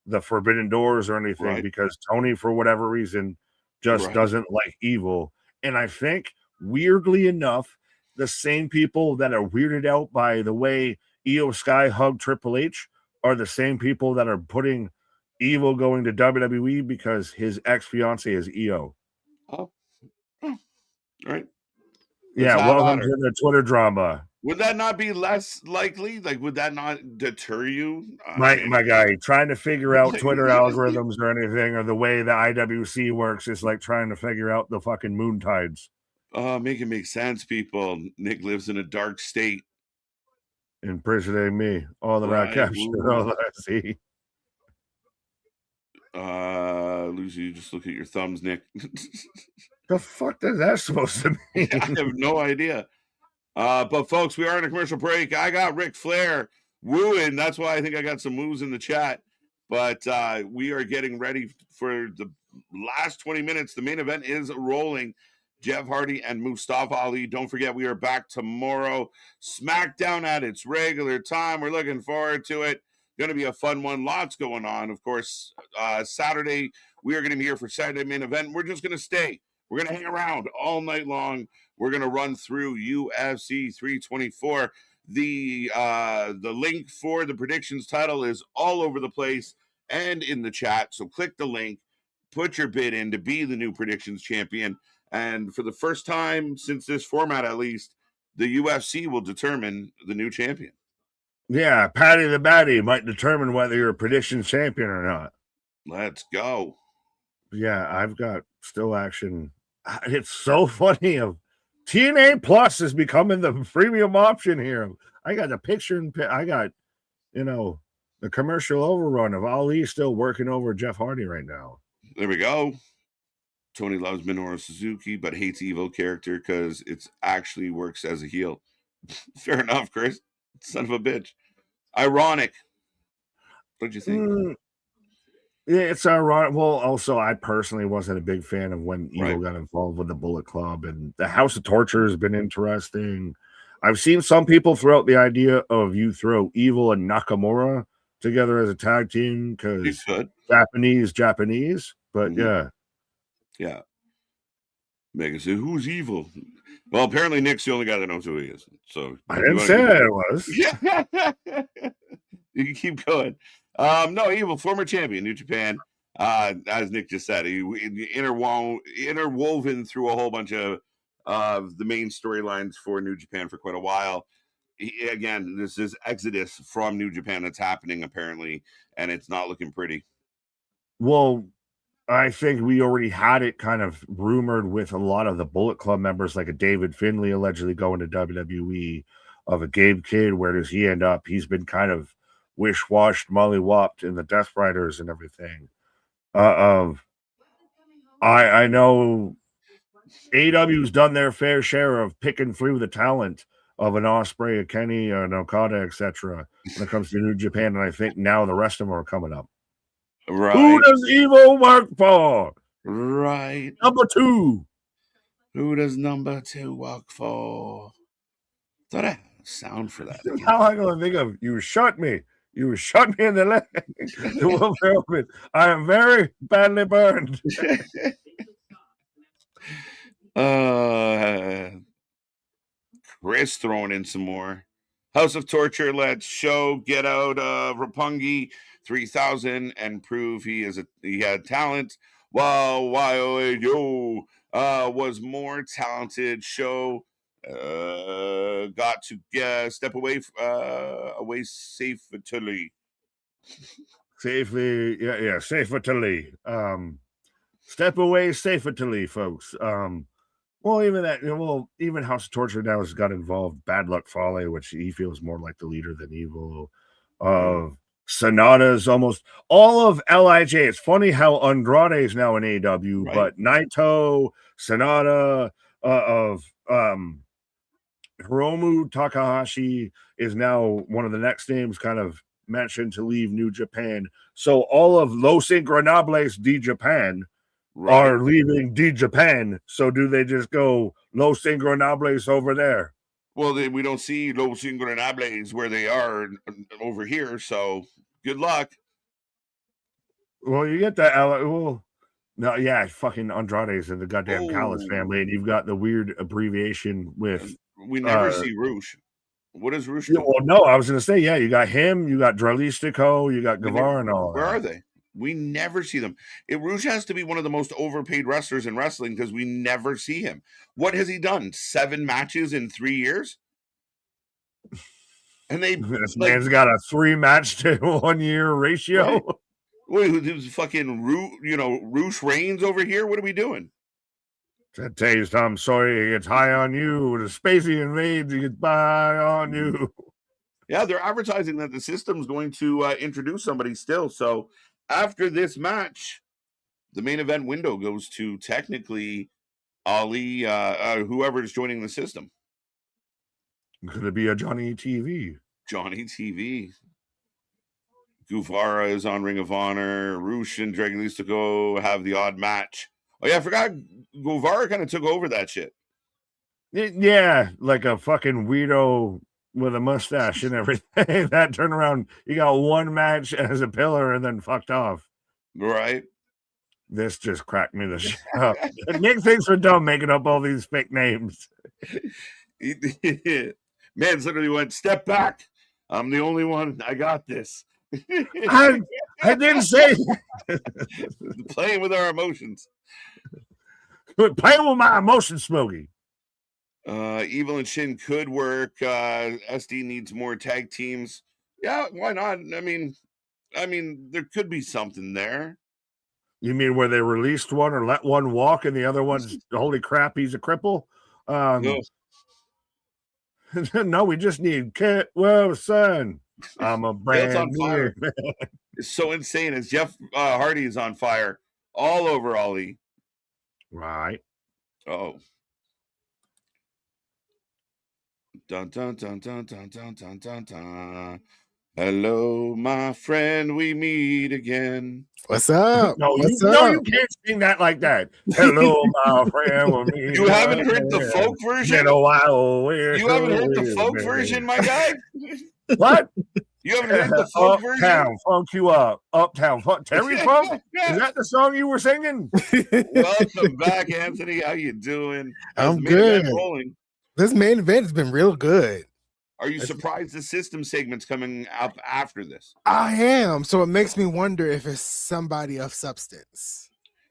the Forbidden Doors or anything because Tony, for whatever reason, just doesn't like Evil. And I think, weirdly enough, the same people that are weirded out by the way Io Sky hugged Triple H are the same people that are putting Evil going to WWE because his ex-fiance is Io. Oh. All right. Yeah, welcome to the Twitter drama. Would that not be less likely? Like, would that not deter you? My guy, trying to figure out Twitter algorithms or anything, or the way the IWC works is like trying to figure out the fucking moon tides. Make it make sense, people. Nick lives in a dark state. Impersonating me. All that I capture, all that I see. Lucy, just look at your thumbs, Nick. The fuck is that supposed to mean? I have no idea. But folks, we are in a commercial break. I got Ric Flair wooing. That's why I think I got some woos in the chat. But we are getting ready for the last 20 minutes. The main event is rolling. Jeff Hardy and Mustafa Ali. Don't forget, we are back tomorrow. SmackDown at its regular time. We're looking forward to it. Going to be a fun one. Lots going on. Of course, Saturday, we are going to be here for Saturday main event. We're just going to stay. We're going to hang around all night long. We're going to run through UFC 324. The link for the predictions title is all over the place and in the chat. So click the link, put your bid in to be the new predictions champion. And for the first time since this format, at least, the UFC will determine the new champion. Yeah, Patty the Batty might determine whether you're a predictions champion or not. Let's go. Yeah, I've got still action. It's so funny. TNA Plus is becoming the premium option here. I got a picture and I got, the commercial overrun of Ali still working over Jeff Hardy right now. There we go. Tony loves Minoru Suzuki, but hates Evil character because it actually works as a heel. Fair enough, Chris. Son of a bitch. Ironic. What'd you think? Yeah, it's ironic. Well, also, I personally wasn't a big fan of when Evil got involved with the Bullet Club, and the House of Torture has been interesting. I've seen some people throw out the idea of you throw Evil and Nakamura together as a tag team because Japanese, but yeah. Megan said, "Who's evil?" Well, apparently Nick's the only guy that knows who he is. So I didn't say it was. Yeah. You can keep going. No, evil, former champion, New Japan. As Nick just said, he interwoven through a whole bunch of the main storylines for New Japan for quite a while. Again, this is exodus from New Japan that's happening apparently, and it's not looking pretty. Well, I think we already had it kind of rumored with a lot of the Bullet Club members, like a David Finlay allegedly going to WWE, of a Gabe Kidd. Where does he end up? He's been kind of wish-washed, mollywopped in the Death Riders and everything. I know AEW's done their fair share of picking through the talent of an Osprey, a Kenny, an Okada, etc. when it comes to New Japan, and I think now the rest of them are coming up. Right. Who does Evil work for? Right. Number 2. Who does number 2 work for? Thought I had a sound for that. How am I going to think of? You shot me. You shot me in the leg. I am very badly burned. Chris throwing in some more. House of Torture, let's show get out of Roppongi 3000 and prove he had talent. While YOAO was more talented. Show got to step away safely. Safely, yeah, safely. Step away safely, folks. Well, even House of Torture now has got involved. Bad Luck Fale, which he feels more like the leader than Evil. Sonata's almost all of LIJ. It's funny how Andrade is now in AEW, right. But Naito, Sonata, Hiromu Takahashi is now one of the next names kind of mentioned to leave New Japan. So all of Los Ingobernables de Japan are leaving de Japan. So do they just go Los Ingobernables over there? Well, we don't see Los Ingobernables where they are over here. So good luck. Well, you get that. Well, no, yeah, fucking Andrade's in the goddamn Callis family, and you've got the weird abbreviation with. We never see Roosh. What is Roosh? Yeah, well, no, I was going to say, yeah, you got him, you got Dralistico, you got Guevara and all. Where are they? We never see them. Roosh has to be one of the most overpaid wrestlers in wrestling because we never see him. What has he done? 7 matches in 3 years? And this man's got a 3-match to 1 year ratio. Right? Wait, who's fucking Roosh Reigns over here? What are we doing? That taste, I'm sorry, it gets high on you. The Spacey invades, it gets by on you. Yeah, they're advertising that the system's going to introduce somebody still. So after this match, the main event window goes to technically Ali, whoever is joining the system. Could it be a Johnny TV? Johnny TV. Guevara is on Ring of Honor. Roosh and Dralistico have the odd match. Oh, yeah, I forgot Guevara kind of took over that shit. Yeah, like a fucking weirdo with a mustache and everything. That turnaround, you got 1 match as a pillar and then fucked off. Right. This just cracked me the shit up. Nick thinks we're dumb making up all these fake names. Man literally went, step back. I'm the only one. I got this. I didn't say playing with our emotions. Playing with my emotions, Smokey. Evil and Shin could work. SD needs more tag teams. Yeah, why not? I mean, there could be something there. You mean where they released one or let one walk and the other one's holy crap, he's a cripple? No. No, we just need Kit Wilson. I'm a brand new. It's so insane as Jeff Hardy is on fire all over Ali. Right. Oh. Dun dun dun dun dun dun dun dun dun. Hello, my friend, we meet again. What's up? No, you can't sing that like that. Hello, my friend, we meet You haven't heard the folk version? In a while, you haven't heard the folk version, my guy? What? You haven't heard the funk version? Uptown, funk you up. Uptown, funk. Terry Funk? Is that the song you were singing? Welcome back, Anthony. How you doing? How's I'm the main event good. rolling? This main event has been real good. Are you surprised the system segment's coming up after this? I am. So it makes me wonder if it's somebody of substance.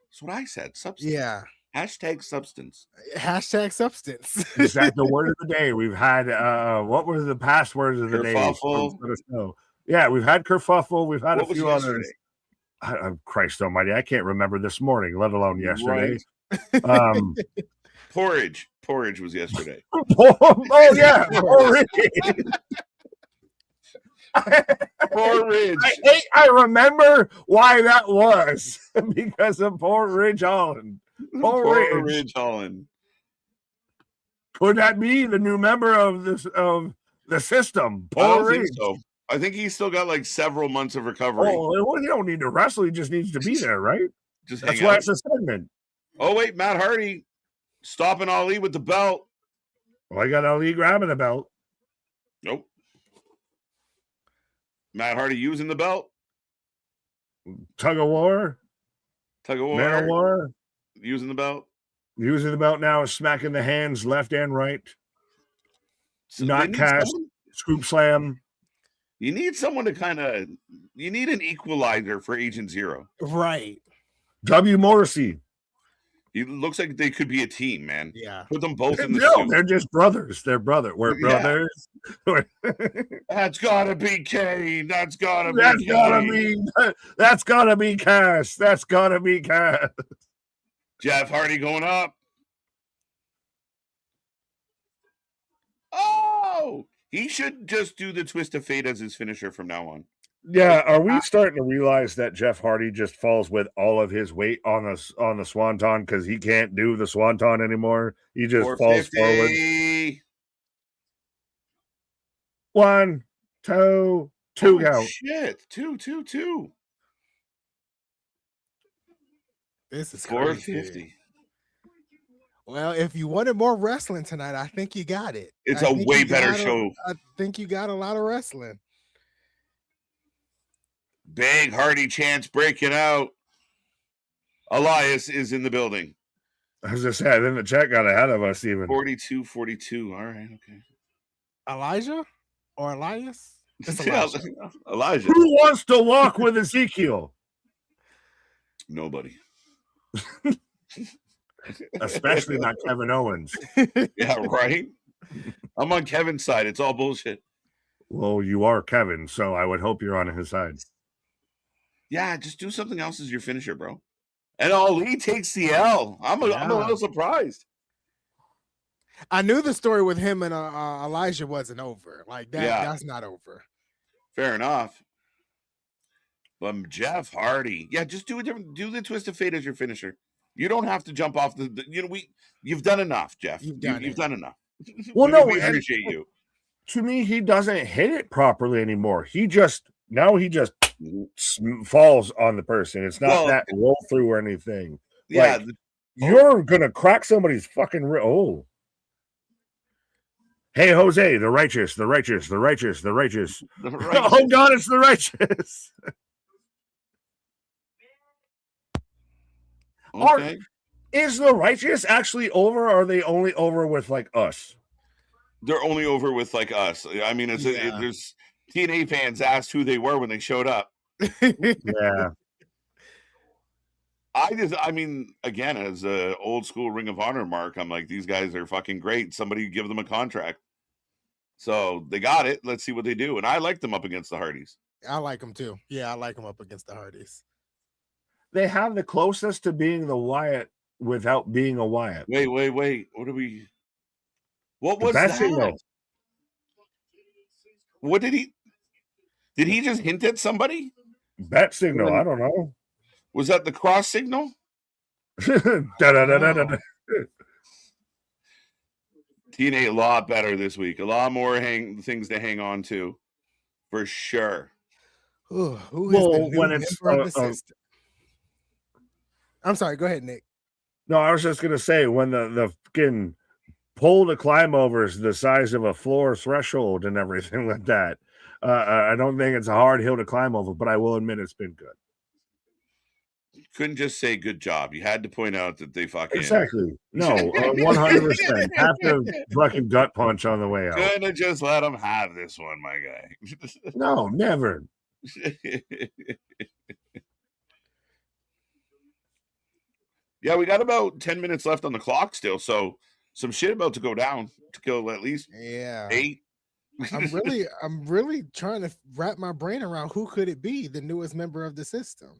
That's what I said. Substance. Yeah. Hashtag substance. Hashtag substance. Is that the word of the day? We've had what were the past words of the day? Kerfuffle. Yeah, we've had kerfuffle. We've had What a few was others. Christ almighty, I can't remember this morning, let alone yesterday. Right. Porridge was yesterday. Oh yeah, porridge. Porridge. I remember why that was because of Porridge Holland. Porridge Holland. Could that be the new member of the system? Porridge. I think he's still got like several months of recovery. Oh, well, you don't need to wrestle. He just needs to be there, right? That's why it's a segment. Oh wait, Matt Hardy stopping Ali with the belt. Well, I got Ali grabbing the belt. Nope. Matt Hardy using the belt. Tug of war. Man of war. Using the belt. Using the belt now is smacking the hands left and right. So not cast. Scoop slam. You need someone to you need an equalizer for Agent Zero. Right. W. Morrissey. It looks like they could be a team, man. Yeah. Put them both in the suit. They're just brothers. We're brothers. That's gotta be Kane. That's gotta be Cass. That's gotta be Cass. Jeff Hardy going up. Oh, he should just do the twist of fate as his finisher from now on. Yeah, are we starting to realize that Jeff Hardy just falls with all of his weight on the swanton because he can't do the swanton anymore? He just falls forward. 1, 2, 2 count. Shit, 2. This is 450. Well, if you wanted more wrestling tonight, I think you got it. It's a way better show. I think you got a lot of wrestling. Big Hardy chance breaking out. Elias is in the building. As I said, then the chat got ahead of us even. 42-42. All right, okay. Elijah or Elias? It's Elijah. Elijah. Who wants to walk with Ezekiel? Nobody. Especially not Kevin Owens. Yeah, right? I'm on Kevin's side. It's all bullshit. Well, you are Kevin, so I would hope you're on his side. Yeah, just do something else as your finisher, bro. And Ali takes the L. I'm a little surprised. I knew the story with him and Elijah wasn't over. Like that, that's not over. Fair enough. But Jeff Hardy, just do the twist of fate as your finisher. You don't have to jump off you've done enough, Jeff. You've done enough. Well, no, we appreciate you. To me, he doesn't hit it properly anymore. He just falls on the person. It's not that roll through or anything. Yeah, you're gonna crack somebody's fucking Hey, Jose, the righteous. Oh God, it's the righteous. Okay. Is the righteous actually over, or are they only over with like us? They're only over with like us. I mean, there's TNA fans asked who they were when they showed up. Yeah. I mean, again, as a old school Ring of Honor mark, I'm like, these guys are fucking great. Somebody give them a contract. So they got it. Let's see what they do. And I like them up against the Hardys. I like them too. Yeah, I like them up against the Hardys. They have the closest to being the Wyatt without being a Wyatt. Wait. What was that? Signal. What did he just hint at somebody? Bat signal. I don't know. Was that the cross signal? TNA a lot better this week. A lot more things to hang on to, for sure. Who is the when it's I'm sorry. Go ahead, Nick. No, I was just gonna say when the fucking pole to climb over is the size of a floor threshold and everything like that. I don't think it's a hard hill to climb over, but I will admit it's been good. You couldn't just say good job. You had to point out that they fucking Exactly. No, 100%. Have to fucking gut punch on the way out. Couldn't have just let them have this one, my guy. No, never. Yeah, we got about 10 minutes left on the clock still, so some shit about to go down to kill at least 8. I'm really trying to wrap my brain around who could it be, the newest member of the system.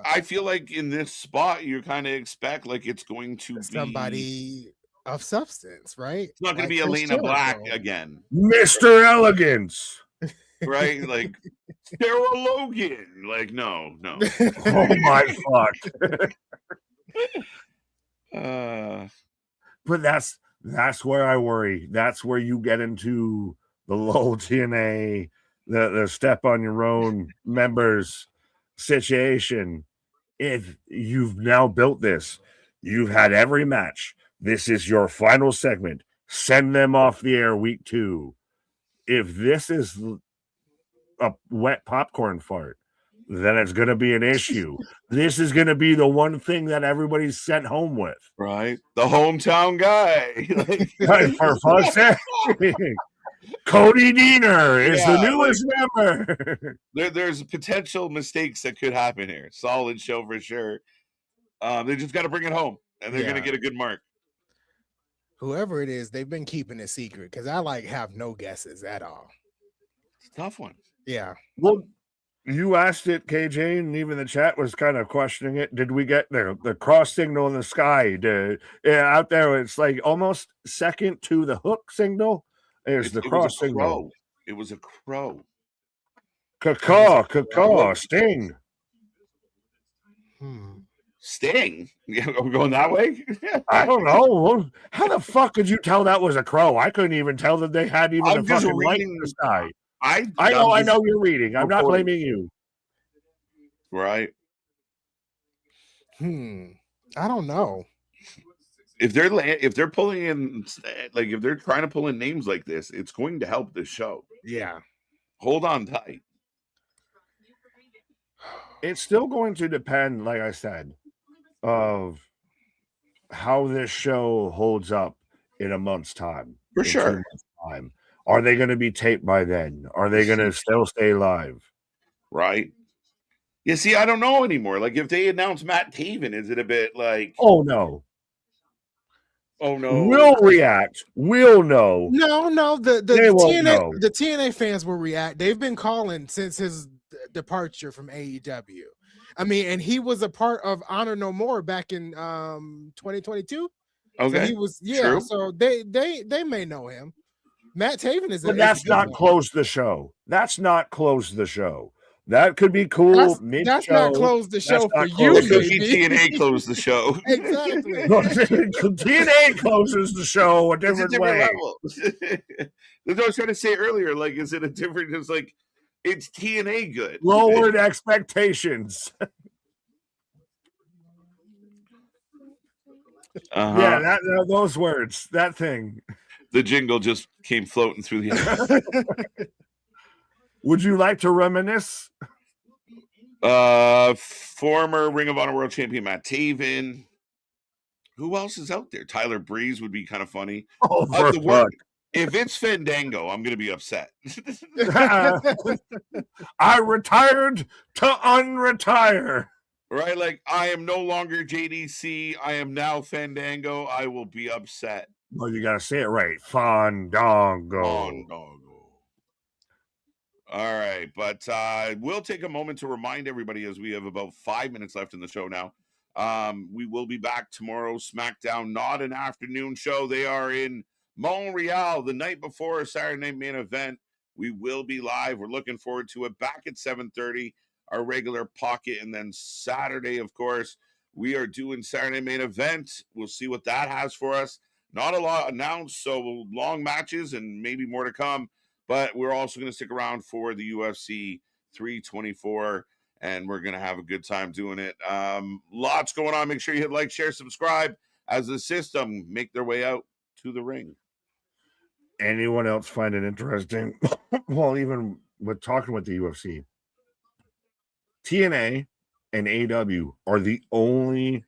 I feel like in this spot you kind of expect like it's going to be somebody of substance, right? It's not going to be Elena Black again, Mr. Elegance, right? Like Sarah Logan. Like no. Oh my fuck. But that's where I worry. That's where you get into the low TNA, the step on your own members situation. If you've now built this, you've had every match. This is your final segment. Send them off the air week 2. If this is a wet popcorn fart, then it's going to be an issue. This is going to be the one thing that everybody's sent home with. Right? The hometown guy. For fuck's sake. Cody Diener is the newest member. There's potential mistakes that could happen here. Solid show for sure. They just got to bring it home, and they're going to get a good mark. Whoever it is, they've been keeping it secret because I have no guesses at all. It's a tough one. Yeah. Well, you asked it, KJ, and even the chat was kind of questioning it. Did we get the cross signal in the sky? Out there, it's like almost second to the hook signal. Is the cross signal? It was a crow. Caw, Sting. Sting? Are we going that way? I don't know. How the fuck could you tell that was a crow? I couldn't even tell that they had even a fucking light in the sky. I know you're reading. I'm not blaming you. Right. I don't know. If they're pulling in, like if they're trying to pull in names like this, it's going to help this show. Yeah. Hold on tight. It's still going to depend, like I said, of how this show holds up in a month's time. For sure. 2 months' time. Are they going to be taped by then? Are they going to still stay live? Right. Yeah, see, I don't know anymore. Like, if they announce Matt Taven, is it a bit like... Oh, no. We'll react. We'll know. No. The TNA fans will react. They've been calling since his departure from AEW. I mean, and he was a part of Honor No More back in 2022. Okay. So he was, True. So they may know him. Matt Taven is. But that's not close the show. That's not close the show. That could be cool. That's not close the show for you. TNA closed the show. Exactly. TNA closes the show a different way. Level. That's what I was trying to say earlier. Like, is it a different? It's like it's TNA good. Lowered expectations. Yeah, those words, that thing. The jingle just came floating through the air. Would you like to reminisce? Former Ring of Honor World Champion Matt Taven. Who else is out there? Tyler Breeze would be kind of funny. If it's Fandango, I'm going to be upset. I retired to unretire. Right? Like, I am no longer JDC. I am now Fandango. I will be upset. Well, you got to say it right. Fandango. All right, but we'll take a moment to remind everybody as we have about 5 minutes left in the show now. We will be back tomorrow. SmackDown, not an afternoon show. They are in Montreal the night before a Saturday night main event. We will be live. We're looking forward to it. Back at 7:30, our regular pocket. And then Saturday, of course, we are doing Saturday main event. We'll see what that has for us. Not a lot announced, so long matches and maybe more to come. But we're also going to stick around for the UFC 324, and we're going to have a good time doing it. Lots going on. Make sure you hit like, share, subscribe as the system make their way out to the ring. anyone else find it interesting? Well, even with talking with the UFC, TNA and AW are the only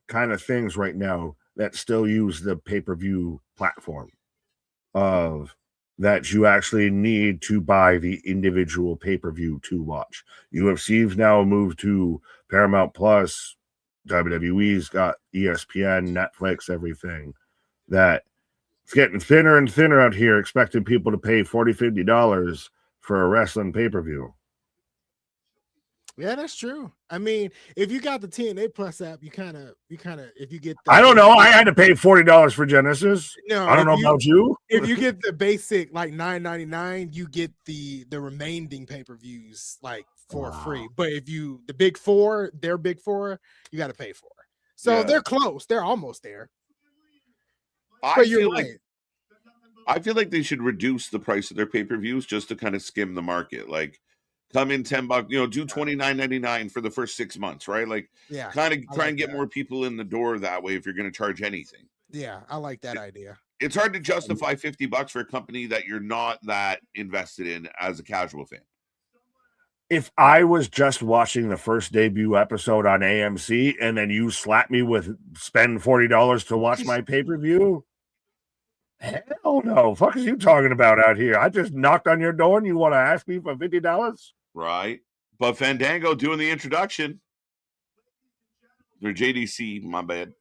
kind of things right now that still use the pay-per-view platform of that you actually need to buy the individual pay-per-view to watch. UFC's now moved to Paramount Plus, WWE's got ESPN, Netflix, everything. That it's getting thinner and thinner out here, expecting people to pay $40-$50 for a wrestling pay-per-view. Yeah, that's true. I mean, if you got the TNA Plus app, you kind of, if you get the, I don't know. I had to pay $40 for Genesis. No, I don't know about you. If you get the basic like $9.99, you get the remaining pay-per-views like for free. But if you the big four, their big four, you got to pay for. So they're close. They're almost there. I feel like they should reduce the price of their pay-per-views just to kind of skim the market. Like, come in $10, do $29.99 for the first 6 months, right? Like, kind of try and get more people in the door that way if you're going to charge anything. Yeah, I like that idea. It's hard to justify $50 for a company that you're not that invested in as a casual fan. If I was just watching the first debut episode on AMC and then you slap me with spend $40 to watch my pay-per-view, hell no. Fuck is you talking about out here? I just knocked on your door and you want to ask me for $50? Right. But Fandango doing the introduction. They're JDC, my bad.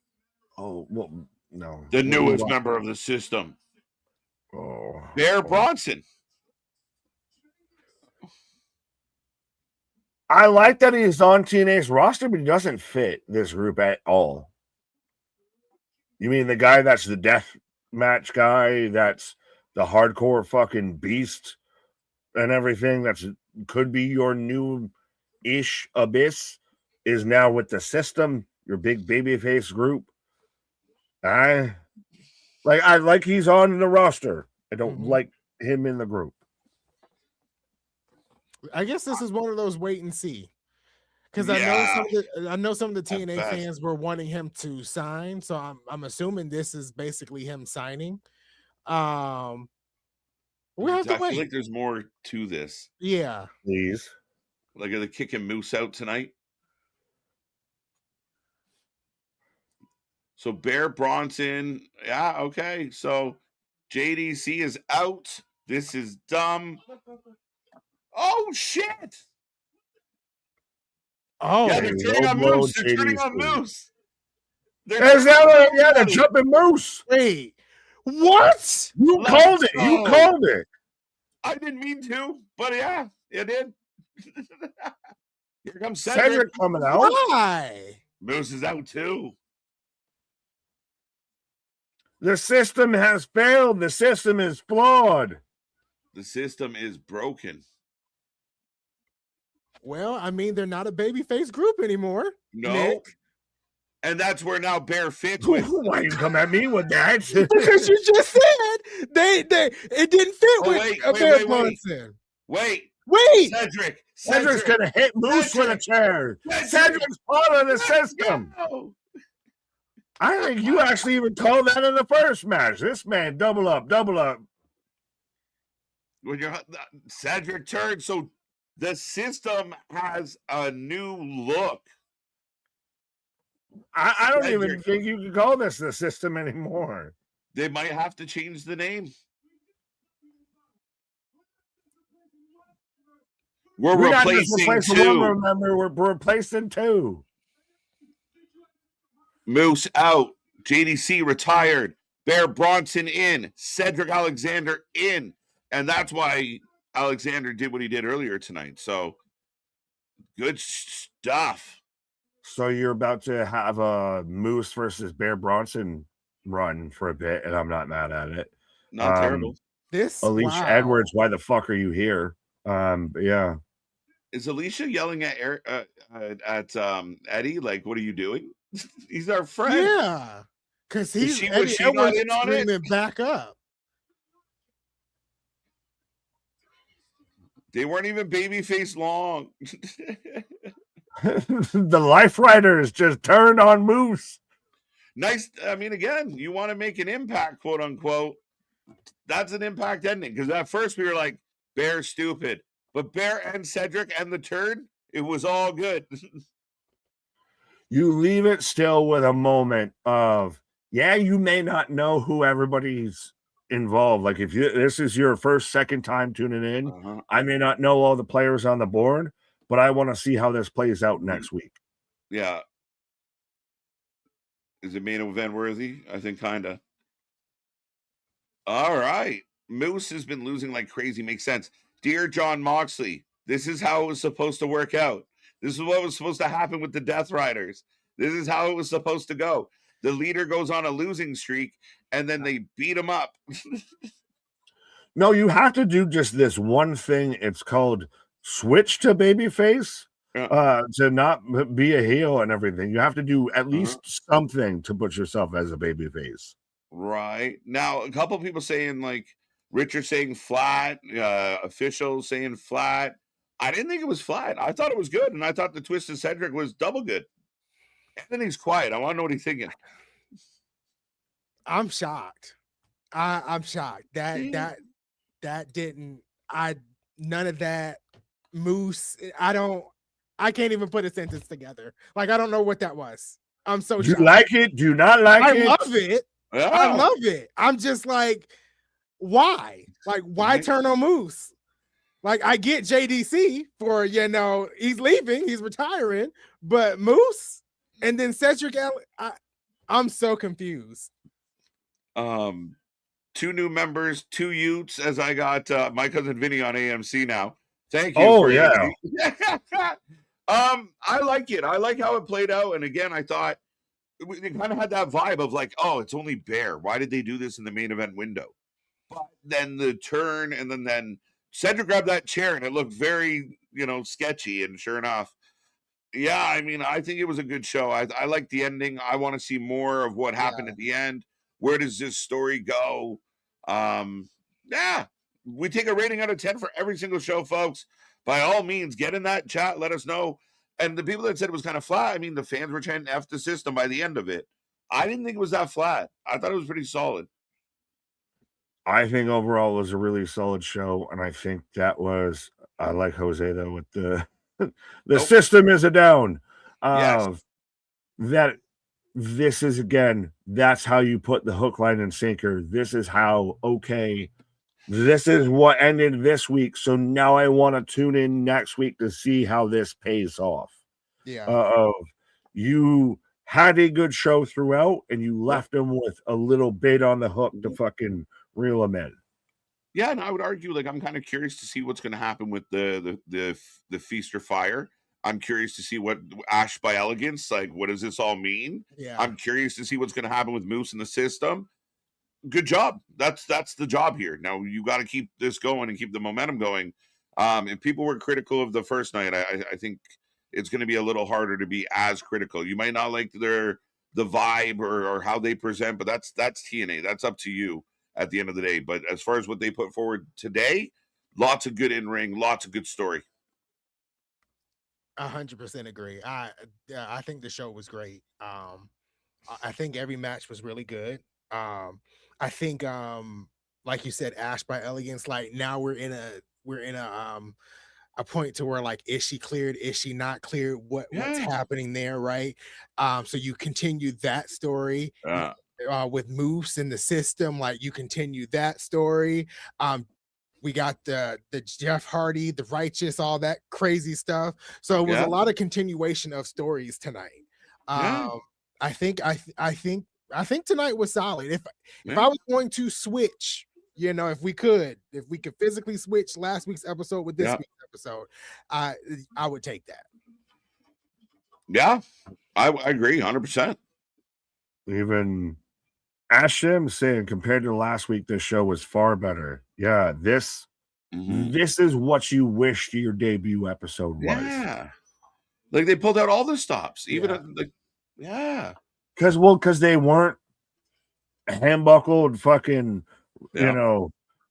Oh, well, no. The newest member of the system. Bear Bronson. I like that he's on TNA's roster, but he doesn't fit this group at all. You mean the guy that's the death match guy, that's the hardcore fucking beast and everything, that's could be your new-ish Abyss, is now with the system, your big babyface group. I like he's on the roster. I don't like him in the group. I guess this is one of those wait and see. Because I know some of the TNA fans were wanting him to sign, so I'm assuming this is basically him signing. We have to wait. I feel like there's more to this. Yeah, please. Like, are they kicking Moose out tonight? So Bear Bronson, yeah, okay. So JDC is out. This is dumb. Oh shit! Oh, yeah, they're turning on Moose. They're turning on Moose. They're jumping Moose. Wait, what? You called it. You called it. I didn't mean to, but yeah, it did. Here comes Cedric coming out. Why? Moose is out too. The system has failed. The system is flawed. The system is broken. Well, I mean, they're not a babyface group anymore. No. Nick. And that's where now Bear fits with. Why you come at me with that? Because you just said it didn't fit with Bear Bronson. Wait. Cedric's gonna hit Moose with a chair. Cedric's part of the system. No. I think you actually even called that in the first match. This man, double up. When you're Cedric turned, so the system has a new look. I don't even think you can call this the system anymore. They might have to change the name. We're replacing two. Remember, we're replacing two. Moose out. JDC retired. Bear Bronson in. Cedric Alexander in. And that's why Alexander did what he did earlier tonight. So, good stuff. So you're about to have a Moose versus Bear Bronson run for a bit, and I'm not mad at it. Not terrible. Alicia Edwards, why the fuck are you here? Yeah. Is Alicia yelling at Eddie? Like, what are you doing? He's our friend. Yeah, because he's Eddie Edwards screaming back up. They weren't even babyface long. The Life Riders just turned on Moose. Nice. I mean, again, you want to make an impact, quote unquote. That's an Impact ending, because at first we were like, Bear stupid, but Bear and Cedric and the turn, it was all good. You leave it still with a moment of, yeah, you may not know who everybody's involved. Like if this is your second time tuning in, I may not know all the players on the board, but I want to see how this plays out next week. Yeah. Is it main event worthy? I think kind of. All right. Moose has been losing like crazy. Makes sense. Dear John Moxley, this is how it was supposed to work out. This is what was supposed to happen with the Death Riders. This is how it was supposed to go. The leader goes on a losing streak, and then they beat him up. No, you have to do just this one thing. It's called switch to babyface. To not be a heel and everything. You have to do at least something to put yourself as a babyface. Right. Now, a couple people saying, like, Richard saying flat, officials saying flat. I didn't think it was flat. I thought it was good, and I thought the twist of Cedric was double good. Anthony's quiet. I want to know what he's thinking. I'm shocked. I'm shocked. That didn't, none of that. Moose, I can't even put a sentence together. Like, I don't know what that was. I'm so shocked. Do you like it? Do you not like it? I love it. Yeah. I love it. I'm just like, why? Like, why turn on Moose? Like, I get JDC for, he's leaving, he's retiring, but Moose and then Cedric, I'm so confused. 2 new members, 2 Utes, as I got my cousin Vinny on AMC now. Thank you. Oh, yeah. I like it. I like how it played out. And again, I thought it kind of had that vibe of like, oh, it's only Bear. Why did they do this in the main event window? But then the turn, and then Cedric grabbed that chair, and it looked very, sketchy. And sure enough, yeah, I mean, I think it was a good show. I like the ending. I want to see more of what happened at the end. Where does this story go? Yeah, we take a rating out of 10 for every single show, folks. By all means, get in that chat. Let us know. And the people that said it was kind of flat, I mean, the fans were chanting F the system by the end of it. I didn't think it was that flat. I thought it was pretty solid. I think overall it was a really solid show. And I think I like Jose, though, with the system is a down. Yes. That this is, again, that's how you put the hook, line, and sinker. This is how, this is what ended this week. So now I want to tune in next week to see how this pays off. Yeah. You had a good show throughout, and you left them with a little bait on the hook to fucking reel them in. Yeah, and I would argue, like, I'm kind of curious to see what's going to happen with the Feast or Fire. I'm curious to see what Ash by Elegance, like, what does this all mean? Yeah. I'm curious to see what's going to happen with Moose in the system. Good job. That's the job here. Now you got to keep this going and keep the momentum going. If people were critical of the first night, I think it's going to be a little harder to be as critical. You might not like the vibe or how they present, but that's TNA. That's up to you at the end of the day. But as far as what they put forward today, lots of good in-ring, lots of good story. 100% agree. I think the show was great. I think every match was really good. I think like you said, Ash by Elegance, like now we're in a point to where, like, is she cleared? Is she not cleared? What's happening there, right? So you continue that story with Moose in the system, like you continue that story. We got the Jeff Hardy, the Righteous, all that crazy stuff. So it was a lot of continuation of stories tonight. I think tonight was solid. If I was going to switch, if we could physically switch last week's episode with this week's episode, I would take that. Yeah, I agree 100%. Even Ashim saying compared to last week, this show was far better. Yeah, this is what you wished your debut episode was. Yeah, like they pulled out all the stops, even because they weren't hand-buckled, fucking,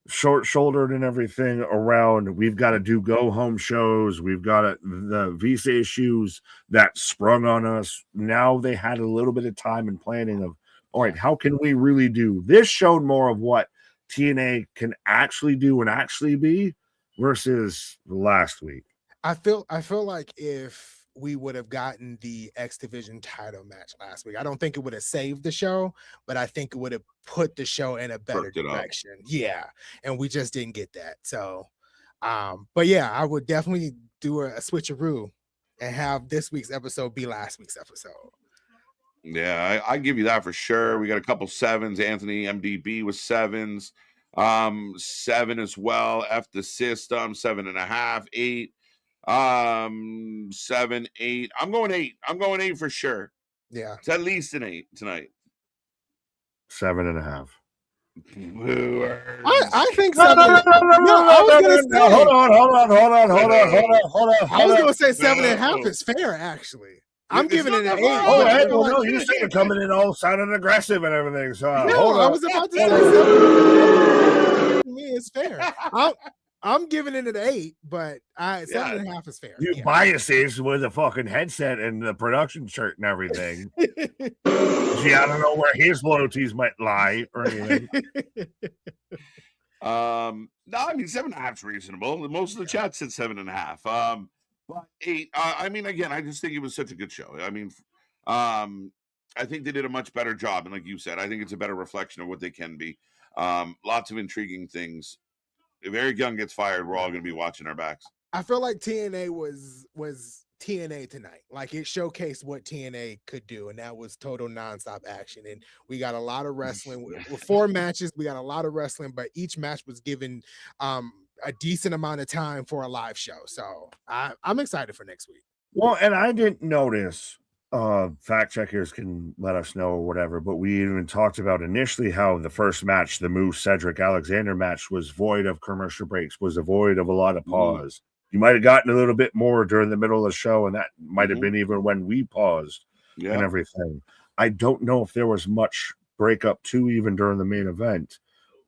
short-shouldered and everything around. We've got to do go-home shows. We've got the visa issues that sprung on us. Now they had a little bit of time and planning of, all right, how can we really do this? Showed more of what TNA can actually do and actually be versus last week. I feel like if we would have gotten the X Division title match last week, I don't think it would have saved the show, but I think it would have put the show in a better direction. Yeah, and we just didn't get that. So, but yeah, I would definitely do a switcheroo and have this week's episode be last week's episode. Yeah, I give you that for sure. We got a couple sevens. Anthony MDB with sevens, 7 as well. F the system, 7.5, 8. 7, 8. I'm going 8. I'm going 8 for sure. Yeah, it's at least an 8 tonight. 7.5. I think 7. No, I was gonna say. Hold on. I was gonna say 7.5 is fair, actually. I'm giving it an 8. Oh, hey, well, no, you said you're coming in all sounding aggressive and everything. So no, I was about to say 7. To me, it's fair. I'm giving it an 8, but 7.5 is fair. You biases with a fucking headset and the production shirt and everything. See, I don't know where his loyalties might lie or anything. No, I mean 7.5 is reasonable. Most of the chat said 7.5. But 8. I mean, again, I just think it was such a good show. I mean, I think they did a much better job, and like you said, I think it's a better reflection of what they can be. Lots of intriguing things. If Eric Young gets fired, we're all going to be watching our backs. I feel like TNA was TNA tonight. Like, it showcased what TNA could do, and that was total nonstop action. And we got a lot of wrestling. With 4 matches, we got a lot of wrestling, but each match was given a decent amount of time for a live show. So I'm excited for next week. Well, and I didn't notice. Fact checkers can let us know or whatever, but we even talked about initially how the first match, the Moose Cedric Alexander match, was void of commercial breaks, was void of a lot of pause. You might have gotten a little bit more during the middle of the show, and that might have been even when we paused and everything. I don't know if there was much breakup too, even during the main event,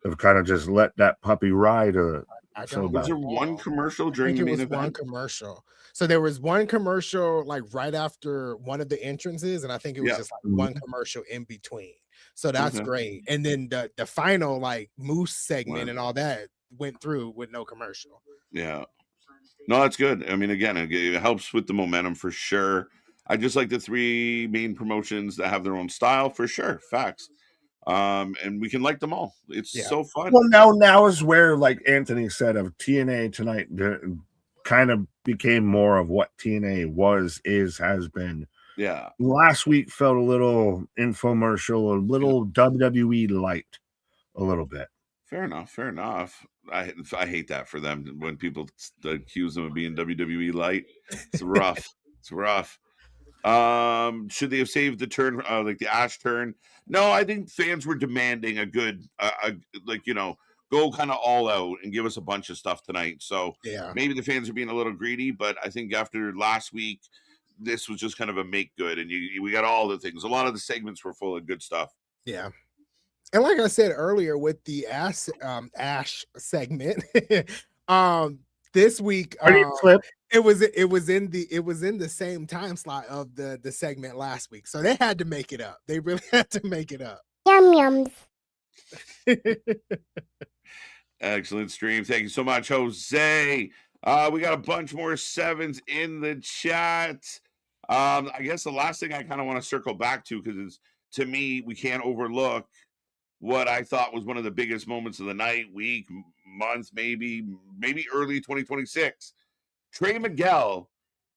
of kind of just let that puppy ride. Was there one commercial during the main event? One commercial. So there was one commercial like right after one of the entrances, and I think it was just like one commercial in between. So that's great. And then the final like Moose segment and all that went through with no commercial. Yeah. No, that's good. I mean, again, it helps with the momentum for sure. I just like the 3 main promotions that have their own style for sure. Facts. And we can like them all. It's so fun. Well, now is where, like Anthony said, of TNA tonight kind of became more of what TNA was, has been. Yeah. Last week felt a little infomercial, a little WWE light, a little bit. Fair enough. I hate that for them when people accuse them of being WWE light. It's rough. Should they have saved the turn, like the Ash turn? No, I think fans were demanding a good, go kind of all out and give us a bunch of stuff tonight. So maybe the fans are being a little greedy, but I think after last week, this was just kind of a make good, and we got all the things. A lot of the segments were full of good stuff. Yeah. And like I said earlier with the Ash segment, this week it was in the same time slot of the segment last week. So they had to make it up. They really had to make it up. Yum yums. Excellent stream. Thank you so much, Jose. We got a bunch more 7s in the chat. I guess the last thing I kind of want to circle back to, because to me, we can't overlook what I thought was one of the biggest moments of the night, week, month, maybe early 2026. Trey Miguel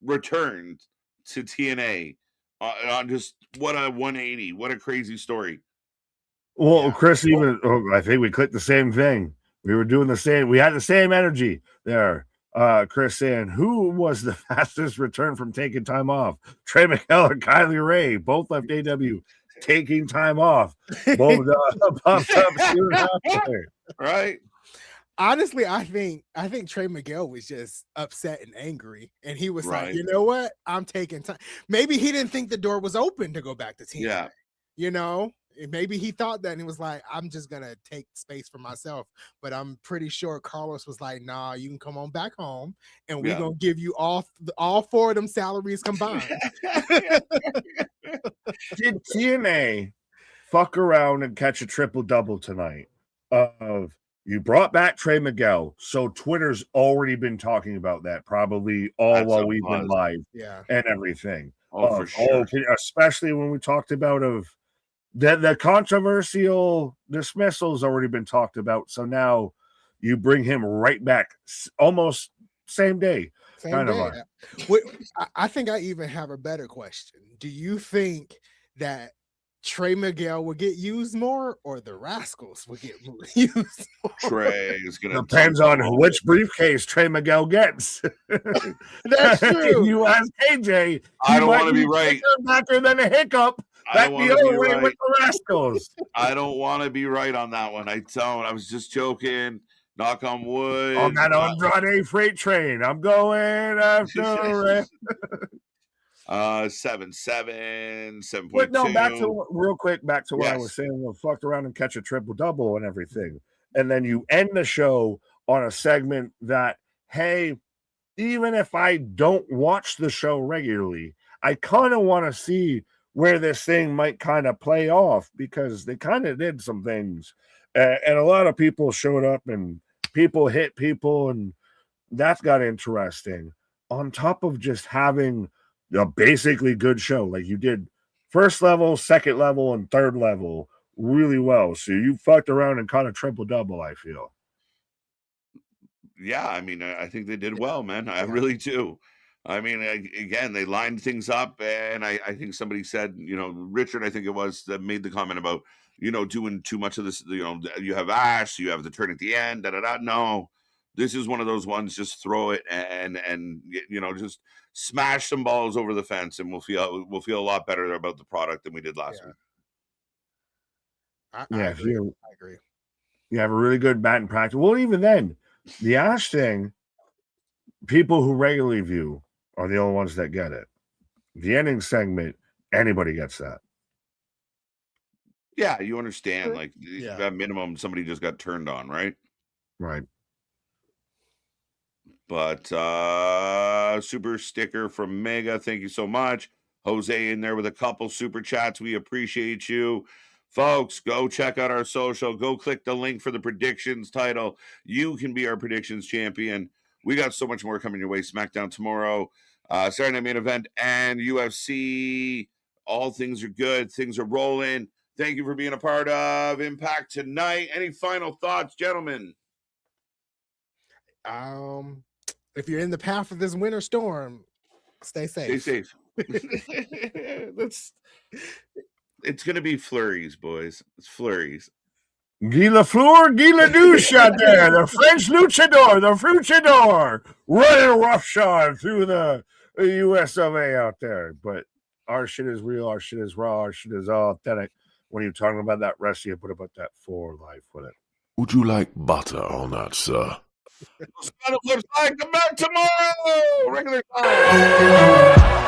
returned to TNA on just what a 180. What a crazy story. Well, Chris, I think we clicked the same thing. We were doing the same. We had the same energy there. Chris saying, who was the fastest return from taking time off? Trey Miguel or Kylie Ray? Both left AW taking time off. Both popped up soon after. Right. Honestly, I think Trey Miguel was just upset and angry, and he was like, you know what? I'm taking time. Maybe he didn't think the door was open to go back to TNA. Yeah. You know, maybe he thought that, and he was like, I'm just gonna take space for myself. But I'm pretty sure Carlos was like, nah, you can come on back home, and we're gonna give you all 4 of them salaries combined. Did TNA fuck around and catch a triple double tonight? of you brought back Trey Miguel, so Twitter's already been talking about that probably all while we've been live, and everything. For sure. Especially when we talked about the controversial dismissal's already been talked about. So now you bring him right back almost same day. I think I even have a better question. Do you think that Trey Miguel will get used more, or the Rascals will get used more? Trey is gonna depends on which briefcase Trey Miguel gets. That's true. You ask KJ. I don't want to be right. Better than a hiccup. That's the other way with the Rascals. I don't want to be right on that one. I don't. I was just joking. Knock on wood. On that Andrade freight train. I'm going after 7.2. But no, back to what I was saying. We'll fuck around and catch a triple double and everything. And then you end the show on a segment that, hey, even if I don't watch the show regularly, I kind of want to see where this thing might kind of play off, because they kind of did some things. And a lot of people showed up and people hit people, and that's got interesting. On top of just having a basically good show, like you did first level, second level, and third level really well. So you fucked around and caught a triple double, I feel. Yeah, I mean, I think they did well, man. I really do. I mean, again, they lined things up, and I think somebody said, Richard, I think it was, that made the comment about, doing too much of this. You have Ash, you have the turn at the end, No, this is one of those ones. Just throw it and just smash some balls over the fence, and we'll feel a lot better about the product than we did last week. I agree. You have a really good batting practice. Well, even then, the Ash thing, people who regularly view are the only ones that get it. The ending segment, anybody gets that. Yeah, you understand. Like, at minimum, somebody just got turned on, right? Right. But super sticker from Mega. Thank you so much. Jose in there with a couple super chats. We appreciate you. Folks, go check out our social. Go click the link for the predictions title. You can be our predictions champion. We got so much more coming your way. SmackDown tomorrow, Saturday Night Main Event, and UFC. All things are good. Things are rolling. Thank you for being a part of Impact tonight. Any final thoughts, gentlemen? If you're in the path of this winter storm, stay safe. Stay safe. It's going to be flurries, boys. It's flurries. Guy Lafleur, Guy Ledouche out there, the French luchador, the Fruchador, running roughshod through the US of A out there. But our shit is real, our shit is raw, our shit is authentic. When you're talking about that rest, you put about that for life with it. Would you like butter on that, sir? Come back tomorrow. Regular time.